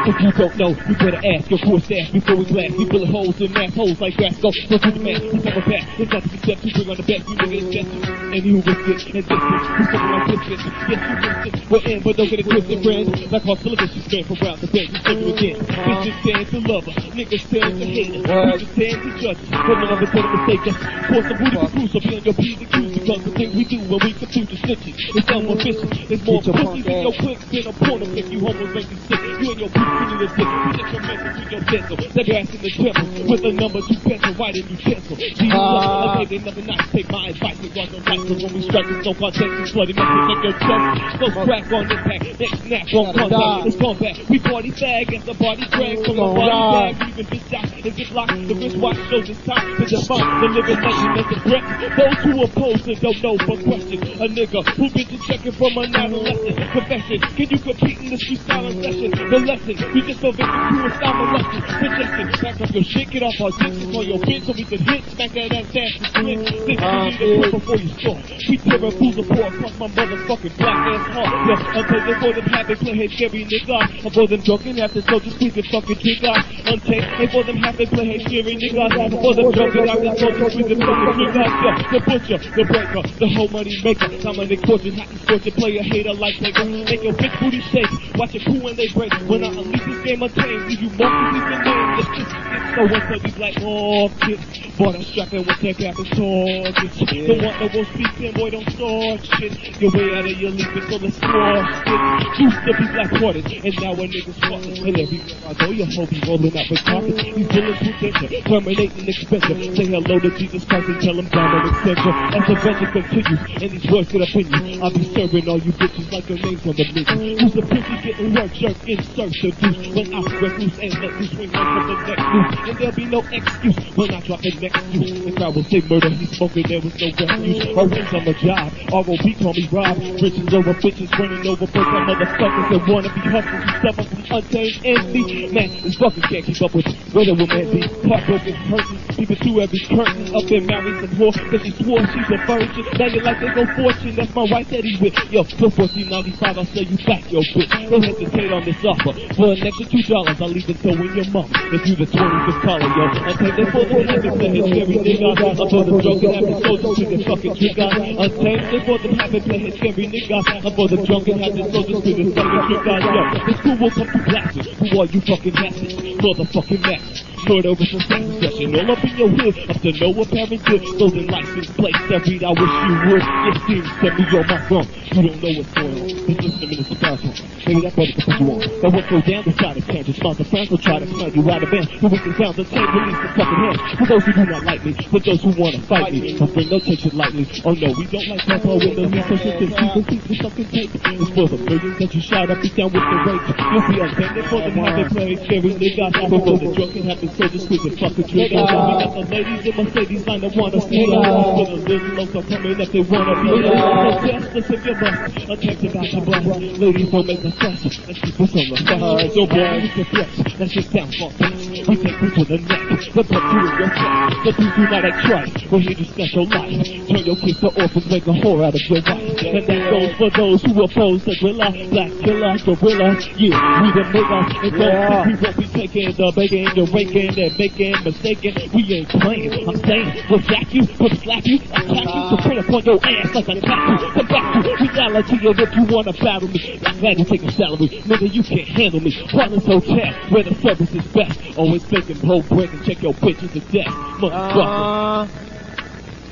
If you don't know, you better ask your core staff before we blast. We bullet holes in assholes like grass. Go to the man, who's never back. It's not the concept you bring on the back. You niggas just and you risk it and distance. Who's something like biscuits? Yes, you risk it. We're in, but don't get it twisted, friends. Like our syllabus, you stand from round the bed. You say you again. Bitches stand to lover, niggas stand to hater. Niggas stand to judge. Put none of us to mistake us. Pour some booty for crew, so be on your P's and Q's. Because the thing we do when we confuse the snitches. It's more vicious. It's more pussy than your clicks. Than a porno pick. You homos make you sick. You and your bitch feeling the dick. You get your message with your pencil. The grass in the temple. With the number 2 pencil. Write in you pencil. Jesus love. Okay, they never not take my advice. They got no right. Cause when we strike, there's no context. It's bloody message in your chest. So crack on impact. Next snap on contact. It's combat. We party fag as the body drag. From the body bag. Even this shot is it locked. The wristwatch shows it's time to define the living legend as a threat. Those who oppose it don't know but question. A nigga who been just checking from an adolescent. Confession. Can you compete in this freestyle session? The lesson We just so victim to a style molested. Suggestion, back up your shit, get off our dicks and call your bitch so we can hit. Smack that ass fast and slick. Think you need a put before you start. We tear a fools apart across my motherfucking black ass heart. Yeah, until they for them happy play hey scary nigga. And for them drunken after soldiers squeeze and fucking trigger. Untamed, and for them happy play hey scary nigga. And for them drunken after soldiers squeeze and fucking trigger. Yeah, the butcher, the breaker, the whole money maker. Dominic fortune, happy fortune, player, hater, life taker. Make your bitch booty shake, watch it cool when they break. When I unleash this game of tame, leave you monkeys in the name. It's just so until these like all kids. But I'm strapping with that gap and targets. The one that won't speak, then boy don't start shit. Your way out of your league is full of squash shit. Used to be black-hearted, and now a nigga's fucking. And everywhere I go, your hoe be rolling out with carpet. These bullets will danger, terminating expensive. Say hello to Jesus Christ and tell him Dominic Center. As the vengeance continues, and these words get up in you. I'll be serving all you bitches like your name's on the menu. Who's the pussy getting work, jerk, insert, seduce. When I break loose and let you swing right from the next loose. And there'll be no excuse when I drop the next juice. If I will say murder, he's smoking, there was no refuge. Or wins on the job, R.O.B. call me Rob. Riches over bitches, running over first time motherfuckers that wanna be hustlers and stuff up from untamed envy. Man, this fuckers can't keep up with where the woman be. Heartbroken, hurting, peeping through every curtain. Up and married some whore, cause she swore she's a virgin. Now you like they go fortune, that's my wife that he's with. Yo, for $14.95, I'll sell you back, yo bitch. Don't hesitate on this offer. For an extra $2, I'll leave it toe in your mouth. If you the 20s of color, yo. Untamed, they for the habits of his scary nigga. I'm for the drunken happy soldiers with the fucking trigger. Untamed, they for the habits of his scary nigga. I'm for the drunken happy soldiers with the fucking trigger. Yo, this crew will come to blasting. Who are you fucking asses? Motherfucking masses. Short over some sex session, all up in your hood, up to no apparent good. Golden license plates that read, I wish you would. It seems to me you're my wrong. You don't know what's going on. It's just a minute to pass on. Maybe that better to put you on. But what goes down the side of tangent, sponsor friends will try to smell you out of band. The wicked sounds of change, release the fucking hands. For those who do not like me, for those who wanna fight me, don't bring no tension lightly. Oh no, we don't like papa with the least consistency. The piece of fucking tape. It's for the millions that you shot up, beat down with the rape. You'll be offended for them having played scary nigga. But for the drunken happy soldiers with the fucking trigger. We got the ladies in Mercedes line that wanna see us. For the little locs are coming up, they wanna be us. So just listen your bus, a text about the bus. Ladies won't make a fuss, let's keep us on the bus. So boy, we can flex, that's just down for us. We take you to the neck, the put you in your chest. The people do not act trite, we're here to snatch your life. Turn your kids to orphans, make a whore out of your wife. And that goes for those who oppose the gorilla, black killer, gorilla. Yeah, we the niggas, and don't think we won't be taking the bacon, the raking, and making mistaken. We ain't playing, I'm saying, we'll jack you, we'll slap you, attack you, to print upon your ass like a tattoo. Come back to reality, and if you wanna battle me, I'm glad you take a salary. Nigga, you can't handle me. Partners Hotel, where the service is best. Always faking, whole break, and check your bitches to death. Motherfucker.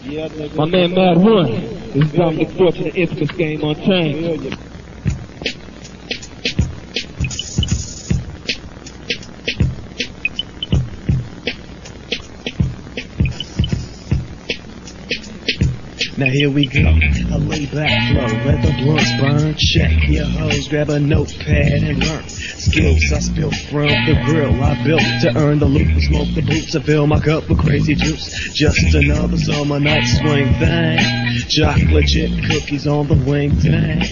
Yeah, nigga. My man Mad One. This is Dominic Fortune, the infamous game Untamed. Now here we go, a lay back flow, let the blunts burn. Check your hoes, grab a notepad and learn skills I spill from the grill I built to earn the loot and smoke the boots and fill my cup with crazy juice. Just another summer night swing thing, chocolate chip cookies on the wing thing.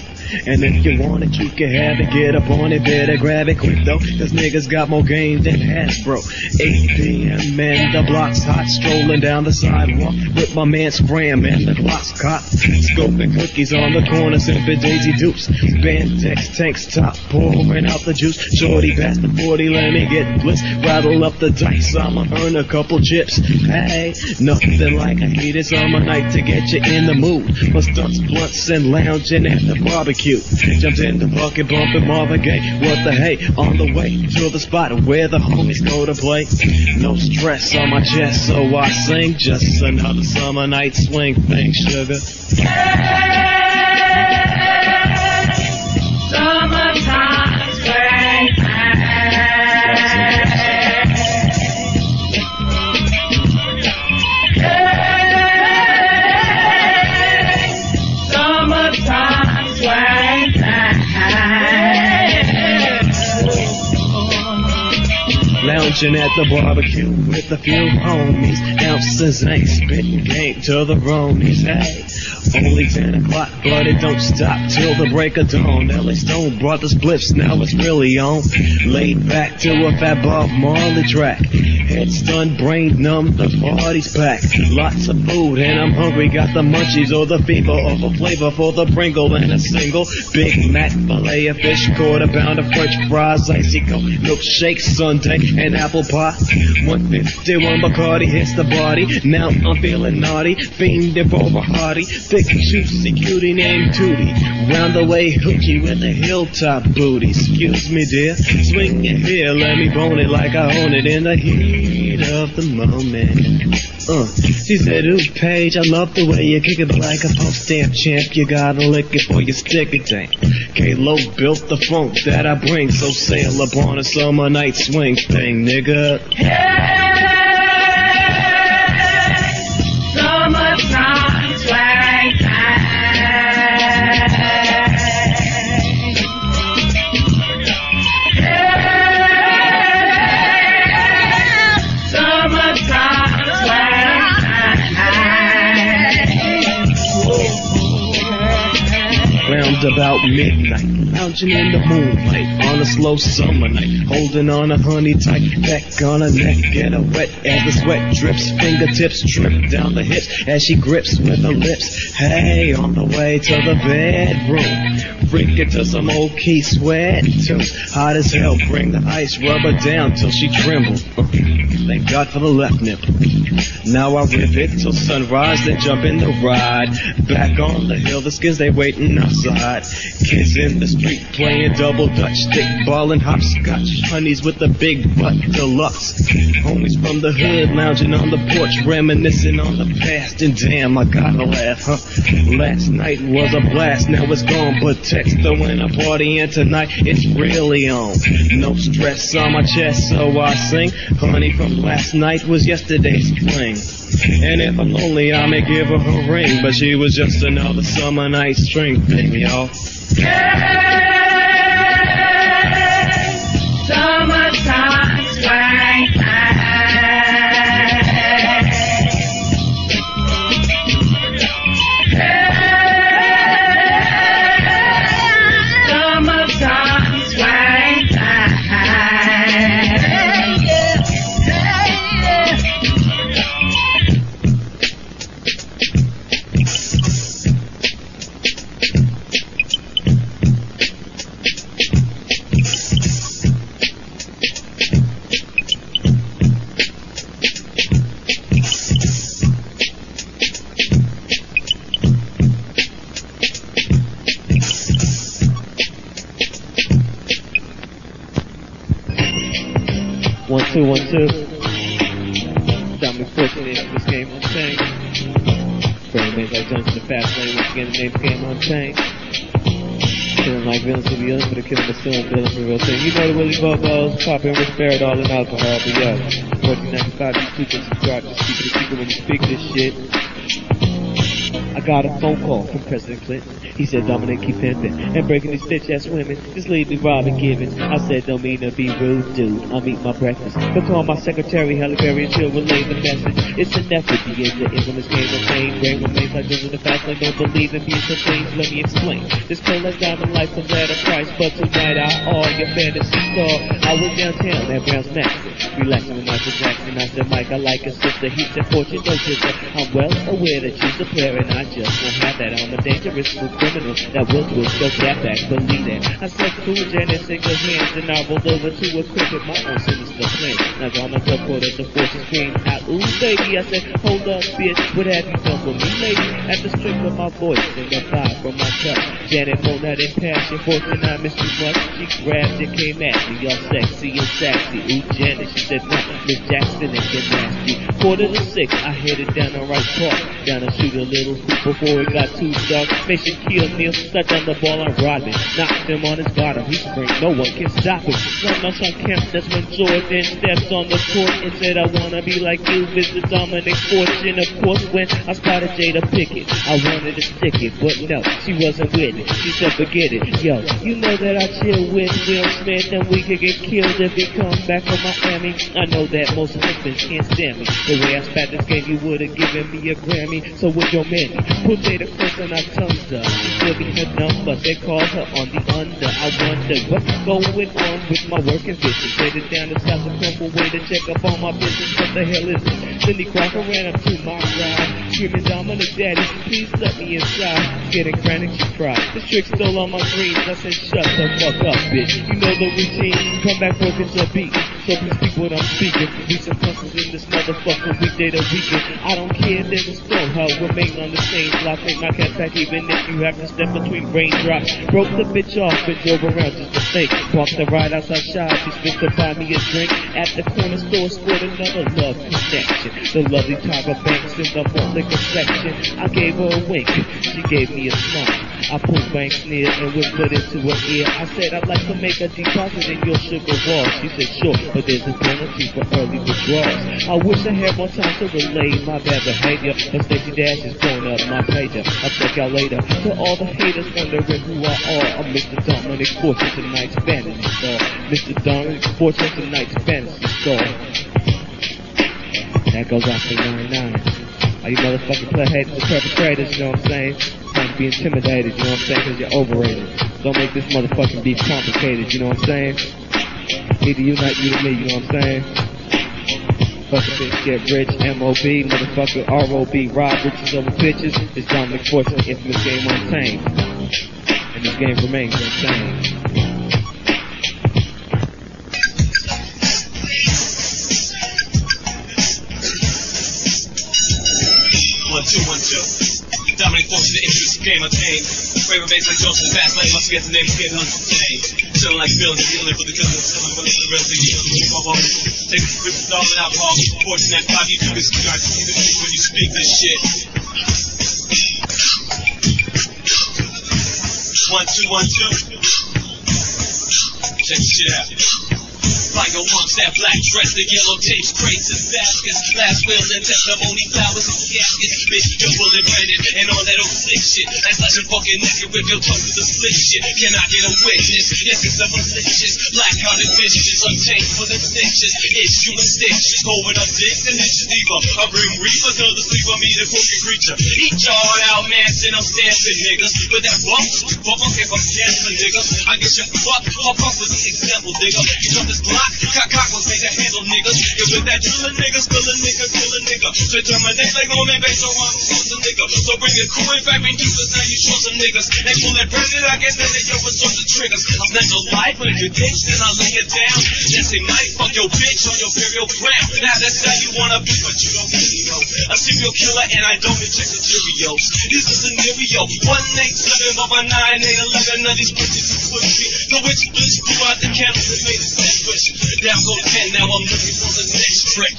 And if you want it, you can have it, get up on it, better grab it quick though, cause niggas got more game than Hasbro. 8 p.m. and the block's hot, strolling down the sidewalk with my man Scram and the Glock's cop. Scoping cookies on the corner, sipping Daisy Dukes. Spandex tanks top, pouring out the juice. Shorty past the 40, let me get bliss. Rattle up the dice, I'ma earn a couple chips. Hey, nothing like a heated summer night to get you in the mood. For stunts, blunts, and lounging at the barbecue. Jumped in the bucket, bumping Marvin Gaye. What the hey, on the way to the spot where the homies go to play. No stress on my chest, so I sing. Just another summer night swing thing, sugar. Summertime swing. Summertime swing. Lounging at the barbecue with a few homies. Ounces ain't spitting game to the Ronies. Hey, Only 10 o'clock, but it don't stop till the break of dawn. L.A. Stone brought the spliffs, now it's really on. Laid back to a Fat Bob Marley track. Head stunned, brain numb, the party's packed. Lots of food and I'm hungry, got the munchies or the fever of a flavor for the Pringle and a single Big Mac, fillet of fish, quarter pound of French fries, icy cold milkshake, sundae, and apple pie. 151 Bacardi hits the body. Now I'm feeling naughty, fiending for a hearty, thick, juicy cutie named Tootie. Round the way hoochie with a hilltop booty. Excuse me, dear, swing it here, let me bone it like I own it in the heat of the moment. She said, ooh, Paige, I love the way you kick it like a post-stamp champ. You gotta lick it for your stick it thing. K-Lo built the funk that I bring, so sail upon a summer night swing thing, nigga. Summertime swag time. Summertime swag time. Round about midnight, lounging in the moonlight on a slow summer night, holding on a honey tight back on her neck, getting wet as the sweat drips, fingertips drip down the hips as she grips with her lips. Hey, on the way to the bedroom, freak it to some old Key Sweat tunes. Hot as hell, bring the ice, rub her down till she trembled. Thank God for the left nipple. Now I rip it till sunrise, then jump in the ride. Back on the hill, the skins they waiting outside. Kids in the street playing double dutch, stick ball and hopscotch. Honeys with the big butt deluxe. Homies from the hood lounging on the porch, reminiscing on the past. And damn, I gotta laugh, huh? Last night was a blast, now it's gone. But text her when I party, and tonight it's really on. No stress on my chest, so I sing. Honey from last night was yesterday's fling. And if I'm lonely, I may give her a ring, but she was just another summer night string thing, y'all. Summertime swag time. Summertime swag time. 1 2 1 2. Dominic fortunate in this game unchanged. Brand names like Dungeon the Fast Lane, once again the name's game unchanged. Killing like villains to the others, but a killing the still villains for the real thing. You know the Willie Bobos, popping with spirit all in alcohol, but yo, 1495, you can subscribe, just keep it a secret when you speak this shit. I got a phone call from President Clinton. He said, Dominic, keep pimping and breaking these bitch-ass women. Just leave me robbing giving. I said, don't mean to be rude, dude. I'll eat my breakfast. But call my secretary, Halle Berry, and she'll relay the message. It's an effort to get the infamous game of fame. Brain remains like this in the fast lane. Don't believe in being so things. Let me explain. This cold as diamond life comes at a price. But tonight I all your fantasy star. I was downtown at Brown's Maxim, relaxing with Michael Jackson. I said, Mike, I like your sister. He said, fortune, no sister. I'm well aware that she's a player, and I just won't have that. I'm a dangerous criminal that will twist your gap back, believe that. I said, cool, Janet, take her hands, and I rolled over to a cricket, my own sinister plan. Now gone up the court at the forces scream out, ooh, baby. I said, hold up, bitch, what have you done for me, lady? At the strength of my voice and the vibe from my touch, Janet moaned out in passion, fortune, I miss you much. She grabbed and came at me, all sexy and sassy. Ooh, Janet, she said, no, Miss Jackson and get nasty. 5:45, I headed down the right park, down to shoot a little hoop before it got too dark. Mission kill Neil, stuck on the ball on Rodman, knocked him on his bottom. He spring, no one can stop him. Run us on camp, that's when Jordan steps on the court and said, I wanna be like you, visit Dominic Fortune. Of course, when I spotted Jada Pickett, I wanted to stick it, but no, she wasn't with it. She said, forget it. Yo, you know that I chill with Will Smith and we could get killed if he comes back from Miami. I know that most husbands can't stand me, The way I spat this game, you would've given me a Grammy. So with your man, potato first and I tongued her. She still be her number, they call her on the under. I wonder what's going on with my working business. Headed down to South Dakota, way to check up on my business. What the hell is it? Cindy Crocker ran up to my ride, screaming, Dominic Daddy, please let me inside. Getting frantic, she cried. This trick stole all my dreams. I said, shut the fuck up, bitch. You know the routine. Come back, work at your beat. So please speak what I'm speaking. Recent hustles in this motherfucker weekday to weekend. I don't care, there's a storm. How remain on the same block. Take my cat back even if you have to step between raindrops. Broke the bitch off and drove around just to think. Parked the ride outside shop. She spent to buy me a drink. At the corner store, scored another love connection. The lovely Tyra Banks in the malt liquor section. I gave her a wink. She gave me a smile. I pulled Banks near and whispered into her ear. I said, I'd like to make a deposit in your sugar wall. She said, sure, but there's a penalty for early withdrawals. I wish I had more time to relay my bad behavior, but Stacey Dash is blowing up my pager. I'll check out later. To all the haters wondering who I are, I'm Mr. Dominic Fortune, tonight's fantasy star. Mr. Dominic Fortune, tonight's fantasy star. That goes out to 99. All you motherfucking play haters and perpetrators, you know what I'm saying? Time to be intimidated, you know what I'm saying? Cause you're overrated. Don't make this motherfucking beef complicated, you know what I'm saying? Either you, not you to me, you know what I'm saying? Fuck a bitch, get rich, M.O.B., motherfucker, R.O.B., rob riches over bitches. It's Dominic Fortune, infamous game untamed. And this game remains untamed. 1, 2, 1, 2. Dominic Fortune, the interest game attained. Favorite bass like Joseph Fast Lane, must get the name get uncontained. Chillin' like Bill, dealing for the good, chillin' for the real thing. Take $50 in alcohol, Fortune at 5, you do this, you guys see the thing when you speak this shit. 1, 2, 1, 2. Check this shit out. Fire amongst that black dress, the yellow tapes, crates and baskets. Last will and testimony, flowers and caskets. Bitch, you're bullet rented and all that old slick shit. Like slashing fucking naked with your tongue to the slick shit. Can I get a witness? Yes, it's a malicious. Black-hearted bitches, unchanged for them stitches. Issue and stitches, going up dicks and itches deeper. A room reaper, till the sleeper, me the cookie creature. Eat your heart out, man, shit, I'm stamping niggas. With that bump, if I'm canceling niggas. I get your fuck, I'll fuck with the example, nigga. You drop this block. Cock was made to handle niggas. You with that drillin' nigga, spill a nigga, kill a nigga. To terminate like on man, based on one who's a nigga. So bring it cool and back, bring Jesus, now you show some niggas. And pull that president, I guess that they yo resort to triggers. I'm not your life, but if you ditch, then I lay it down. Just ignite, fuck your bitch on your burial ground. Now that's how you wanna be, but you don't really know. A serial killer and I don't inject the Cheerios. This is a scenario, 187 over 9, 8, 11. None of these bitches is pussy. The witch bitch blew out the candles and made a sandwich. Down go 10, now I'm looking for the next trick.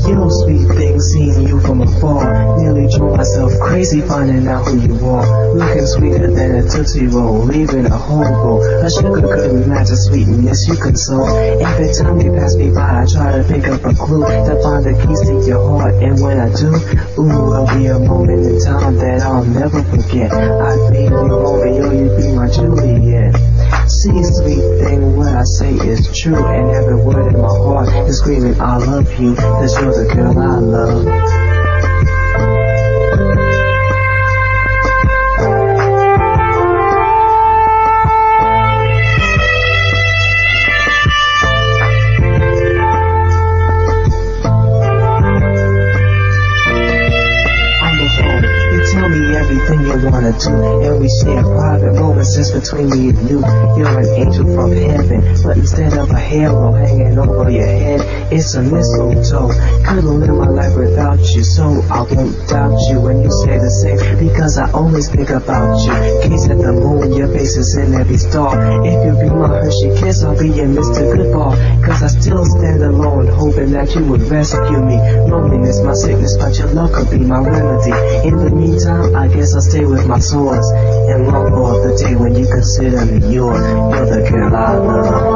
Yo, sweet thing, seeing you from afar. Nearly drove myself crazy finding out who you are. Looking sweeter than a Tootsie Roll, leaving a hole go. A sugar couldn't match the sweetness you console. Every time you pass me by, I try to pick up a clue to find the keys to your heart. And when I do, ooh, it'll be a moment in time that I'll never forget. I'd be your Romeo, you'd be my Juliet. See, sweet thing, what I say is true, and every word in my heart is screaming, I love you, 'cause you're the girl I love. Everything you wanna do, and we share private moments just between me and you. You're an angel from heaven, but instead of a halo hanging over your head, it's a mistletoe. Couldn't live my life without you, so I won't doubt you when you say the same, because I always think about you. Gaze at the moon, your face is in every star. If you be my Hershey kiss, I'll be your Mr. Goodball, 'cause I still stand alone, hoping that you would rescue me. Loneliness, my sickness, but your love could be my remedy. In the meantime, I guess I'll stay with my swords and long for the day when you consider me yours. You're the girl I love.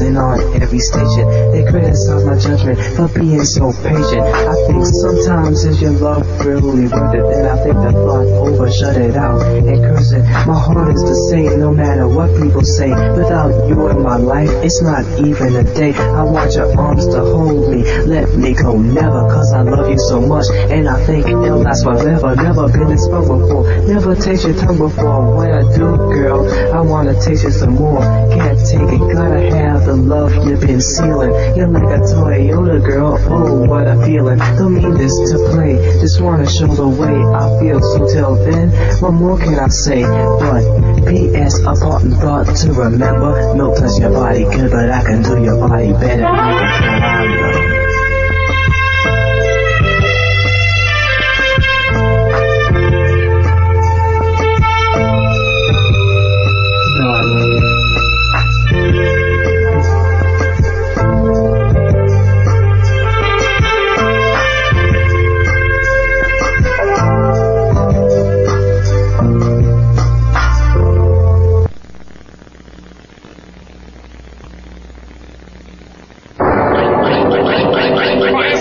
announcing on every station. They criticize my judgment for being so patient. I think sometimes is your love really worth it? Then I think the thought over, shut it out and curse it. My heart is the same no matter what people say. Without you in my life, it's not even a day. I want your arms to hold me, let me go never, cause I love you so much and I think it'll last forever. Never been this far before, never taste your tongue before. When I do, girl, I wanna taste it some more. Can't take it, gotta have the love you've been sealing. You're like a Toyota, girl, oh what a feeling. Don't mean this to play, just wanna show the way I feel. So till then, what more can I say? But P.S. a important thought to remember. No touch your body good, but I can do your body better.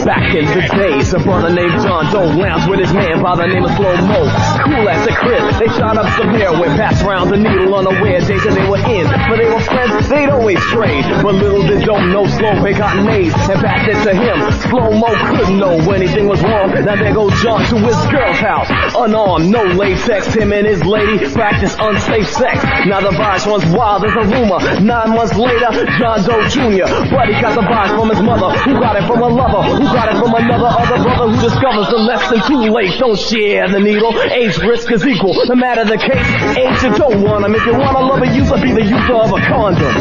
Back in the days, a brother named John Doe lounged with his man by the name of Slow Mo. Cool as a crib, they shot up some heroin, passed around the needle unaware days that they were in. But they were friends, they'd always trade. But little did Doe know Slow got names and passed it to him. Slow Mo couldn't know anything was wrong. Now there goes John to his girl's house, unarmed, no latex. Him and his lady practice unsafe sex. Now the virus runs wild as a rumor. 9 months later, John Doe Jr. But he got the virus from his mother, who got it from a lover, who got it from another other brother who discovers the less than too late. Don't share the needle, age risk is equal. No matter the case, ain't you don't want him. If you want to love a user, be the user of a condom.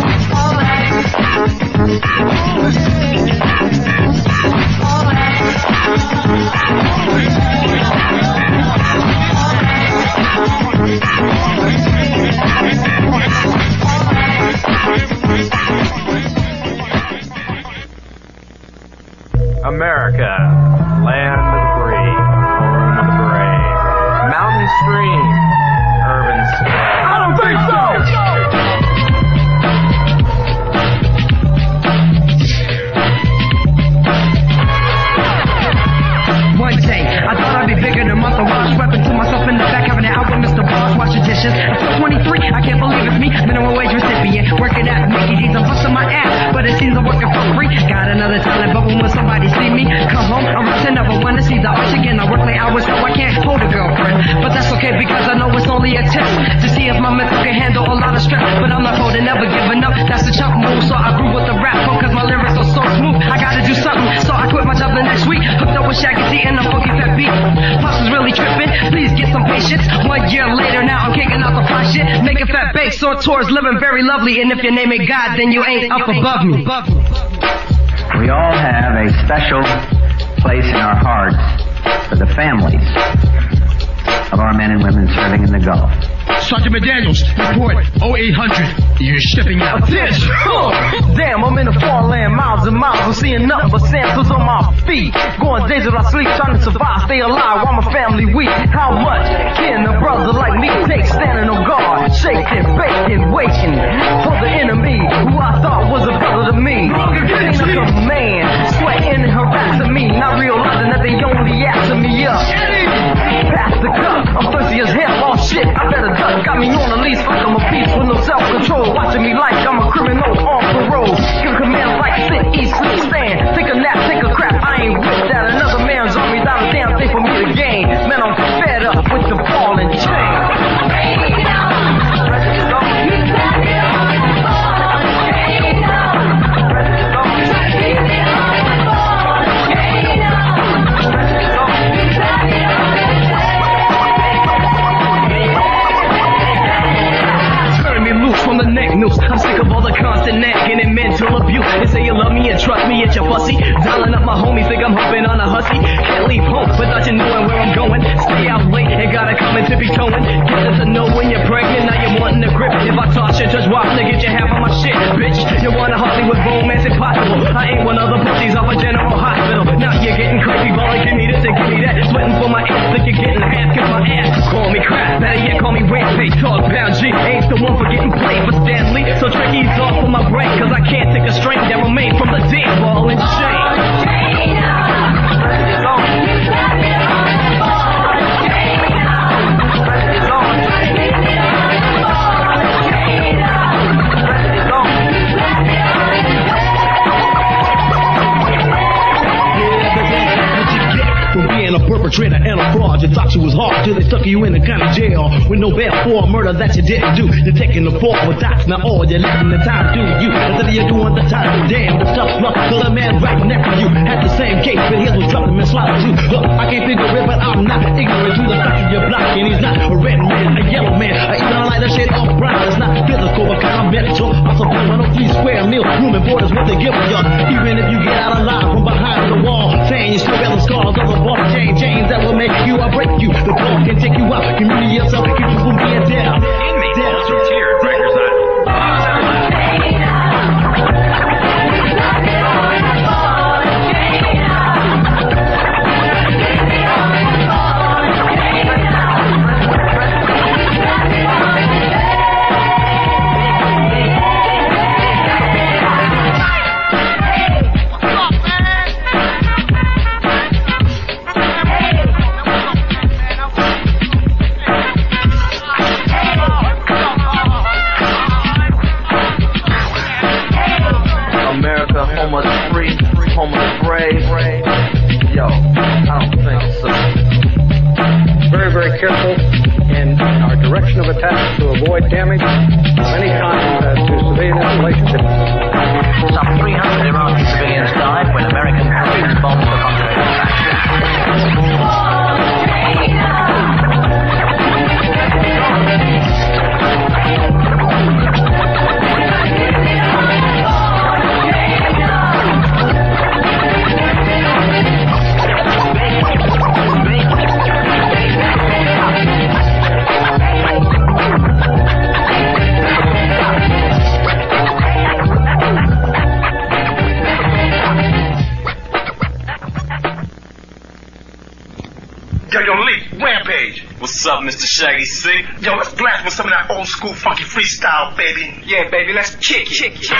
America, land of the free, home of the brave, mountain stream, urban sky. I don't think so! One day, I thought I'd be bigger than Martha Wash, weapon to myself in the back, having an out with Mr. Boss, wash the dishes. I'm 23, I can't believe it's me, minimum wage recipient, working at Mickey D's, I'm busting my ass, but it seems I'm working for free. Got another talent, but when somebody see me, come home, I'm rushing up, I wanna see the arch again. I work late hours, so I can't hold a girlfriend, but that's okay because I know it's only a test to see if my mental can handle a lot of stress. But I'm not holding, never giving up. That's the chump move, so I grew with the rap cause my lyrics are so smooth. I gotta do something, so I quit my job the next week. Hooked up with Shaggy D and a funky fat beat. Pops is really tripping, please get some patience. 1 year later, now I'm kicking out the fly shit, making fat bakes on tours, living very lovely. And if your name ain't God, then you ain't up above me. We all have a special place in our hearts for the families of our men and women serving in the Gulf. Sergeant McDaniels, report 0800. You're shipping out. Attention! Damn, I'm in a foreign land, miles and miles. I'm seeing nothing but sandals on my feet. Going days without sleep, trying to survive, stay alive while my family weak. How much can a brother like me take? Standing on guard, shaking, baking, waiting for the enemy who I thought was a brother to me. Seems like a man, sweating and harassing me, not realizing that they only after me up. Pass the cup, I'm thirsty as hell. Oh shit, I better duck. Got me on a leash like I'm a beast with no self-control. Watching me like I'm a criminal on parole. Give commands like sit, eat, sleep, stand. Take a nap, take a crap. I ain't with that. Another man's army, not a damn thing for me to gain. Man, I'm fed up with the ball and chain. From the neck noose, I'm sick of all the constant nagging and mental abuse. They say you love me and trust me, it's your pussy. Dialing up my homies, think I'm hoping on a hussy. Can't leave home without you knowing where I'm going. Stay out late and gotta come in to be towing. Get to know when you're pregnant, now you're wanting to grip. If I toss you, just walk to get you half of my shit, bitch. You want a Hollywood romance, impossible. I ain't one of the pussies off a general hospital. Now you're getting crazy, balling, give me this and give me that. Sweating for my ass, think you're getting half, kiss my ass. Call me crap, better yet call me rampage. Talk pound G, ain't the one for getting played for Stanley. So tricky ease off of my brain, cause I can't take a strain that remains from the dead ball and chain. A perpetrator and a fraud. You thought you was hard till they stuck you in the county jail with no bail for a murder that you didn't do. You're taking the fall, but that's not all. You're letting the time do you. Instead of you doing the time, damn, the tough luck. Till the man right next to you had the same case, but his was dropping and swallowed too. Look, I can't figure it, but I'm not ignorant to the fact that you're blocking. He's not a red man, a yellow man, or even a lighter shade of brown. It's not physical, because I'm mental. I'm subliminal, 3 square meal, room and board is what they give you. Even if you get out alive from behind the wall, saying you still got the scars of a ball chains that will make you or break you. The ball can take you out, community yourself, keep you from being down. Inmates also cheer at Rikers Island. Home of the free, home of the brave. Yo, I don't think so. Very, very careful in our direction of attack to avoid damage of any kind to civilian installations. Some 300 Iraqi civilians died when American planes bombed the country. Rampage. What's up, Mr. Shaggy C? Yo, let's blast with some of that old school funky freestyle, baby. Yeah, baby, let's kick it.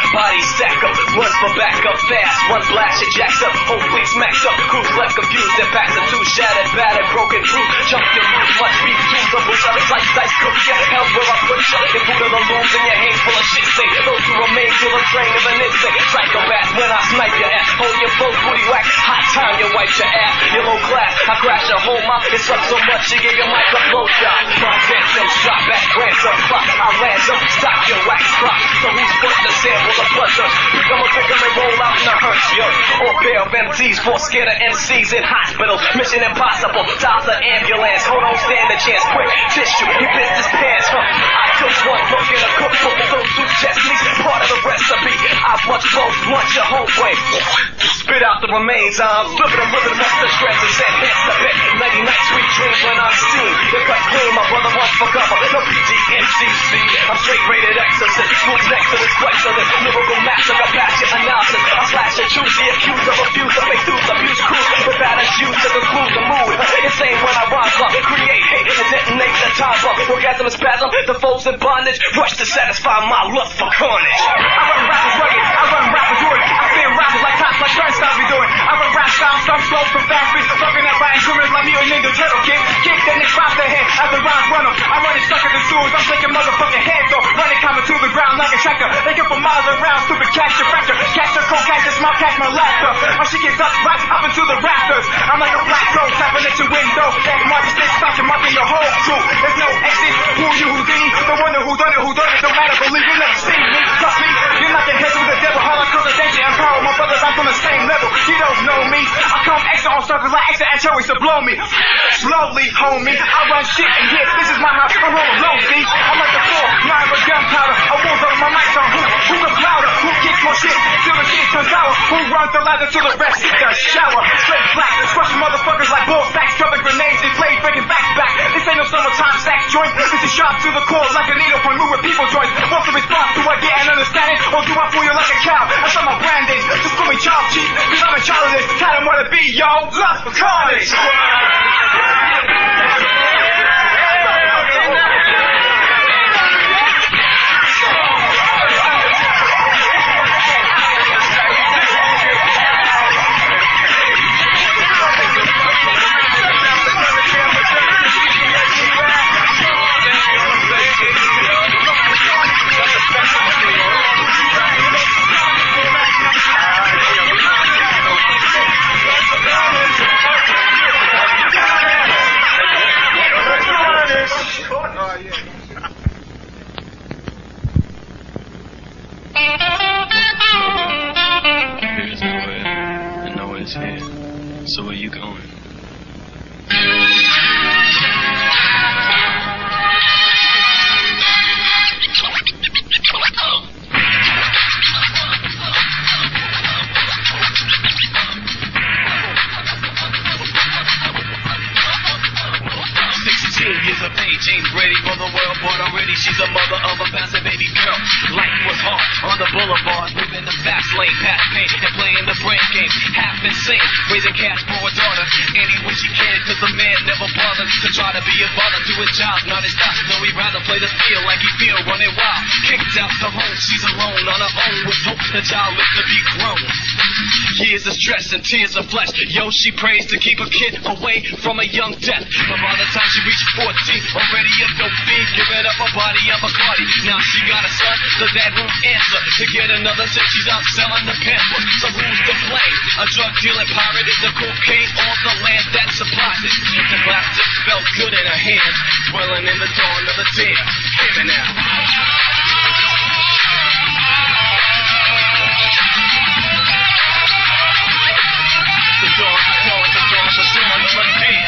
Body stack up, run for back up fast, one blast, it jacks up, whole fleet smacks up, crews left confused, and packs of 2 shattered, battered, broken through, jump your roof, much beef, tools up, push up, slice, dice, cook, yeah, hell's where I put you, and food of the looms in your hands full of shit, say, those who remain till the train of an insect, psychopath, when I snipe your ass, hold your boat, booty whack, hot time, you wipe your ass, you're low class, I crash your whole mouth, it's up so much, you give your mic a blowjob, my them, strap back, ransom, fuck, I ransom, stop your wax crop, so who's put the sample of pleasure? I'ma pick them and roll out in a hearse, yo. Or pair of MCs, 4 scared of MCs in hospitals. Mission impossible, toss the ambulance. Hold on, stand a chance, quick tissue, he pissed his pants, I took one look in a cookbook, those 2 chest meats, part of the recipe. I watch both, lunch your whole way. Spit out the remains, I'm flipping them, ripping them off the shreds and said, hits the bit. 99 sweet dreams when I'm seen. The cut clean, my brother wants for cover. No PG-MCC, I'm straight rated exorcist. Who's next to this flex of this lyrical massacre? Pass your analysis, I slash and choose the accused of abuse, of fake dudes, abuse crews, without a shoes to conclude the mood. Insane when I rise up, create hate and detonate the time bomb. Orgasm and spasm, the foes in bondage, rush to satisfy my lust for carnage. I run rappers rugged, I run rappers rugged, I spin rappers like cops, like turnstiles be doing. I run rap styles, some slow from fast beats, fucking at Ryan Criminals like Mutant Ninja Turtle Kid. Kick then they drop their head as the rhymes run them. I'm running suckers and sewers, I'm taking motherfucking heads off, running coming to the ground like a tractor. They get for miles around, stupid catch your fracture. Catch the cold, catch the small, catch my laughter. My shit gets up, right up into the rafters. I'm like a black girl tapping at your window. That market stick stocking, marking your whole crew. There's no exit, who you, Houdini? The one who done it, don't matter, believe you never seen me. Trust me, you're not the head with the devil, holocaust, the danger and power. My brothers, I'm from the same level, you don't know me. I come extra on circles like extra anchovies to blow me. Slowly, homie, I run shit and hit, this is my house, I'm rolling low, see? I'm like the floor, not with gunpowder. I won't go my mic on who looks louder, who kicks more shit, till the shit turns sour. Who runs the ladder to the rest, hit the shower. Straight black, crushing motherfuckers like bull sacks, dropping grenades, they play breaking back. This ain't no summertime sack joint, this is sharp to the core like a needle point, moving people joints. What's the response? Do I get an understanding, or Yo, love for college. Here's nowhere, and nowhere's here. So where you going? Years of age, ain't ready for the world, but already she's a mother of a passive baby girl. Life was hard on the boulevard, living the fast lane, past pain, and playing the brain game. Half insane, raising cash for a daughter any way she can, cause the man never bothered to try to be a father to his child, not his thoughts, though he'd rather play the field like he feel running wild. Kicked out the home, she's alone on her own with hope the child lives to be grown. Years of stress and tears of flesh, yo, she prays to keep her kid away from a young death. But by the time she reached 14, already a dope fiend, giving up her body of a Cardi. Now she got a son, the dad won't answer. To get another since she's out selling the pampers. So who's to blame? A drug dealing pirate, the cocaine on the land that supplies it. The plastic felt good in her hands, dwelling in the dawn of the day. Hear me now. The dawn of a day.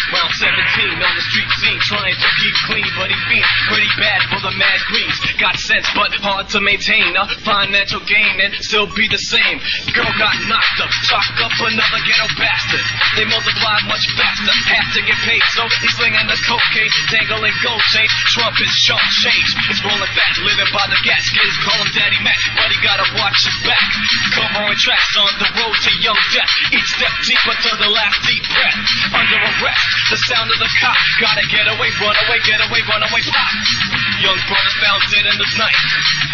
Round 17 on the street scene, trying to keep clean, but he feels pretty bad for the mad greens. Got sense, but hard to maintain a financial gain and still be the same. Girl got knocked up, chalked up another ghetto bastard. They multiply much faster, have to get paid, so he's slinging the cocaine, dangling gold chains. Trump is sharp change, it's rolling fat, living by the gas. Kids call him Daddy Mac, but he gotta watch his back. Covering tracks on the road to young death, each step deeper to the last deep breath. Under arrest, the sound of the cop, gotta get away, run away, get away, run away, pop. Young brother found dead in the night,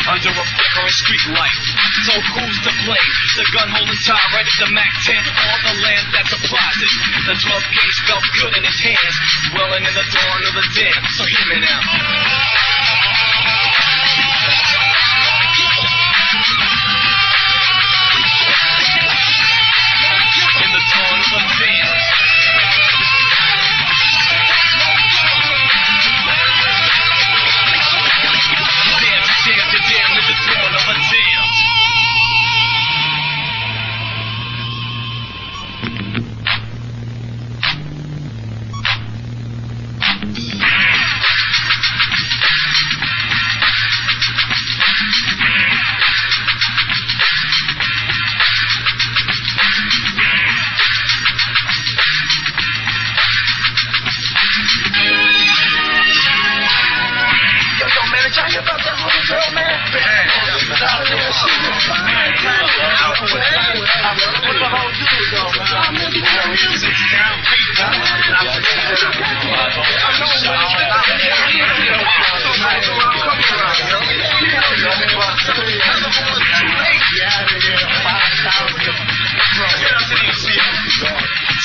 under a flickering street light. So who's to blame? The gun holding tyrant, the MAC-10, all the land that supplies it. The 12 gauge felt good in his hands, dwelling in the dawn of the dead. So hear me now. In the dawn of the dead. Damn, in the dawn of a damn.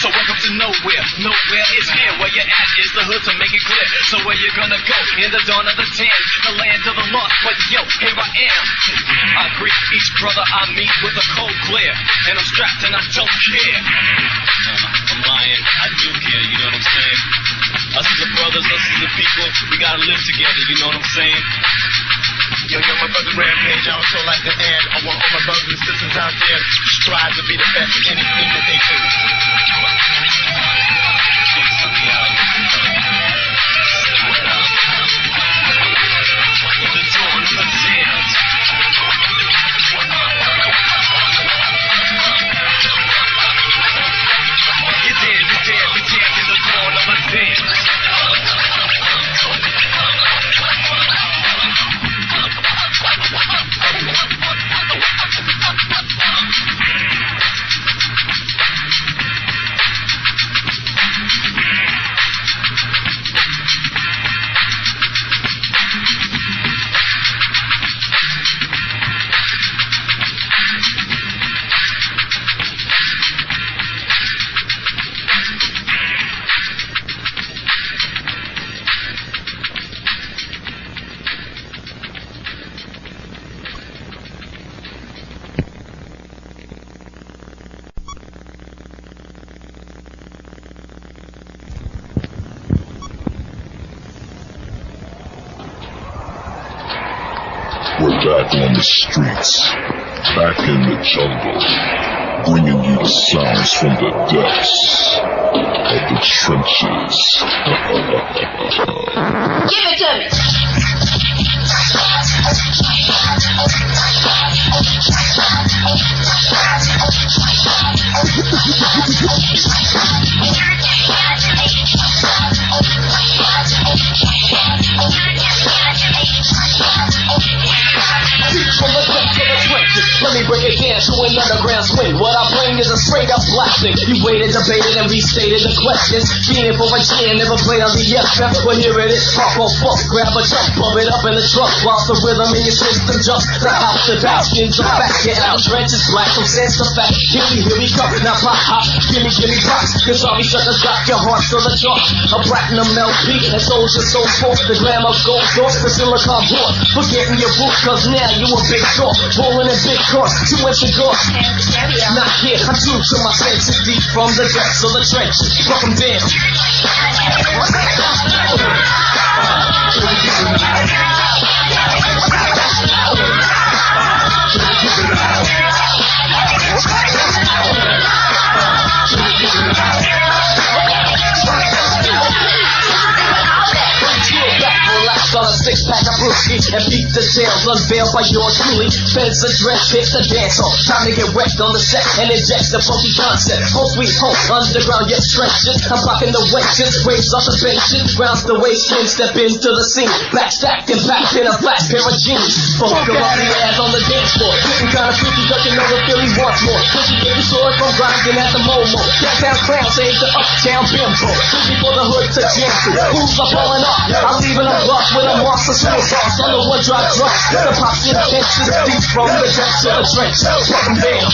So welcome to nowhere, nowhere is here. Where you're at is the hood to make it clear. So where you gonna go in the dawn of the tan, the land of the lost, but yo, here I am. I greet each brother I meet with a cold glare, and I'm strapped and I don't care. I'm lying, I do care, you know what I'm saying? Us as the brothers, us as the people, we gotta live together, you know what I'm saying? Yo, my brother Rampage, I also like to add, I want all my brothers and sisters out there to strive to be the best at anything that they do. The dawn of the dead. We're back on the streets, back in the jungle, bringing you the sounds from the depths of the trenches. Give it to me. Let me break it down to an underground swing. What I bring is a straight up blasting. You waited, debated, and restated the questions. Being for a jam, never played on the FM. Well, here it is, pop on funk. Grab a jump, bump it up in the trunk. While the rhythm in your system jumps. The house, the bounce, skins are back. Get out, trenches black, some sense of fact. Here we come. Now pop, hop, gimme props. Cause all these suckers got your heart to the chalk. A platinum LP, and soul's your soul force. The glamour gold source, the silicon horse. Forgetting your roots, cause now you a big talk. Rolling in big course, 2 inch gore. Not here, I'm true to my senses. Deep from the depths of the trenches. Fuck them down. On a 6-pack of brewski and beat the tails unveiled by yours truly. Feds address hits the dance hall. Time to get wrecked on the set and inject the funky concept. Home sweet home, underground yet trenches. I'm blocking the wedges, waves off the benches, grounds the waist skin, step into the scene. Back stacked and packed in a flat pair of jeans. Funk up the ass on the dance floor. Getting kinda freaky, cause you know the Philly wants more. Pussy get you saw it from grinding at the Momo. Downtown clowns ain't the uptown bimbo. Pussy for the hood to jam to. Who's up falling off? I'm leaving them bluff with a monster swing sauce on the one drop drugs. The pop's intense is deep from the depths of the trench. Fuck them down.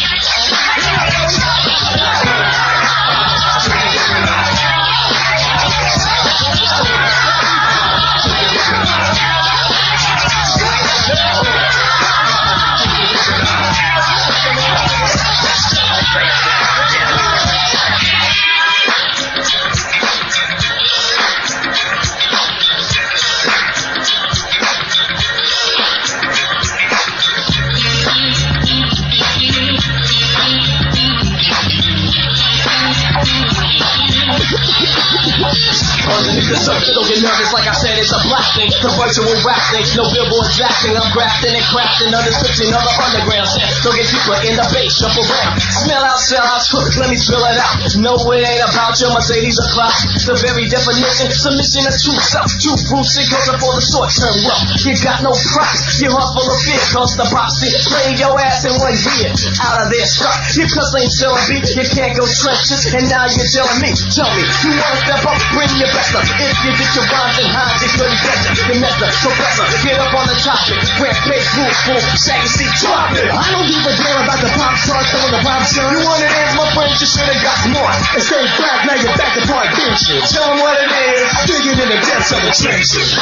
Don't get nervous, like I said, it's a blasting. The virtual rap thing, no billboard drafting. I'm grafting and crafting a description of the underground set. Don't get deeper in the bass, jump around. Smell out, sell out, let me spill it out. No, it ain't about your Mercedes or clock. The very definition, submission of true self. True roots, it goes for the short term wealth. You got no props, your heart full of fear. Cause the boxing, playing your ass in 1 year. Out of there, stuck. Your cuss ain't selling beat, you can't go trenches. And now you're telling me, tell me, you wanna step up, bring your best up. If you get your rhymes and hides, you couldn't get it. The method, professor, get up on the topic. Rampage, rules, full, shaggy, see, drop it. I don't give a damn about the pop stars, some of the pop stars. You want it is, my friend, you should've got more. And stay back, now you're back to part benches. Tell them what it is, digging in the depths of the trenches.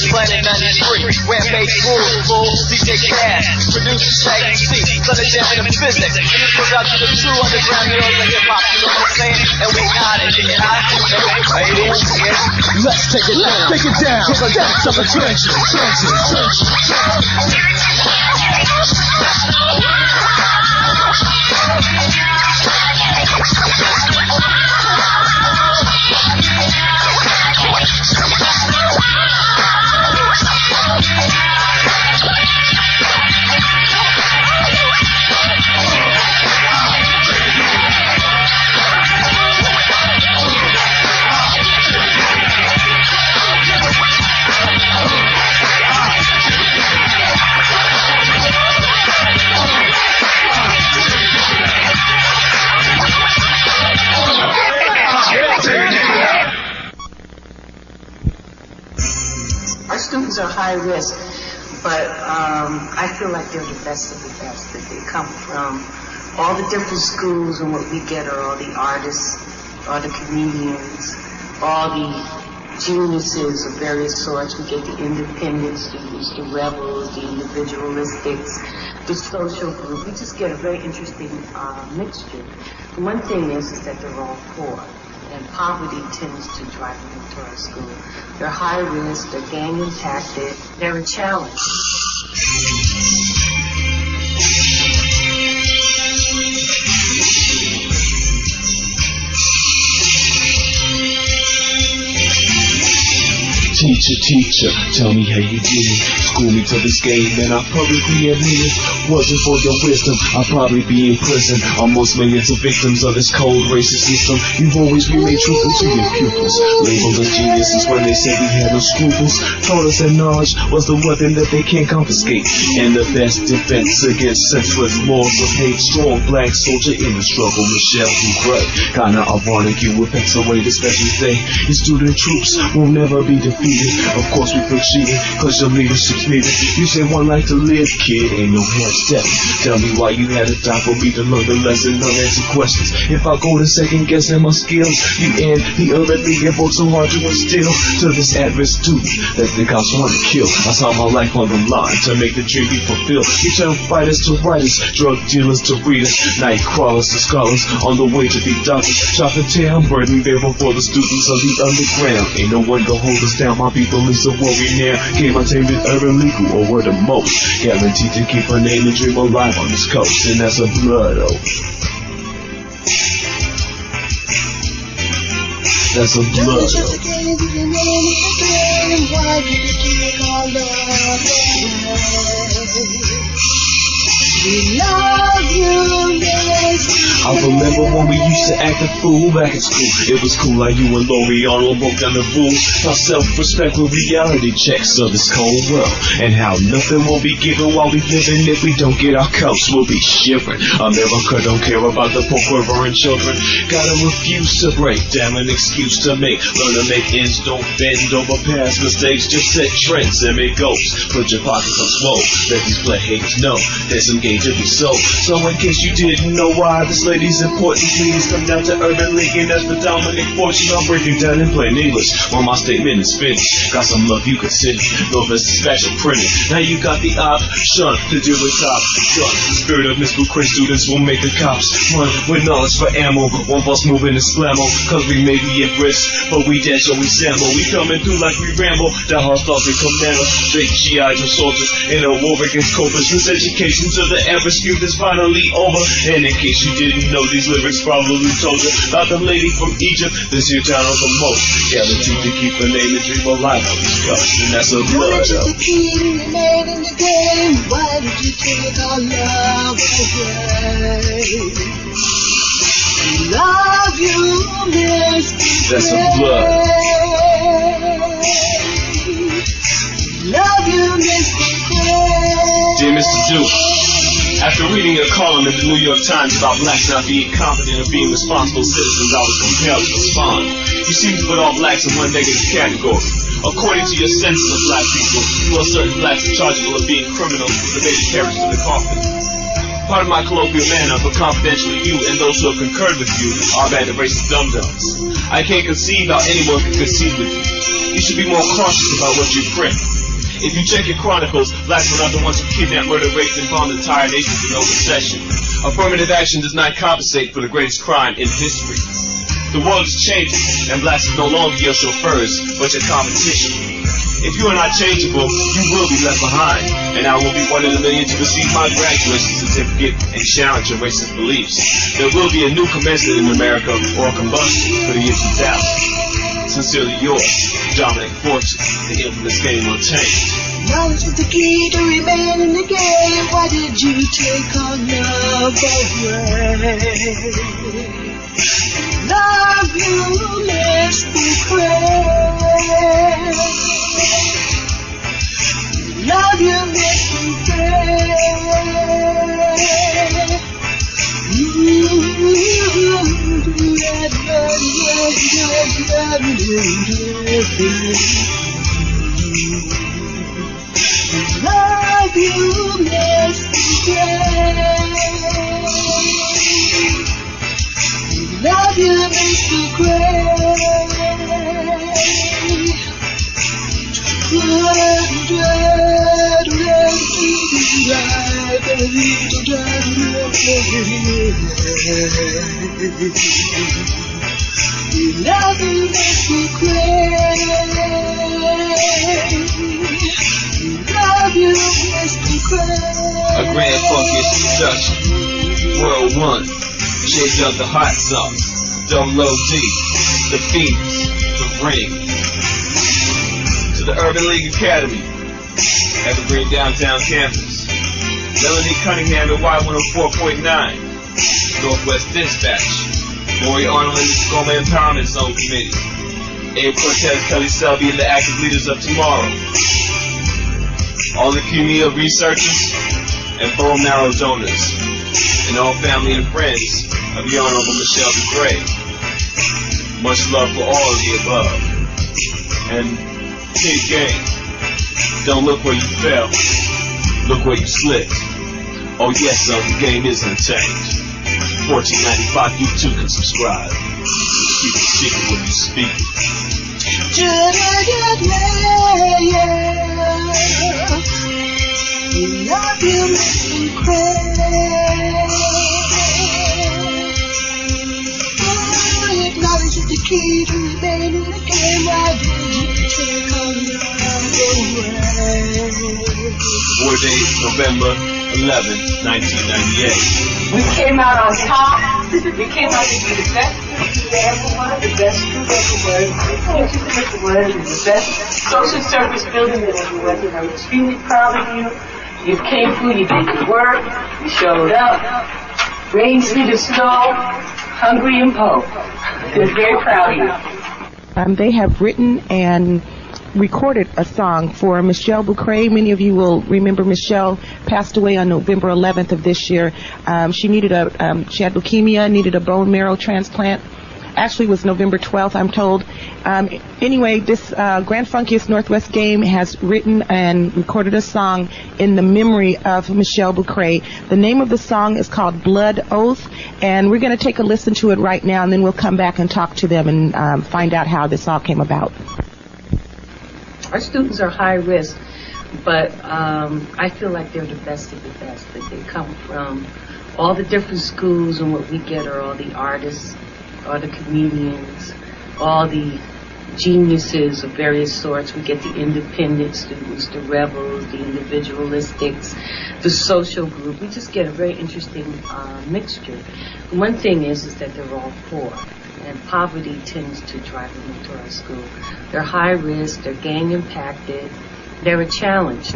Planet 93, Rampage rules, full DJ Cash, producer Shaggy C, Sunday Jam in the physics. And this production of true underground heroes of hip hop, you know what I'm saying? And we got it, you got it. Let's take it down, take it down to the depths of the trenches, trenches, trenches. Our students are high risk. but I feel like they're the best of the best. That they come from all the different schools, and what we get are all the artists, all the comedians, all the geniuses of various sorts. We get the independent students, the rebels, the individualistics, the social group. We just get a very interesting mixture. The one thing is that they're all poor, and poverty tends to drive them into our school. They're high risk, they're gang impacted, they're a challenge. Teacher, teacher, tell me how you did. School me to this game, and I publicly admit it. Wasn't for your wisdom, I'd probably be in prison. Almost millions of victims of this cold racist system. You've always remained truthful to your pupils. Labeled as geniuses when they said we had no scruples. Told us that knowledge was the weapon that they can't confiscate, and the best defense against senseless laws of hate. Strong black soldier in the struggle, Michelle Gray. Kinda ironic you would pass away this special day. Your student troops will never be defeated. Of course we feel cheated, cause your leadership's needed. You say one life to live, kid, ain't no half step. Tell me why you had to die for me to learn the lesson, unanswered questions. If I go to second guessing my skills, you and the other thing you work so hard to instill to this at-risk student that the cops want to kill. I saw my life on the line to make the dream be fulfilled. You turn fighters to writers, drug dealers to readers, night crawlers to scholars, on the way to be doctors. Chop and tear, I'm burden bearer for the students of the underground. Ain't no one to hold us down, my people is a worry now. Game I tamed it urban legal, or word the most. Guaranteed to keep her name and dream alive on this coast, and that's a blood oath. That's a blood oath. We love you, I remember when we used to act a fool back in school. It was cool how you and Lori all broke down the rules. How self-respect with reality checks of this cold world, and how nothing will be given while we living. If we don't get our cups, we'll be shivering. America don't care about the poor, quivering children. Gotta refuse to break, damn an excuse to make. Learn to make ends, don't bend over past mistakes. Just set trends and make goals. Put your pockets on swole. Let these play haters know there's some game to be sold. So in case you didn't know why this lady's important, please come down to Urban League, and that's the Dominic Fortune. I'll break it down in plain English when my statement is finished. Got some love you can send, no this special printed. Now you got the option to do it top gun. The spirit of Miss Blue Crazy students will make the cops run with knowledge for ammo. One bus moving is slammo, cause we may be at risk, but we dash or we sample. We coming through like we ramble. The hostiles and commandos, fake GIs and soldiers in a war against cobras. This education to the average youth is finally over. And in case you didn't know, these lyrics probably told you about the lady from Egypt. This here town of the most, guaranteed to keep her name and dream alive on this coast, and that's a blood oath. the key to remain in the game. Why did you take our love away? We love you, Mr. That's a blood. Love you, Mr. Dear Mr. Duke, after reading your column in the New York Times about blacks not being competent or being responsible citizens, I was compelled to respond. You seem to put all blacks in one negative category. According to your census of black people, you are certain blacks are chargeable of being criminals with the baby carriage to the coffin. Part of my colloquial manner, but confidentially you and those who have concurred with you are bad and racist dum-dums. I can't conceive how anyone can conceive with you. You should be more cautious about what you print. If you check your chronicles, blacks were not the ones who kidnapped, murdered, raped, and bombed entire nations in no recession. Affirmative action does not compensate for the greatest crime in history. The world is changing, and blacks is no longer your chauffeurs, but your competition. If you are not changeable, you will be left behind, and I will be one in a million to receive my graduation certificate and challenge your racist beliefs. There will be a new commencement in America, or a combustion for the year 2000. Sincerely yours, Dominic Fortune, the infamous game untamed. Knowledge is the key to remain in the game. Why did you take our love away? Love you, Mr. Craig. Love you, Mr. Craig. Love gonna leave to drive away. Love you makes me crazy. Love you makes me crazy. A grand funkiest production. World 1. Shaped up the hot sauce. Dumb Low D. The Phoenix. The Ring. To the Urban League Academy. Evergreen Downtown Campus. Melanie Cunningham at Y104.9. Northwest Dispatch. Maury Arnold and the Tacoma Empowerment Zone Committee. Abe Cortez, Kelly Selby, and the active leaders of tomorrow. All the community of researchers and bone marrow donors. And all family and friends of the Honorable Michelle Dupree. Much love for all of the above. And Kid Gang, don't look where you fell, look where you slipped. Oh yes, son, the game is untamed. $14.95, you too can subscribe. Keep it secret when you speak it. Love you makes me crazy. Oh, acknowledge is the key to remain in the game. Why did you take on your way? 4 days, November 11, 1998. We came out on top. We came out to be the best group there ever was, the best group ever was. The word is the best social service building that ever was. And I'm extremely proud of you. You came through, you did your work, you showed up. Rain, sleet, or snow, hungry and poor. We're very proud of you. They have written and recorded a song for Michelle Dupree. Many of you will remember Michelle passed away on November 11th of this year. She had leukemia, needed a bone marrow transplant. Actually, it was November 12th, I'm told. Anyway, this Grand Funkiest Northwest Game has written and recorded a song in the memory of Michelle Dupree. The name of the song is called Blood Oath, and we're going to take a listen to it right now, and then we'll come back and talk to them and find out how this all came about. Our students are high risk, but I feel like they're the best of the best. That they come from all the different schools, and what we get are all the artists, all the comedians, all the geniuses of various sorts. We get the independent students, the rebels, the individualistics, the social group. We just get a very interesting mixture. One thing is that they're all poor. And poverty tends to drive them into our school. They're high risk, they're gang impacted, they're a challenge.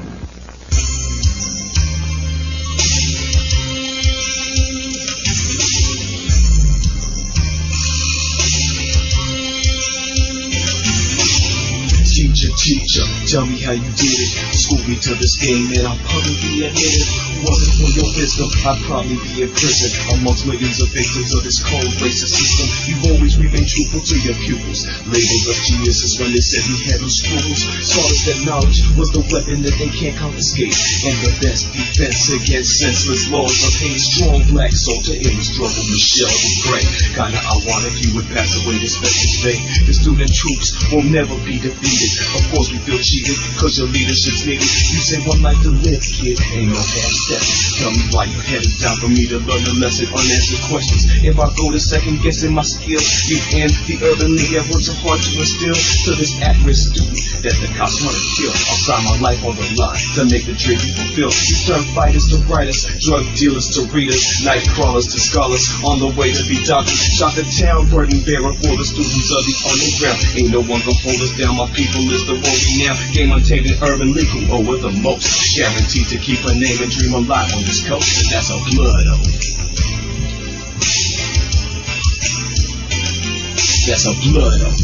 Teacher, tell me how you did it. School me to this game and I'll probably admit it. Wasn't for your wisdom, I'd probably be in prison amongst millions of victims of this cold racist system. You've always remained truthful to your pupils. Labeled us geniuses when they said we had no scruples. Taught us that knowledge was the weapon that they can't confiscate, and the best defense against senseless laws of hate. Strong black soldier in the struggle, Michelle Dupree. Kinda ironic you would pass away this special day. The student troops will never be defeated. Of course we feel cheated, cause your leadership's needed. You say one life to live, kid, ain't no half-stepping. Tell me why you headed down for me to learn the lesson, unanswered questions. If I go to second guessing my skills, you and the urban league have worked so hard to instill to this at-risk student that the cops want to kill. I'll sign my life on the line to make the dream you fulfill. You turn fighters to writers, drug dealers to readers, night crawlers to scholars, on the way to be doctors. Shot the town, burden bearer for the students of the underground. Ain't no one gonna hold us down, my people is the role we now. Game untainted, urban league who owe it the most. Guaranteed to keep a name and dream alive on this coast, and that's a blood oath. That's a blood oath.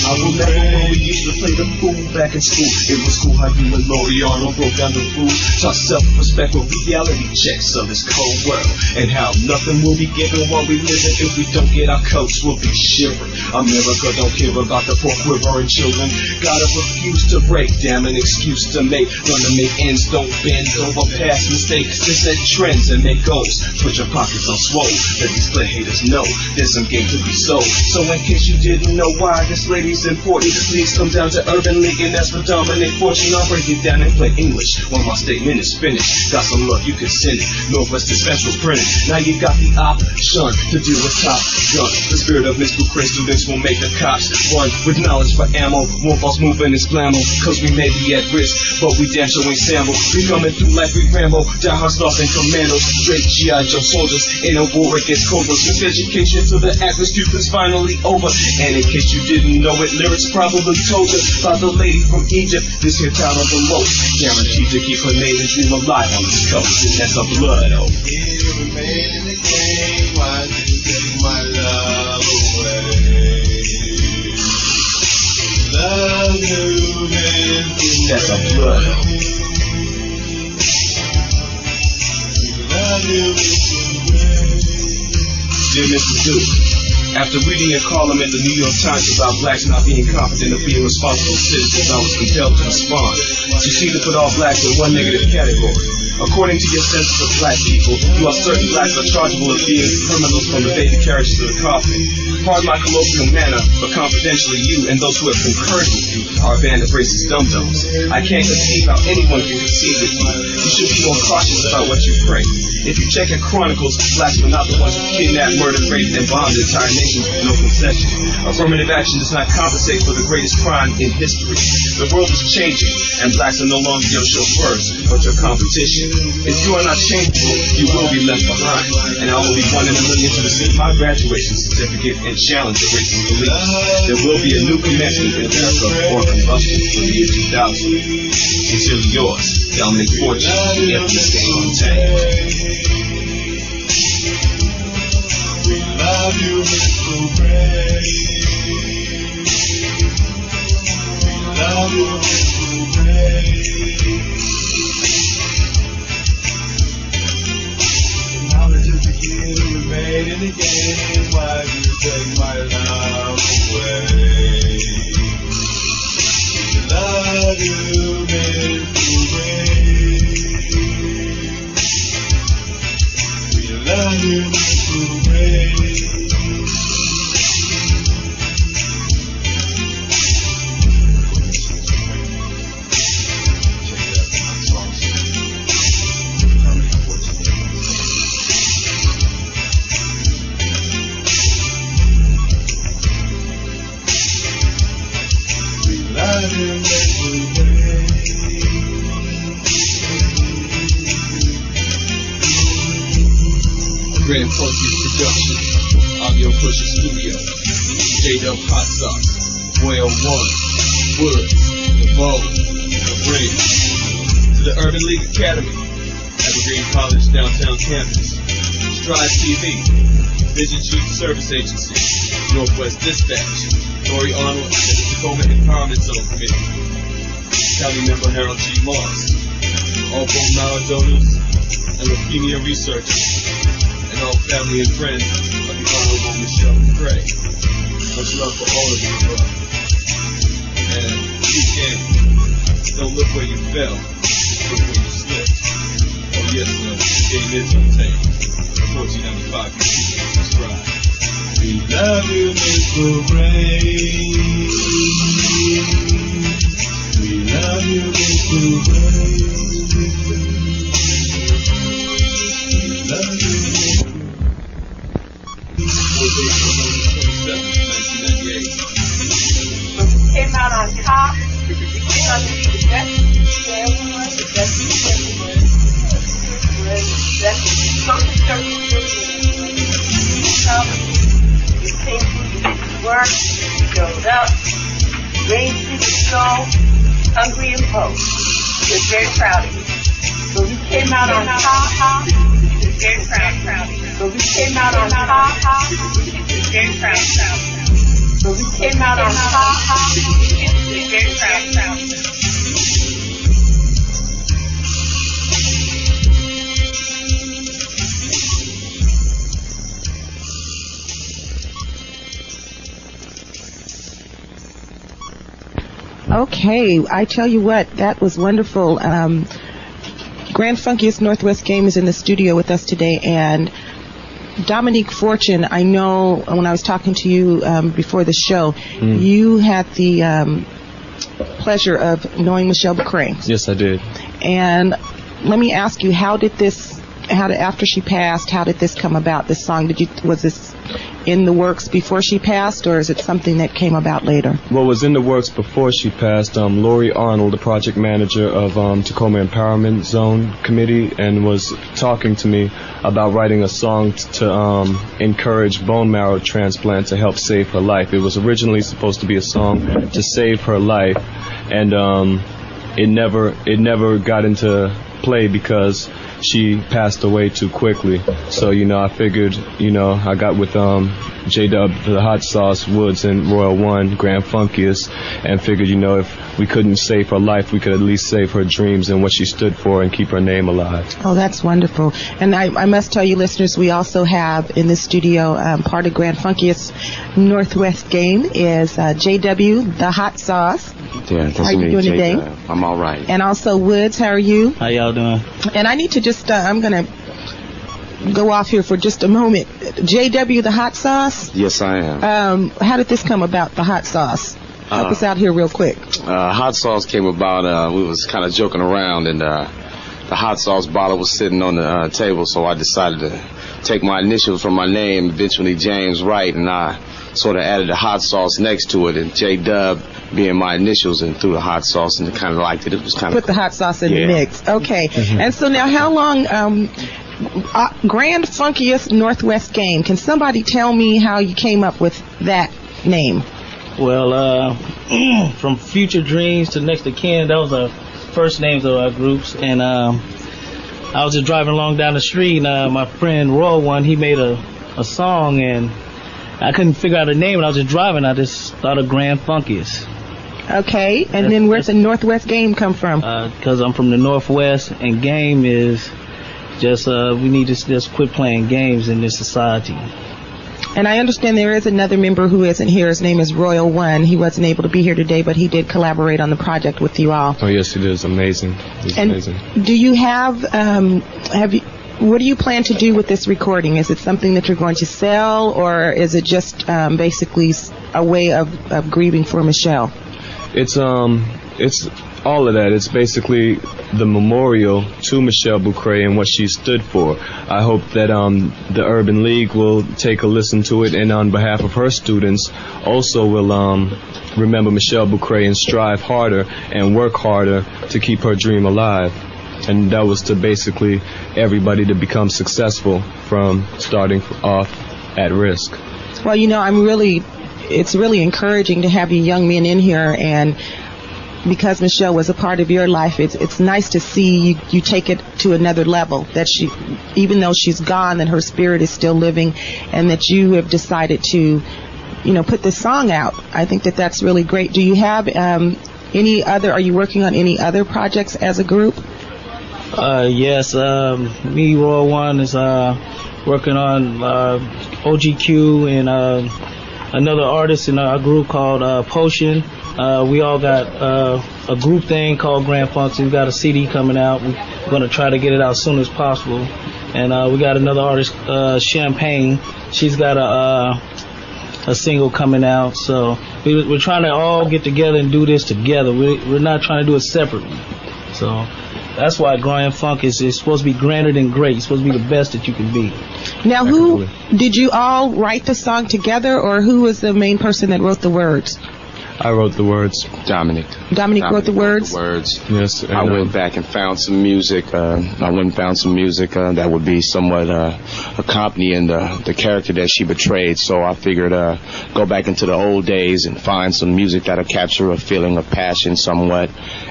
I remember when we used to play the the fool back in school. It was cool how you and Loriano broke down the rules. Taught self-respect with reality checks of this cold world. And how nothing will be given while we live it. If we don't get our coats, we'll be shivering. America don't care about the poor quivering children. Gotta refuse to break, damn an excuse to make. Learn to make ends, don't bend over past mistakes. To set trends and make goals. Put your pockets on swole. Let these clear haters know there's some game to be sold. So in case you didn't know why this lady's important, please come down to Urban League and that's for dominate fortune. I'll break it down and play English when my statement is finished. Got some love, you can send it. Northwest Dispensary printed. Now you got the option to do a top gun. The spirit of Miss Blue Cray students will make the cops run with knowledge for ammo. Won't false moving and slammo, cause we may be at risk, but we damn sure ain't sample. We coming through like we Rambo, die hard starving commandos, straight G.I. Joe soldiers in a war against cobras. With education to the average youth is finally over. And in case you didn't know it, lyrics probably told you about the lady from Egypt, this here town on the most guaranteed to keep her name and dream alive on this coast. And that's a blood oath. Why did you take my love away? Love you, man. That's a blood oath. Love you, Dear Mr. Duke, after reading a column in the New York Times about blacks not being competent or being responsible citizens, I was compelled to respond. You seem to put all blacks in one negative category. According to your census of black people, you are certain blacks are chargeable of being criminals from the baby carriages to the coffin. Pardon my colloquial manner, but confidentially you and those who have concurred with you are a band of racist dum-dums. I can't conceive how anyone can conceive with you. You should be more cautious about what you pray. If you check your chronicles, blacks were not the ones who kidnapped, murdered, raped, and bombed entire nations with no concession. Affirmative action does not compensate for the greatest crime in history. The world is changing, and blacks are no longer your chauffeurs, but your competition. If you are not changeable, you will be left behind, and I will be one in a million to receive my graduation certificate and challenge the racist beliefs. There will be a new commencement in America or combustion for the year 2000. Sincerely yours, Dominic Fortune, the empty game untamed. we love you, Mr. Gray. We love you, Mr. Gray. Just again, remain in the game. Why do you take my love away? We love you, Mr. Gray. We love you, Mr. Gray. Grand Funky's production, Audio Pusher Studio, J-Dub Hot Sauce, Boy 01, Woods, The Bow, The Ring, to the Urban League Academy, Evergreen College Downtown Campus, Strive TV, Vision Youth Service Agency, Northwest Dispatch, Lori Arnold, and the Tacoma Empowerment Zone Committee, County Member Harold G. Moss, all bone marrow donors and leukemia researchers, and all family and friends of the Honorable Michelle Gray. Much love for all of you above. And you can. Don't look where you fell, look where you slipped. Oh yes, sir, the game is untamed. 1495, you can subscribe. We love you, Mr. Gray. We love you, Mr. Gray. We love you, Came out on top. We came out to be the best family, the best family, the best social service. You came through, you did the work, you showed up, raised through the soul, hungry and poor. We're very proud of you. So we came out on top. We're very proud of you. So we came out on top. We're very proud of you. So we came out on top. We're very proud Okay, I tell you what, that was wonderful. Grand Funkiest Northwest Game is in the studio with us today, and Dominique Fortune, I know when I was talking to you before the show, you had the pleasure of knowing Michelle Bucrae. Yes, I did. And let me ask you, after she passed, how did this come about, this song? Was this in the works before she passed, or is it something that came about later? Well, it was in the works before she passed. Lori Arnold, the project manager of Tacoma Empowerment Zone Committee, and was talking to me about writing a song to encourage bone marrow transplant to help save her life. It was originally supposed to be a song to save her life, and it never got into play because she passed away too quickly. So, I figured, I got with J-Dub, the Hot Sauce, Woods, and Royal One, Grand Funkiest, and figured, if we couldn't save her life, we could at least save her dreams and what she stood for and keep her name alive. Oh, that's wonderful. And I must tell you, listeners, we also have in the studio part of Grand Funkiest Northwest Game is J.W., the Hot Sauce. Yeah, how are you doing today? I'm all right. And also Woods, how are you? How y'all doing? And I need to just, I'm going to go off here for just a moment. J.W., the Hot Sauce? Yes, I am. How did this come about, the Hot Sauce? Help us out here real quick. Hot Sauce came about, we was kind of joking around, and the hot sauce bottle was sitting on the table, so I decided to take my initials from my name, eventually James Wright, and I sort of added the hot sauce next to it, and J-Dub being my initials, and threw the hot sauce, and kind of liked it. It was kind of put the hot sauce in the mix. Okay. And so now, how long? Grand Funkiest Northwest Game. Can somebody tell me how you came up with that name? Well, from Future Dreams to Next to Kin, that was our first names of our groups, and I was just driving along down the street, and my friend Royal One, he made a song, and I couldn't figure out a name, and I was just driving. I just thought of Grand Funkiest. Okay, and then where's the Northwest Game come from? Because I'm from the Northwest, and game is just, we need to just quit playing games in this society. And I understand there is another member who isn't here. His name is Royal One. He wasn't able to be here today, but he did collaborate on the project with you all. Oh, yes, he did. It's amazing. It's amazing. Do you what do you plan to do with this recording? Is it something that you're going to sell, or is it just basically a way of grieving for Michelle? It's all of that. It's basically the memorial to Michelle Bucrae and what she stood for. I hope that the Urban League will take a listen to it, and on behalf of her students also will remember Michelle Bucrae and strive harder and work harder to keep her dream alive. And that was to basically everybody to become successful from starting off at risk. Well, it's really encouraging to have you young men in here, and because Michelle was a part of your life, it's nice to see you take it to another level, that she, even though she's gone, that her spirit is still living, and that you have decided to, put this song out. I think that that's really great. Do you have are you working on any other projects as a group? Yes, me, Royal One, is working on OGQ and another artist in our group called Potion. We all got a group thing called Grand Funks. We've got a CD coming out. We're going to try to get it out as soon as possible. And we got another artist, Champagne. She's got a single coming out. So we're trying to all get together and do this together. We're not trying to do it separately. So that's why Grand Funk is supposed to be grander than great. It's supposed to be the best that you can be. Now, did you all write the song together, or who was the main person that wrote the words? I wrote the words. Dominic wrote the words? Yes. I went back and found some music. That would be somewhat accompanying the character that she betrayed. So I figured go back into the old days and find some music that'll capture a feeling of passion somewhat.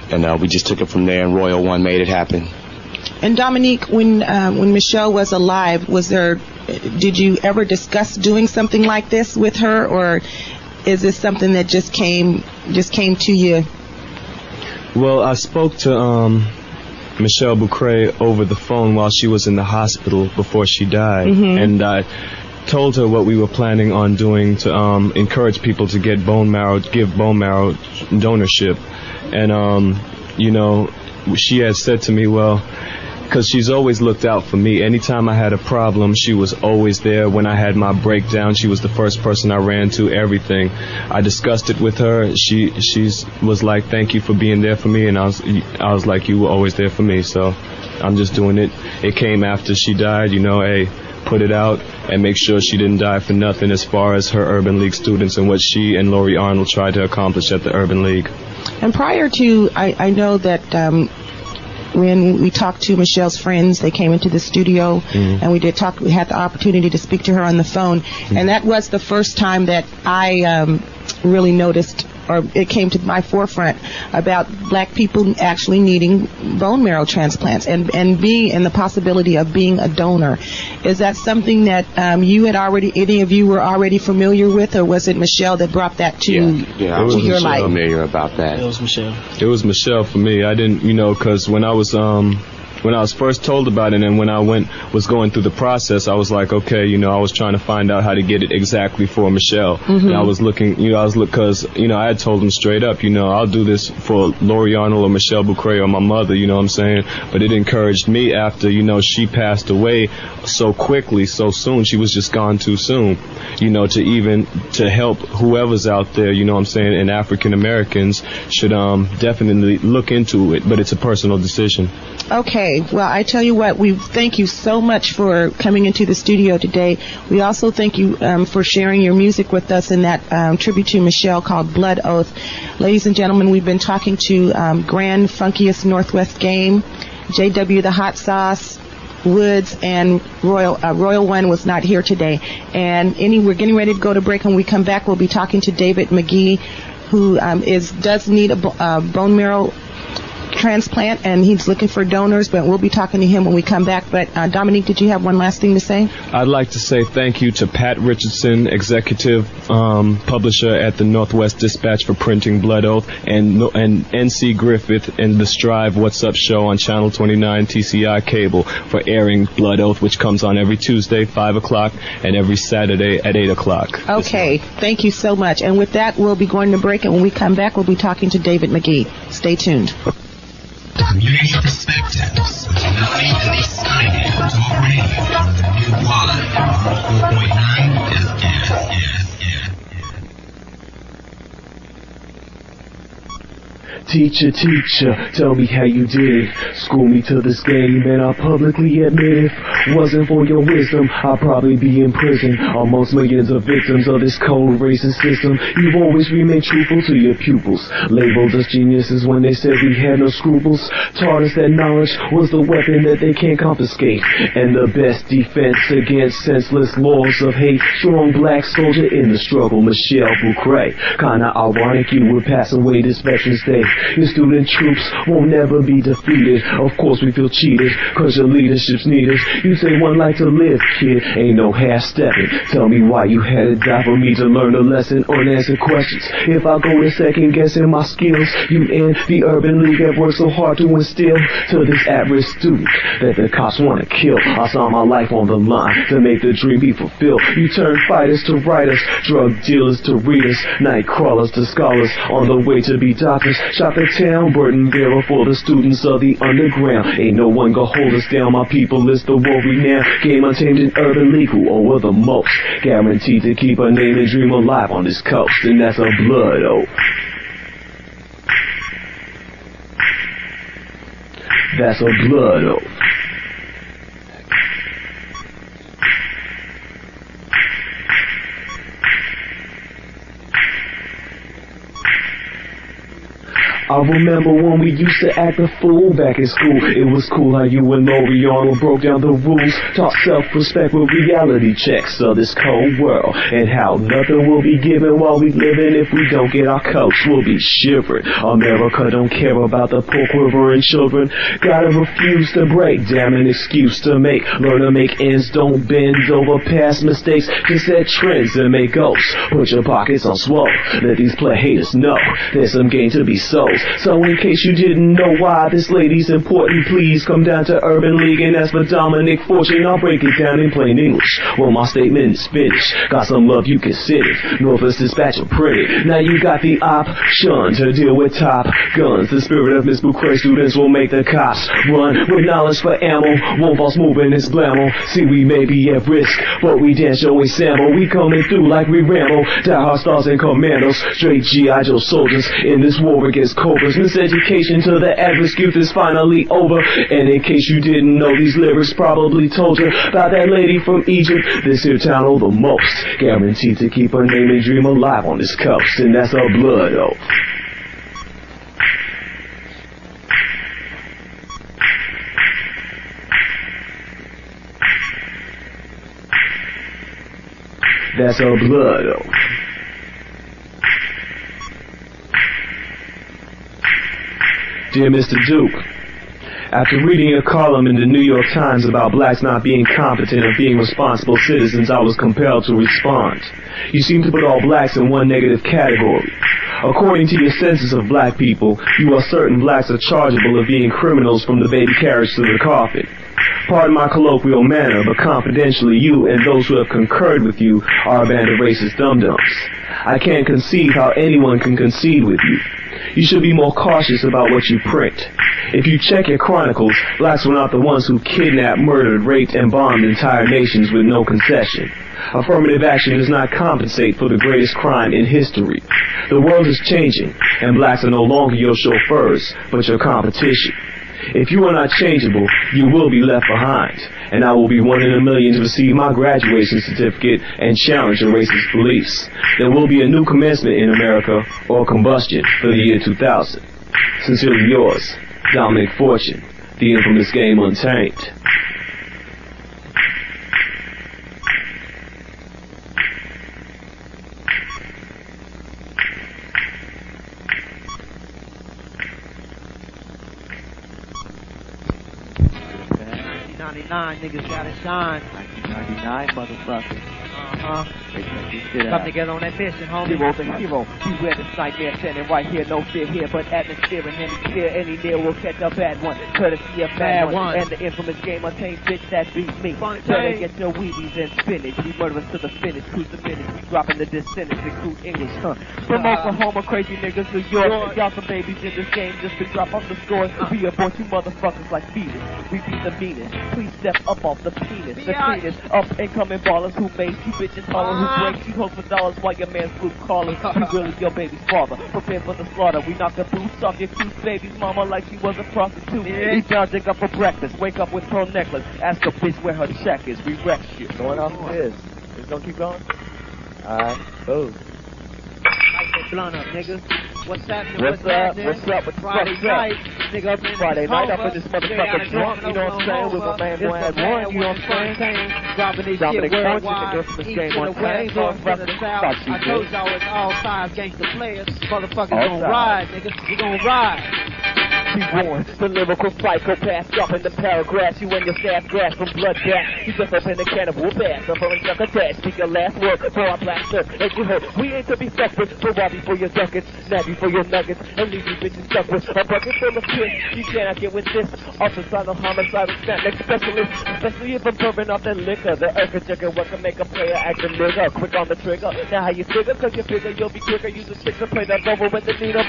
And we just took it from there, and Royal One made it happen. And Dominique, when Michelle was alive, did you ever discuss doing something like this with her, or is this something that just came to you? Well, I spoke to Michelle Bucrae over the phone while she was in the hospital before she died, and told her what we were planning on doing to encourage people to give bone marrow donorship. And, she had said to me, well, because she's always looked out for me. Anytime I had a problem, she was always there. When I had my breakdown, she was the first person I ran to, everything. I discussed it with her. She was like, thank you for being there for me. And I was like, you were always there for me. So I'm just doing it. It came after she died, hey, put it out and make sure she didn't die for nothing as far as her Urban League students and what she and Lori Arnold tried to accomplish at the Urban League. And prior to, I know that when we talked to Michelle's friends, they came into the studio, and we had the opportunity to speak to her on the phone, and that was the first time that I really noticed, or it came to my forefront, about black people actually needing bone marrow transplants and being in the possibility of being a donor. Is that something that any of you were already familiar with, or was it Michelle that brought that to your life? Familiar about that. It was Michelle. It was Michelle for me. I didn't, because when I was first told about it and when I was going through the process, I was like, okay, I was trying to find out how to get it exactly for Michelle. And I was looking, because, I had told them straight up, I'll do this for Lori Arnold or Michelle Bucray or my mother, you know what I'm saying? But it encouraged me after, she passed away so quickly, so soon. She was just gone too soon, to help whoever's out there, you know what I'm saying, and African Americans should definitely look into it, but it's a personal decision. Okay, well, I tell you what, we thank you so much for coming into the studio today. We also thank you for sharing your music with us in that tribute to Michelle called Blood Oath. Ladies and gentlemen, we've been talking to Grand Funkiest Northwest Game, JW the Hot Sauce, Woods, and Royal One was not here today. And we're getting ready to go to break. When we come back, we'll be talking to David McGee, who does need a bone marrow transplant, and he's looking for donors, but we'll be talking to him when we come back. But Dominique, did you have one last thing to say? I'd like to say thank you to Pat Richardson, executive publisher at the Northwest Dispatch, for printing Blood Oath, and NC Griffith and the Strive What's Up show on Channel 29 TCI cable for airing Blood Oath, which comes on every Tuesday 5 o'clock and every Saturday at 8 o'clock. Okay, thank you so much. And with that, we'll be going to break, and when we come back, we'll be talking to David McGee. Stay tuned. Community Perspectives with Melody and the Skynet Talk Radio, the new Y, 4.9 FM. Teacher, tell me how you did it. School me to this game, and I publicly admit it. Wasn't for your wisdom, I'd probably be in prison amongst millions of victims of this cold racist system. You've always remained truthful to your pupils, labeled us geniuses when they said we had no scruples. Taught us that knowledge was the weapon that they can't confiscate, and the best defense against senseless laws of hate. Strong black soldier in the struggle, Michelle Bucray. Kinda ironic you would pass away this Veterans Day. Your student troops won't never be defeated. Of course we feel cheated, cause your leadership's needed. You say one life to live, kid, ain't no half-stepping. Tell me why you had to die for me to learn a lesson, unanswered questions. If I go to second guessing my skills, you and the Urban League have worked so hard to instill to this at-risk student that the cops wanna kill. I saw my life on the line to make the dream be fulfilled. You turned fighters to writers, drug dealers to readers, night crawlers to scholars, on the way to be doctors. Shot the town, burden bearer for the students of the underground. Ain't no one gonna hold us down, my people is the world renowned. Game untamed in Urban League, who owe the most. Guaranteed to keep a name and dream alive on this coast, and that's a blood oath. That's a blood oath. I remember when we used to act a fool back in school. It was cool how you and Lori Arnold broke down the rules, taught self-respect with reality checks of this cold world, and how nothing will be given while we living if we don't get our coats. We'll be shivering. America don't care about the poor quivering children. Gotta refuse to break, damn an excuse to make. Learn to make ends, don't bend over past mistakes. Just set trends and make goals. Put your pockets on swole. Let these play haters know there's some gain to be sold. So in case you didn't know why this lady's important, please come down to Urban League and ask for Dominic Fortune. I'll break it down in plain English. Well, my statement is finished. Got some love, you can sit it. Northwest Dispatch will print it. Now you got the option to deal with top guns. The spirit of Miss Bucray students will make the cops run with knowledge for ammo. Won't false moving is blammo. See, we may be at risk, but we dance show a sample. We coming through like we ramble. Die hard stars and commandos. Straight G.I. Joe soldiers in this war against cobras. Miseducation to the average youth is finally over. And in case you didn't know, these lyrics probably told you about that lady from Egypt. This here town oh the most. Guaranteed to keep her name and dream alive on this coast. And that's her blood oath. That's her blood oath. Dear Mr. Duke, after reading your column in the New York Times about blacks not being competent or being responsible citizens, I was compelled to respond. You seem to put all blacks in one negative category. According to your census of black people, you are certain blacks are chargeable of being criminals from the baby carriage to the coffin. Pardon my colloquial manner, but confidentially, you and those who have concurred with you are a band of racist dum-dums. I can't conceive how anyone can concede with you. You should be more cautious about what you print. If you check your chronicles, blacks were not the ones who kidnapped, murdered, raped, and bombed entire nations with no concession. Affirmative action does not compensate for the greatest crime in history. The world is changing, and blacks are no longer your chauffeurs, but your competition. If you are not changeable, you will be left behind, and I will be one in a million to receive my graduation certificate and challenge your racist beliefs. There will be a new commencement in America, or combustion, for the year 2000. Sincerely yours, Dominic Fortune, the infamous Game Untamed. Niggas gotta shine. 1999, motherfucker. Come together on that mission, homie. Zero the hero. Beware the nightmare standing right here. No fear here, but atmosphere and hemisphere. Any near will catch a bad one. Courtesy of bad one. And the infamous Game Untamed bitch that beats me. Better get your Wheaties and spinach. We murderers to the finish. Cruise the finish. We dropping the dissenters. Recruit English, From Oklahoma, crazy niggas, New York. Y'all some babies in this game just to drop off the scores. We abort you motherfuckers like fetus. We beat the meanest. Please step up off the penis. The cleanest. Up and coming ballers who made you bitches holler. Who breaks you hope for dollars while your man's blue calling. We really your baby's father. Prepare for the slaughter. We knock the boots off your cute baby's mama like she was a prostitute. We dodging up for breakfast. Wake up with pearl necklace. Ask a bitch where her check is. We wreck shit. Going off this. It's gonna keep going? Alright. Boom. Light that blunt up, nigga. What's happening? What's happening? What's up? What's Friday night? Nigga, up in Friday night, up in this motherfucker drunk, you know what I'm saying? With my man Brad One, you know what I'm saying? Dropping this shit worldwide, east and the west, north to the south. I told y'all it's all sides gangster players. Motherfuckers gonna ride, nigga. We gonna ride. Be warned, the lyrical psychopath dropping the paragraphs. You and your staff grass from blood gas. You just open the cannibal bath. I'm from sucker trash. Speak your last word for our black shirt. As you heard, we ain't to be fucked with. So rob you for your ducats, nab you for your nuggets, and leave you bitches stuck with a bucket full of piss. You cannot get with this. Homicidal, homicidal, snap specialist. Especially if I'm serving off that liquor. The erka-jigger, what can make a player act a nigga. Quick on the trigger. Now how you figure? Cause you figure you'll be quicker. Use a stick to play that over with the needle.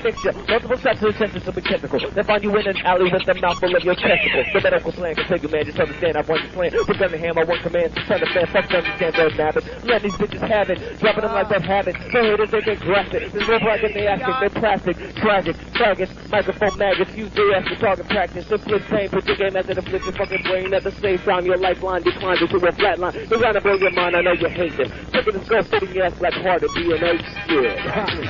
Fix you. Multiple sets of senses will be technical. They find you in an alley with a mouthful of your testicles. The medical plan can take you, man. Just understand I want your plan. Put gun to hammer, one command. Turn the fan. Fuck them, you can't go nabbit. Let these bitches have it. Dropping them like that habit. The haters, they get graphic. There's no black in the acting. They're plastic. Tragic. Faggots. Microphone maggots. Use their ass for target practice. Simplest pain. Put your game as it afflicts your fucking brain. At the same time, your lifeline declines into a flat line. They're trying to blow your mind. I know you hate this. Taking this girl sitting your ass like hard to DNA shit.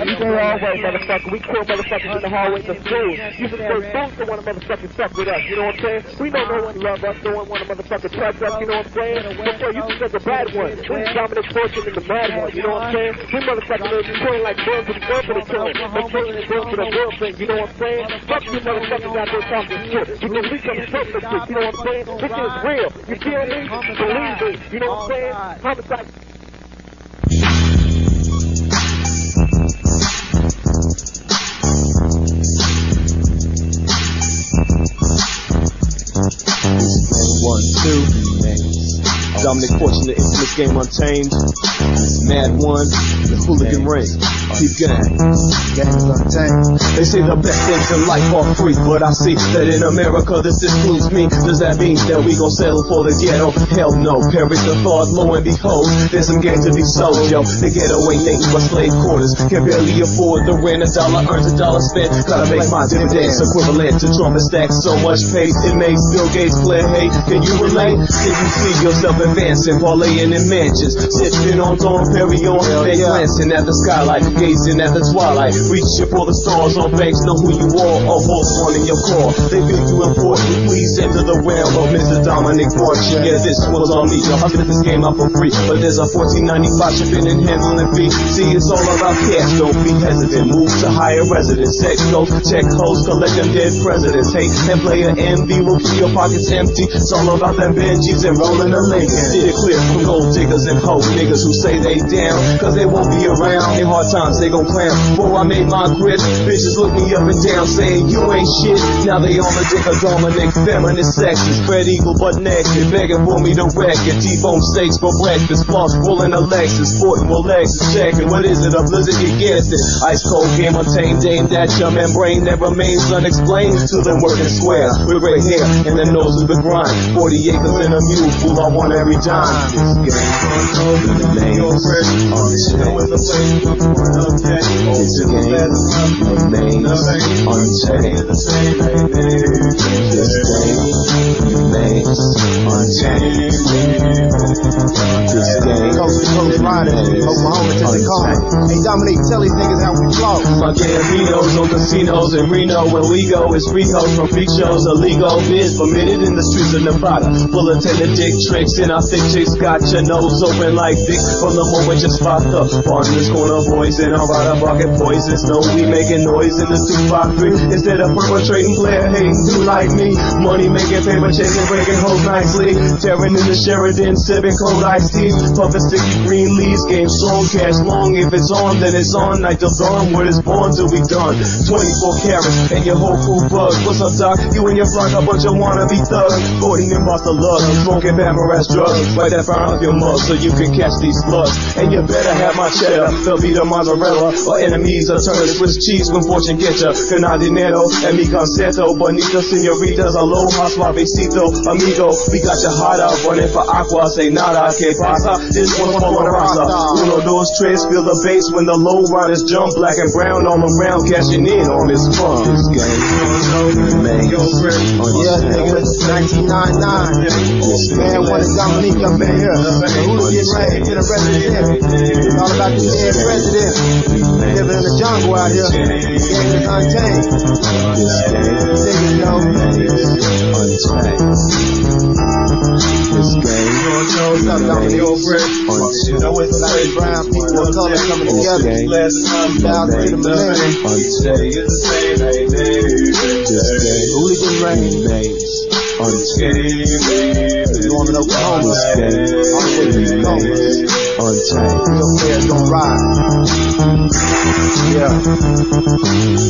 We go all way, motherfucker. We kill motherfuckers in the hallways of school. You just go spoons to want to motherfucking fuck with us. You know what I'm saying? We know no one love us. No one want to motherfucking trust us. You know what I'm saying? Before you think the bad one. This is Dominic Fortune and the mad one. You know what I'm saying? We motherfucking are killing like birds to the girl for the killing. They're killing and girls to the girl thing. You know what I'm saying? Fuck you motherfuckers out there talking shit. Because we come from the shit. You know what I'm saying? This is real. You feel me? Believe me. You know what I'm saying? Homicide. this game untamed. Mad One, the hooligan ring. Keep gang. Game is untamed. They say the best things in life are free, but I see that in America this excludes me. Does that mean that we gon' settle for the ghetto? Hell no. Perish the thought, lo and behold, there's some game to be sold, yo. The ghetto ain't nothing but slave quarters. Can barely afford the rent. $1 earns, $1 spent. Gotta make my dividends equivalent to trumpet stacks. So much pace, it makes Bill Gates flare hate. Can you relate? Can you see yourself advancing, parlaying in mansions, sipping on Dom Perignon, and glancing at the skylight, gazing at the twilight, reaching for the stars on banks, know who you are, or horse one in your car. They feel you important, please enter the realm of Mr. Dominic Fortune. Yeah, this one's on me, I'll spit this game out for free, but there's a $14.95 shipping and handling fee. See, it's all about cash, don't be hesitant, move to higher residence, sex goes, check hoes, collect them dead presidents, hate and play an MV, will keep your pockets empty. It's all about them Benjis and rolling the Lincoln. Steer clear from gold diggers and hoe niggas who say they down, cause they won't be around. In hard times they gon' clown. Before I made my grip, bitches look me up and down saying you ain't shit. Now they on the dick of Dominic, feminist sexist, spread eagle but naked, begging for me to wreck it. T-bone steaks for breakfast, floss rolling a Lexus, sporting with legs is checking. What is it, a blizzard? You guessed it. Ice cold game untamed, dame that your membrane that remains unexplained. To them working square, with red hair and the nose of the grind. 40 acres in a mule, fool, I want every dime. This game remains untamed. This game remains untamed. This game remains untamed. This game Coast to Coast Rider, Oklahoma to Tacoma. Hey Dominique, tell these niggas how we flow. My Gambinos on casinos in Reno. When we go, it's free hoes from freak shows. Illegal biz permitted in the streets of Nevada. Full of tender dick tricks, and I think chicks got your nose open like dick from the moment you spot the bar in this corner boys. And I'm right up bucket poisons. No, we making noise in the 253 instead of perpetrating player hating. Do like me, money making, paper chasing, breaking hoes nicely. Tearing in the Sheridan, sipping cold iced tea, puffing sticky green leaves. Game strong, cash long. If it's on, then it's on. Night till dawn, word is born till we done. 24 carats and your whole crew bugs. What's up, doc? You and your flock a bunch of wannabe thugs. Gordon and Buster Love, smoking Bamaras drugs. Right that fire up your mug so you can catch these slugs. And you better have my cheddar, they'll be the mozzarella. Or enemies are turning Swiss cheese when fortune get ya. Cana dinero and mi concerto. Bonita senoritas, aloha, suavecito, amigo. We got your heart out running for aqua. Say nada, que pasa? This one's for la raza. Uno, dos, tres, feel the bass when the low riders jump. Black and brown all around, cashing in on this fun. This game remains nigga, 1999. Man, one is Dominique up in here. Who's getting ready to the resident? It's all about the dead president. Living in the jungle out here. Game is untamed. Niggas know. This game What's up, Dominique? Black brown people of color coming together. 2000 to the millennium. Hooligan remains untamed. You want to know Oklahoma? All the way to the Oklahoma. Untamed. Your players don't ride. Yeah.